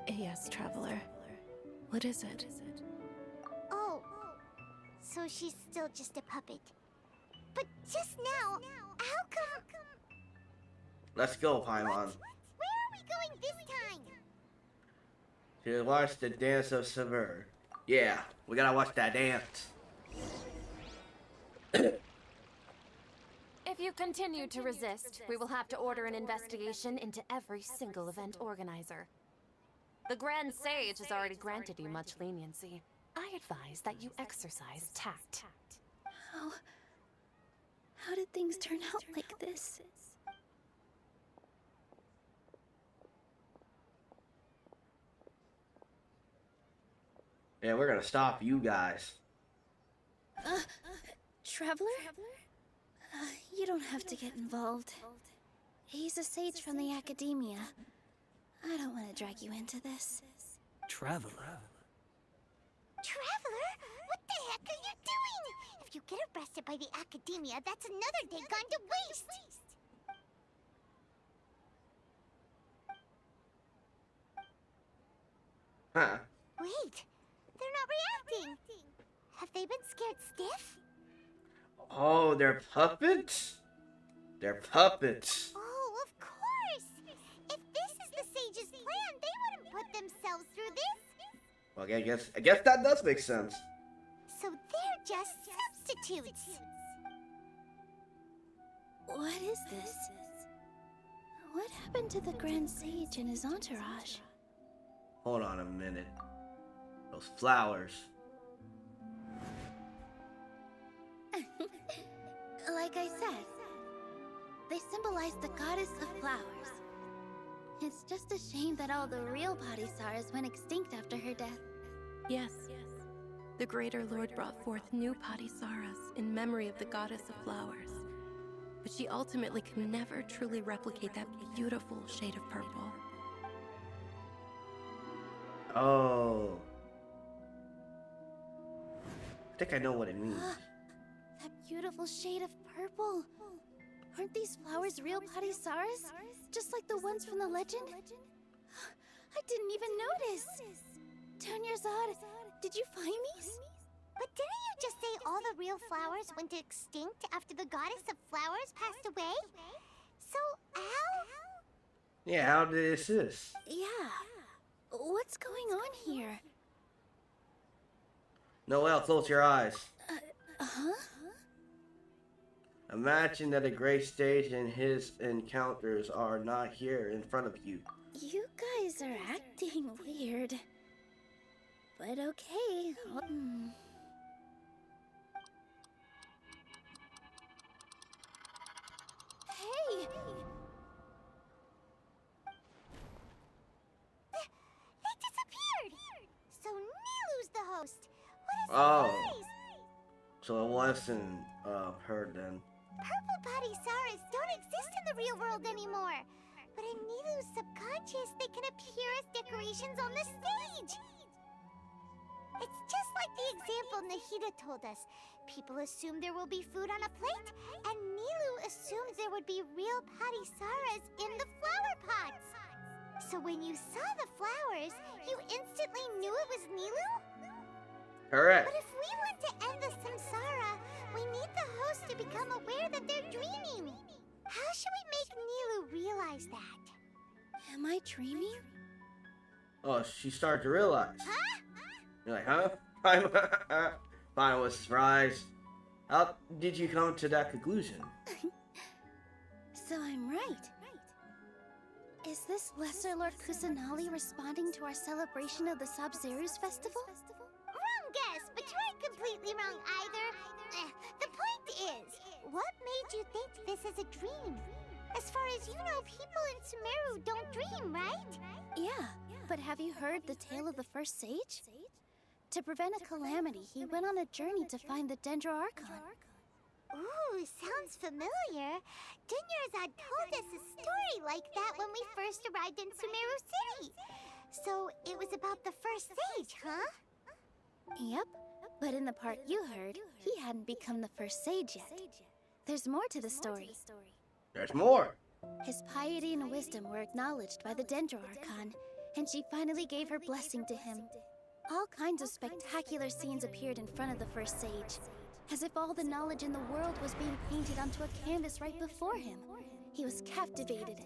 Yes, Traveler. What is it? Oh, so she's still just a puppet. But just now, how come... Let's go, Paimon. Where are we going this time? To watch the dance of Sabzeruz. Yeah, we gotta watch that dance. If you continue to resist, we will have to order an investigation into every single event organizer. The Grand Sage has already granted you much leniency. I advise that you exercise tact. How did things turn out like this? Yeah, we're gonna stop you guys. Traveler? You don't have to get involved. He's a sage from the academia. I don't want to drag you into this. Traveler? Traveler? What the heck are you doing? If you get arrested by the academia, that's another day gone to waste. Huh. Wait, they're not reacting. Have they been scared stiff? Oh, they're puppets? They're puppets. Oh, of course! If this is the sage's plan, they wouldn't put themselves through this. Well, I guess that does make sense. So they're just substitutes. What is this? What happened to the Grand Sage and his entourage? Hold on a minute. Those flowers. Like I said, they symbolize the goddess of flowers. It's just a shame that all the real Padisars went extinct after her death. Yes. The Greater Lord brought forth new Padisaras in memory of the goddess of flowers. But she ultimately could never truly replicate that beautiful shade of purple. Oh. I think I know what it means. That beautiful shade of purple. Aren't these flowers real Padisaras? Just like the ones from the legend? I didn't even notice. Dunyarzad, did you find these? But didn't you just say all the real flowers went extinct after the goddess of flowers passed away? So, how? Yeah, how did this? Yeah. What's going on here? Noelle, close your eyes. Huh? Imagine that a great stage and his encounters are not here in front of you. You guys are acting weird. But okay. Hey! They disappeared! So Nilu's the host. What a Oh. surprise! So it wasn't her then. Purple Padisaras don't exist in the real world anymore. But in Nilu's subconscious, they can appear as decorations on the stage. It's just like the example Nahida told us. People assume there will be food on a plate, and Nilu assumed there would be real Patisaras in the flower pots. So when you saw the flowers, you instantly knew it was Nilu? Correct. But if we want to end the samsara, we need the host to become aware that they're dreaming. How should we make Nilu realize that? Am I dreaming? Oh, she started to realize. Huh? You're like, huh? Fine, was surprised. How did you come to that conclusion? So I'm right. Is this Lesser Lord Kusanali responding to our celebration of the Sabzeruz festival? Wrong guess, but you aren't completely wrong either. The point is, what made you think this is a dream? As far as you know, people in Sumeru don't dream, right? Yeah, but have you heard the tale of the first sage? To prevent a calamity, he went on a journey to find the Dendro Archon. Ooh, sounds familiar. Dunyarzad told us a story like that when we first arrived in Sumeru City. So it was about the first sage, huh? Yep, but in the part you heard, he hadn't become the first sage yet. There's more to the story. There's more. His piety and wisdom were acknowledged by the Dendro Archon, and she finally gave her blessing to him. All kinds of spectacular scenes appeared in front of the first sage, as if all the knowledge in the world was being painted onto a canvas right before him. He was captivated.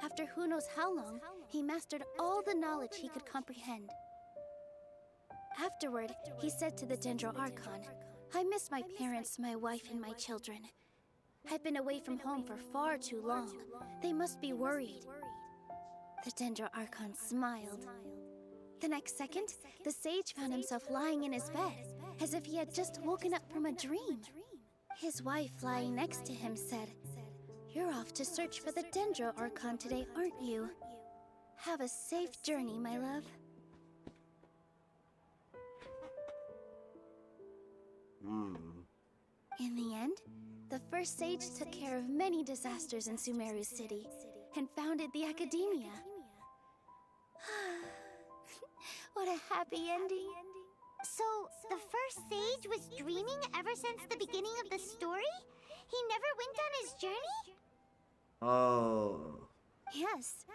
After who knows how long, he mastered all the knowledge he could comprehend. Afterward, he said to the Dendro Archon, "I miss my parents, my wife, and my children. I've been away from home for far too long. They must be worried." The Dendro Archon smiled. The next second, the sage found himself lying in his bed, as if he had just woken up from a dream. His wife, lying next to him, said, "You're off to search for the Dendro Archon today, aren't you? Have a safe journey, my love." In the end, the first sage took care of many disasters in Sumeru City and founded the Academia. What a happy ending. So, the first sage was dreaming ever since the beginning of the story? He never went on his journey? Oh. Yes,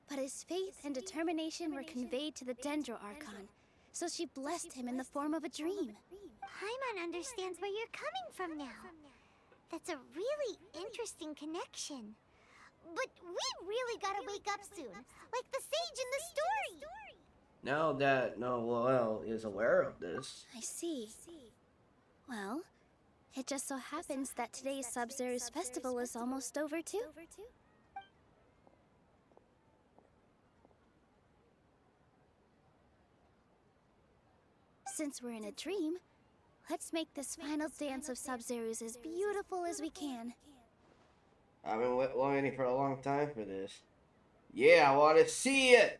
but his faith and determination were conveyed to the Dendro Archon, so she blessed him in the form of a dream. Paimon understands where you're coming from now. That's a really interesting connection. But we really gotta wake up soon, like the sage in the story. Now that Noel is aware of this. I see. Well, it just so happens that today's Sabzeruz festival is almost over too. Since we're in a dream, let's make this final dance of Sabzeruz as beautiful as we can. I've been waiting for a long time for this. Yeah, I want to see it!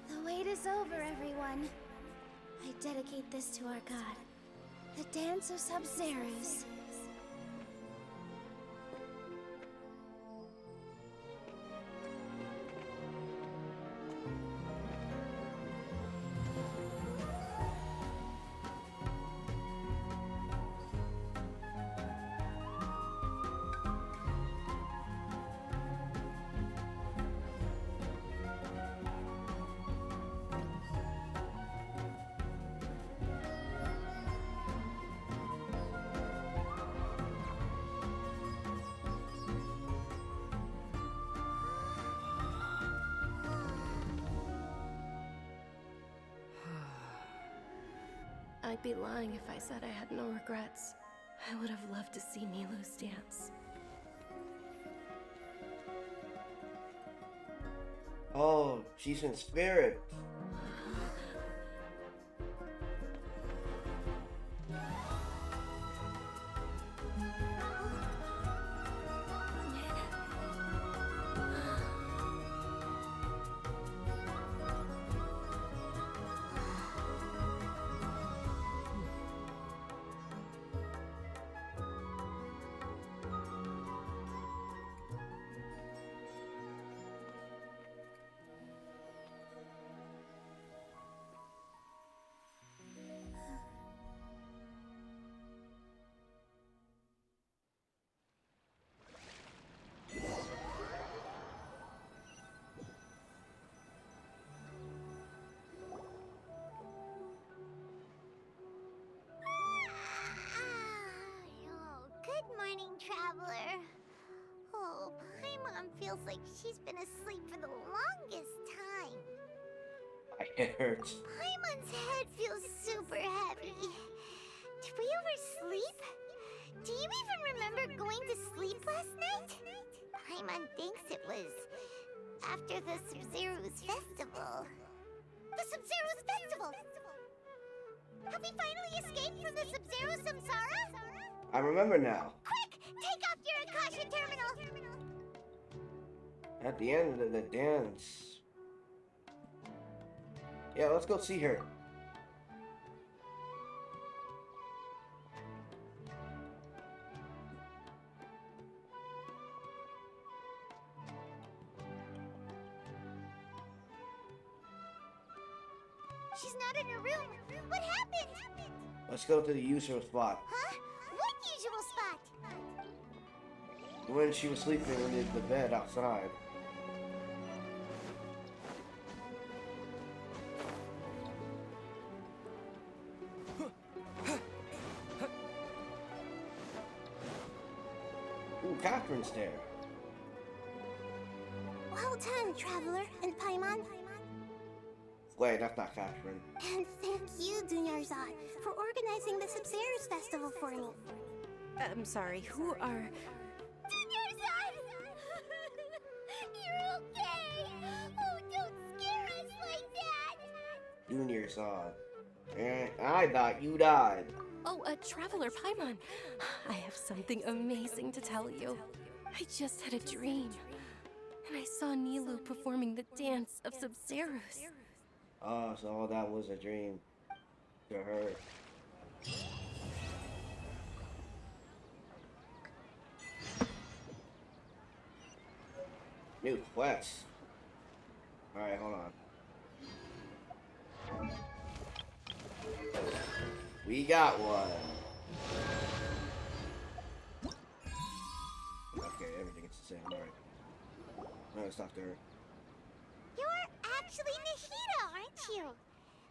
The wait is over, everyone. I dedicate this to our god, the dance of Sabzeruz. I'd be lying if I said I had no regrets. I would have loved to see Nilu's dance. Oh, she's in spirit. feels like she's been asleep for the longest time. It hurts. Paimon's head feels super heavy. Did we oversleep? Do you even remember going to sleep last night? Paimon thinks it was after the Sabzeruz festival. The Sabzeruz festival! Have we finally escaped from the Sabzeruz samsara? I remember now. Quick! Take off your Akasha terminal! At the end of the dance. Yeah, let's go see her. She's not in her room. What happened? Let's go to the usual spot. Huh? What usual spot? When she was sleeping in the bed outside. Ooh, Catherine's there. Well done, Traveler and Paimon. Wait, that's not Catherine. And thank you, Dunyarzad, for organizing the Sabzeruz festival for me. I'm sorry, who are... Dunyarzad! You're okay! Oh, don't scare us like that! Dunyarzad. And I thought you died. Oh, Traveler Paimon. I have something amazing to tell you. I just had a dream. And I saw Nilou performing the dance of Sabzeruz. Oh, so all that was a dream to her. New quest. Alright, hold on. We got one. Okay, everything's the same. Alright. No, it's not there. You're actually Nahida, aren't you?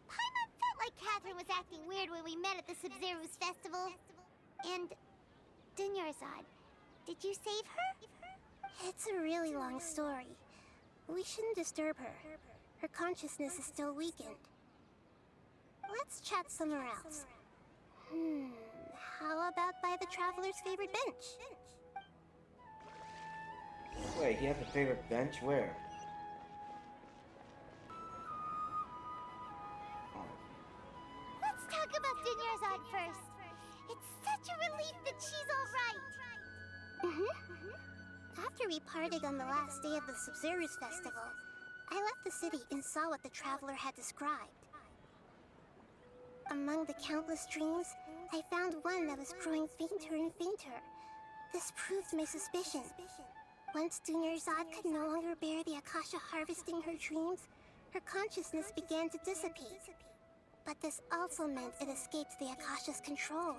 Paimon felt like Catherine was acting weird when we met at the Sabzeruz festival. And Dunyarzad, did you save her? It's a really long story. We shouldn't disturb her. Her consciousness is still weakened. Let's chat somewhere else. How about by the Traveler's favorite bench? Wait, he has a favorite bench? Where? Let's talk about Dunyarzad first. It's such a relief that she's alright. After we parted on the last day of the Sabzeruz festival, I left the city and saw what the Traveler had described. Among the countless dreams, I found one that was growing fainter and fainter. This proved my suspicion. Once Dunyarzad could no longer bear the Akasha harvesting her dreams, her consciousness began to dissipate. But this also meant it escaped the Akasha's control.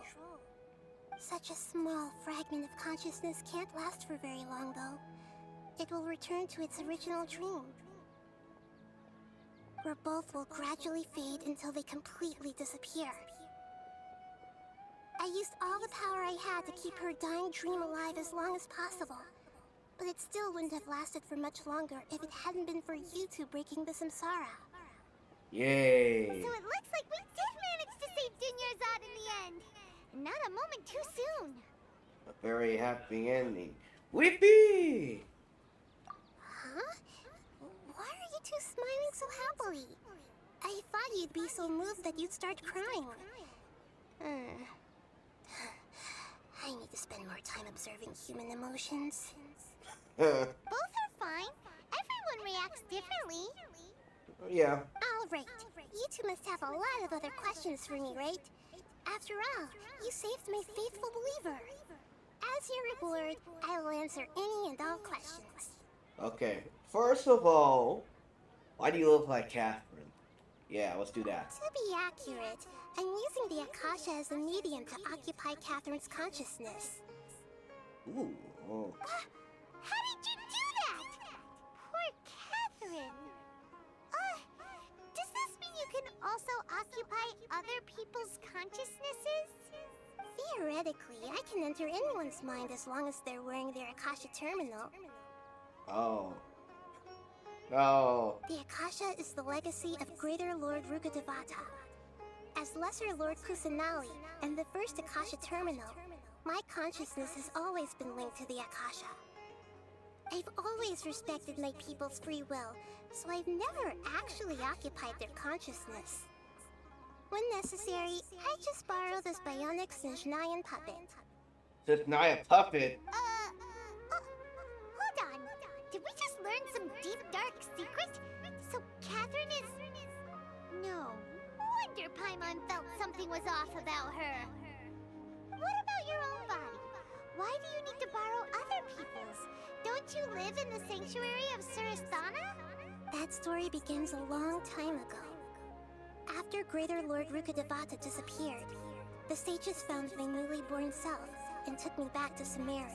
Such a small fragment of consciousness can't last for very long, though. It will return to its original dream, where both will gradually fade until they completely disappear. I used all the power I had to keep her dying dream alive as long as possible. But it still wouldn't have lasted for much longer if it hadn't been for you two breaking the samsara. Yay! So it looks like we did manage to save Dunyarzad in the end. Not a moment too soon. A very happy ending. Whippy! Huh? Why are you two smiling so happily? I thought you'd be so moved that you'd start crying. I need to spend more time observing human emotions. Both are fine. Everyone reacts differently. Yeah. All right. You two must have a lot of other questions for me, right? After all, you saved my faithful believer. As your reward, I will answer any and all questions. Okay. First of all, why do you look like Catherine? Yeah, let's do that. To be accurate, I'm using the Akasha as a medium to occupy Catherine's consciousness. Ooh. Oh. How did you do that? Poor Catherine. Does this mean you can also occupy other people's consciousnesses? Theoretically, I can enter anyone's mind as long as they're wearing their Akasha terminal. Oh. Oh. The Akasha is the legacy of Greater Lord Rukkhadevata. As Lesser Lord Kusanali and the first Akasha terminal, my consciousness has always been linked to the Akasha. I've always respected my people's free will, so I've never actually occupied their consciousness. When necessary, I just borrow this bionic Snezhnayan puppet. Snezhnaya puppet? Hold on. Did we just learn some deep, dark secret? So Catherine is... No. Wonder Paimon felt something was off about her. What about your own body? Why do you need to borrow other people's? Don't you live in the sanctuary of Surasthana? That story begins a long time ago. After Greater Lord Rukkhadevata disappeared, the sages found my newly born self and took me back to Sumeru.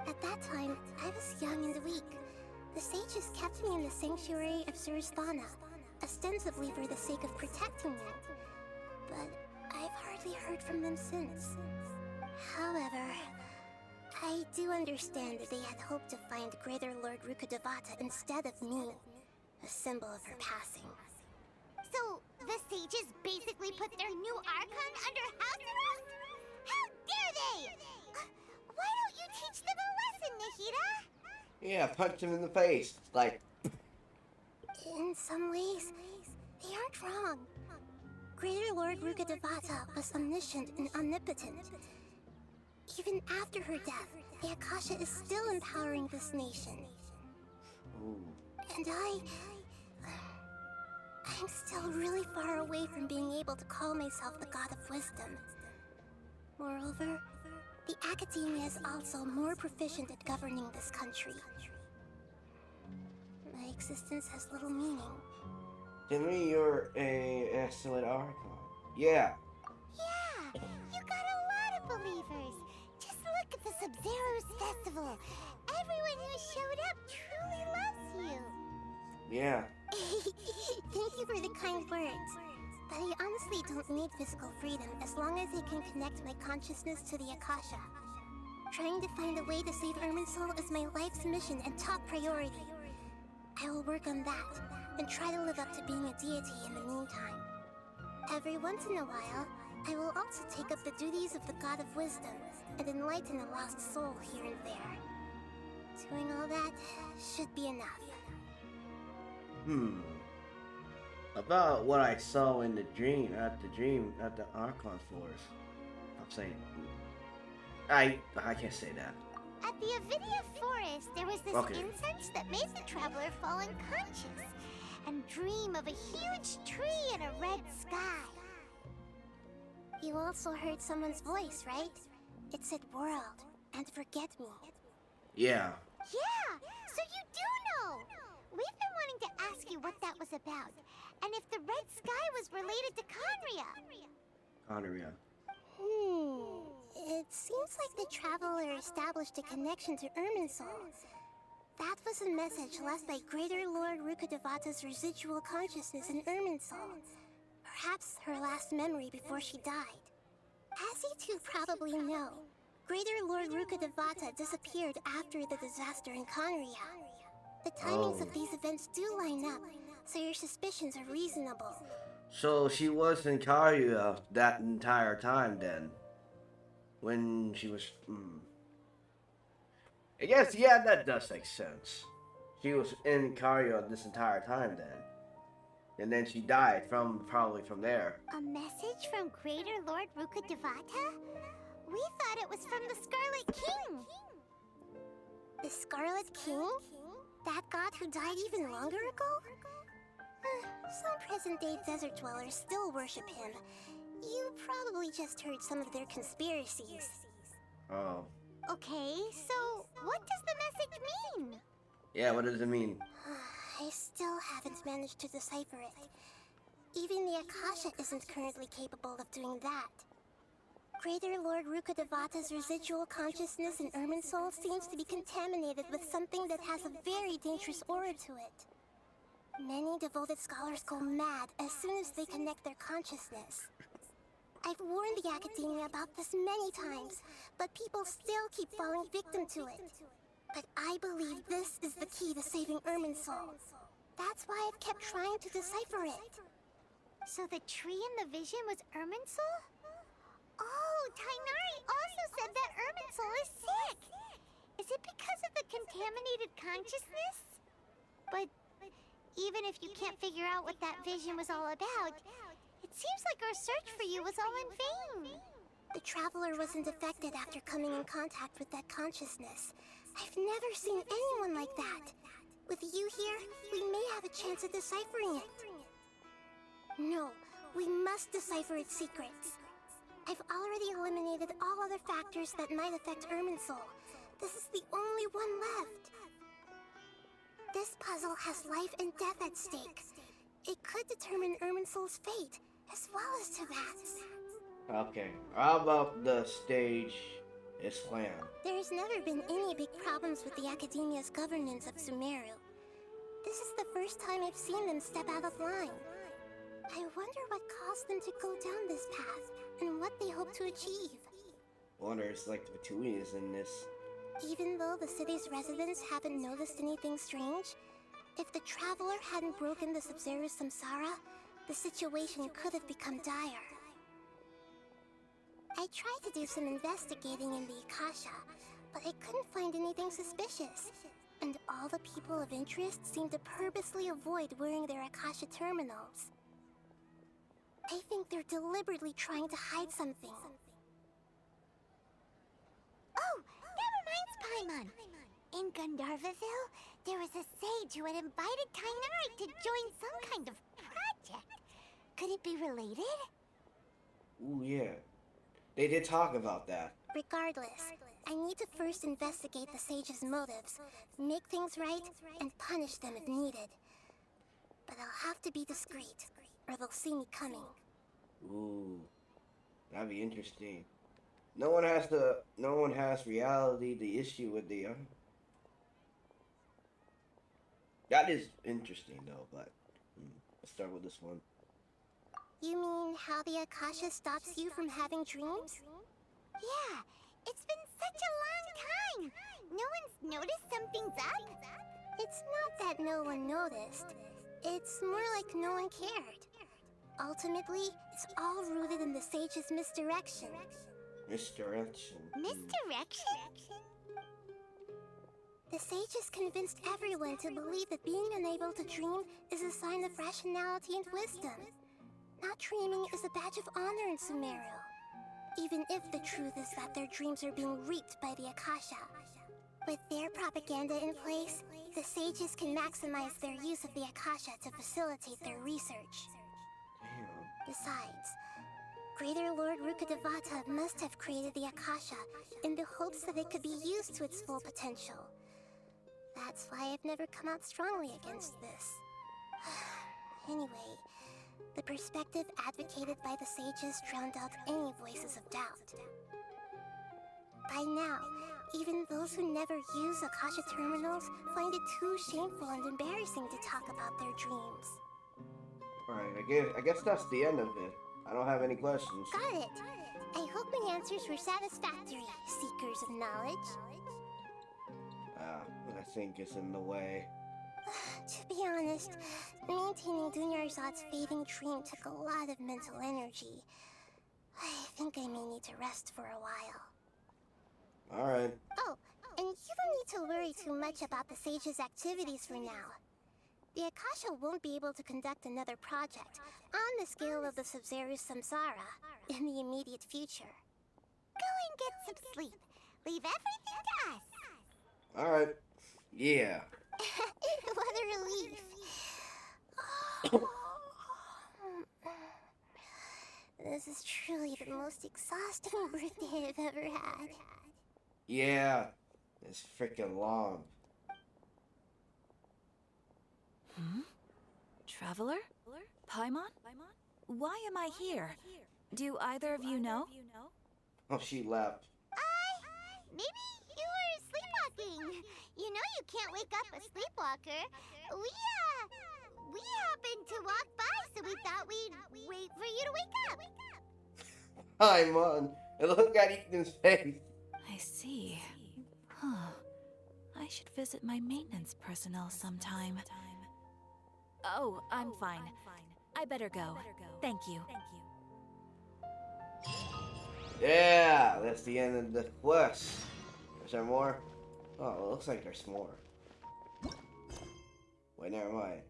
At that time, I was young and weak. The sages kept me in the sanctuary of Surasthana, ostensibly for the sake of protecting me. But I've hardly heard from them since. However, I do understand that they had hoped to find Greater Lord Rukkhadevata instead of me, a symbol of her passing. So, the sages basically put their new Archon under house arrest? How dare they! Why don't you teach them a lesson, Nahida? Yeah, punch him in the face. Like... In some ways, they aren't wrong. Greater Lord Rukkhadevata was omniscient and omnipotent. Even after her death, the Akasha is still empowering this nation. Ooh. And I'm still really far away from being able to call myself the God of Wisdom. Moreover, the Academia is also more proficient at governing this country. My existence has little meaning. To me, you're an excellent Archon. Yeah. Yeah, you got a lot of believers. Just look at the Sabzeruz festival. Everyone who showed up truly loves you. Yeah. Thank you for the kind words. But I honestly don't need physical freedom as long as I can connect my consciousness to the Akasha. Trying to find a way to save Irminsul is my life's mission and top priority. I will work on that, and try to live up to being a deity in the meantime. Every once in a while, I will also take up the duties of the God of Wisdom and enlighten a lost soul here and there. Doing all that should be enough. About what I saw in the dream, at the Archon Forest. I'm saying... I can't say that. At the Avidia Forest, there was this incense that made the traveler fall unconscious and dream of a huge tree and a red sky. You also heard someone's voice, right? It said world and forget me. Yeah. Yeah, so you do know! We've been wanting to ask you what that was about, and if the red sky was related to Conria. Conria. It seems like the traveler established a connection to Irminsul. That was a message left by Greater Lord Rukkhadevata's residual consciousness in Irminsul. Perhaps her last memory before she died. As you two probably know, Greater Lord Rukkhadevata disappeared after the disaster in Conria. The timings of these events do line up, so your suspicions are reasonable. So she was in Karia that entire time then? When she was... I guess, yeah, that does make sense. She was in Karia this entire time then. And then she died probably from there. A message from Greater Lord Rukkhadevata? We thought it was from the Scarlet King. The Scarlet King? That god who died even longer ago? Some present-day desert dwellers still worship him. You probably just heard some of their conspiracies. Oh. Okay, so what does the message mean? Yeah, what does it mean? I still haven't managed to decipher it. Even the Akasha isn't currently capable of doing that. Greater Lord Rukkhadevata's residual consciousness in Irminsul seems to be contaminated with something that has a very dangerous aura to it. Many devoted scholars go mad as soon as they connect their consciousness. I've warned the Academia about this many times, but people still keep falling victim to it. But I believe this is the key to saving Irminsul. That's why I've kept trying to decipher it. So the tree in the vision was Irminsul? Oh, Tainari also said that Irminsul is sick! Is it because of the contaminated consciousness? But even if you can't figure out what that vision was all about, it seems like our search for you was all in vain. The Traveler wasn't affected after coming in contact with that consciousness. I've never seen anyone like that. With you here, we may have a chance at deciphering it. No, we must decipher its secrets. I've already eliminated all other factors that might affect Irminsul. This is the only one left. This puzzle has life and death at stake. It could determine Irminsul's fate, as well as Teyvat's. Okay, how about the stage is planned? There's never been any big problems with the Academia's governance of Sumeru. This is the first time I've seen them step out of line. I wonder what caused them to go down this path, and what they hope to achieve. Wonders like the Petunias in this. Even though the city's residents haven't noticed anything strange, if the Traveler hadn't broken the Sabzeruz samsara, the situation could have become dire. I tried to do some investigating in the Akasha, but I couldn't find anything suspicious. And all the people of interest seem to purposely avoid wearing their Akasha terminals. I think they're deliberately trying to hide something. Oh, that reminds Paimon. In Gandharvaville, there was a sage who had invited Tainari to join some kind of project. Could it be related? Ooh, yeah. They did talk about that. Regardless, I need to first investigate the sage's motives, make things right, and punish them if needed. But I'll have to be discreet, or they'll see me coming. Ooh, that'd be interesting. No one has reality the issue with the That is interesting though, but let's start with this one. You mean how the Akasha stops you from having dreams? Yeah, it's been such a long time. No one's noticed something's up? It's not that no one noticed. It's more like no one cared. Ultimately, it's all rooted in the sage's misdirection. Misdirection? Misdirection? The sage has convinced everyone to believe that being unable to dream is a sign of rationality and wisdom. Not dreaming is a badge of honor in Sumeru. Even if the truth is that their dreams are being reaped by the Akasha. With their propaganda in place, the sages can maximize their use of the Akasha to facilitate their research. Besides, Greater Lord Rukkhadevata must have created the Akasha in the hopes that it could be used to its full potential. That's why I've never come out strongly against this. Anyway, the perspective advocated by the sages drowned out any voices of doubt. By now, even those who never use Akasha terminals find it too shameful and embarrassing to talk about their dreams. Alright, I guess that's the end of it. I don't have any questions. Got it! I hope my answers were satisfactory, seekers of knowledge. I think it's in the way. To be honest, maintaining Dunyarzad's fading dream took a lot of mental energy. I think I may need to rest for a while. Alright. Oh, and you don't need to worry too much about the sage's activities for now. The Akasha won't be able to conduct another project on the scale of the Sabzeruz samsara in the immediate future. Go and get some sleep. Leave everything to us. Alright. Yeah. What a relief. This is truly the most exhausting birthday I've ever had. Yeah. It's freaking long. Traveler? Paimon? Why am I here? Do either of you know? Oh, she left. Maybe you were sleepwalking. You know you can't wake up a sleepwalker. We happened to walk by, so we thought we'd wait for you to wake up. Hi, Mon. And look at Ethan's face. I see. Huh. I should visit my maintenance personnel sometime. Oh, I'm fine. I better go. Thank you. Yeah, that's the end of the quest. Is there more? Oh, it looks like there's more. Wait, never mind.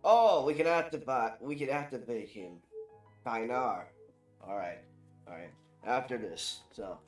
Oh, we can activate him. Kainar. Alright. Alright. After this. So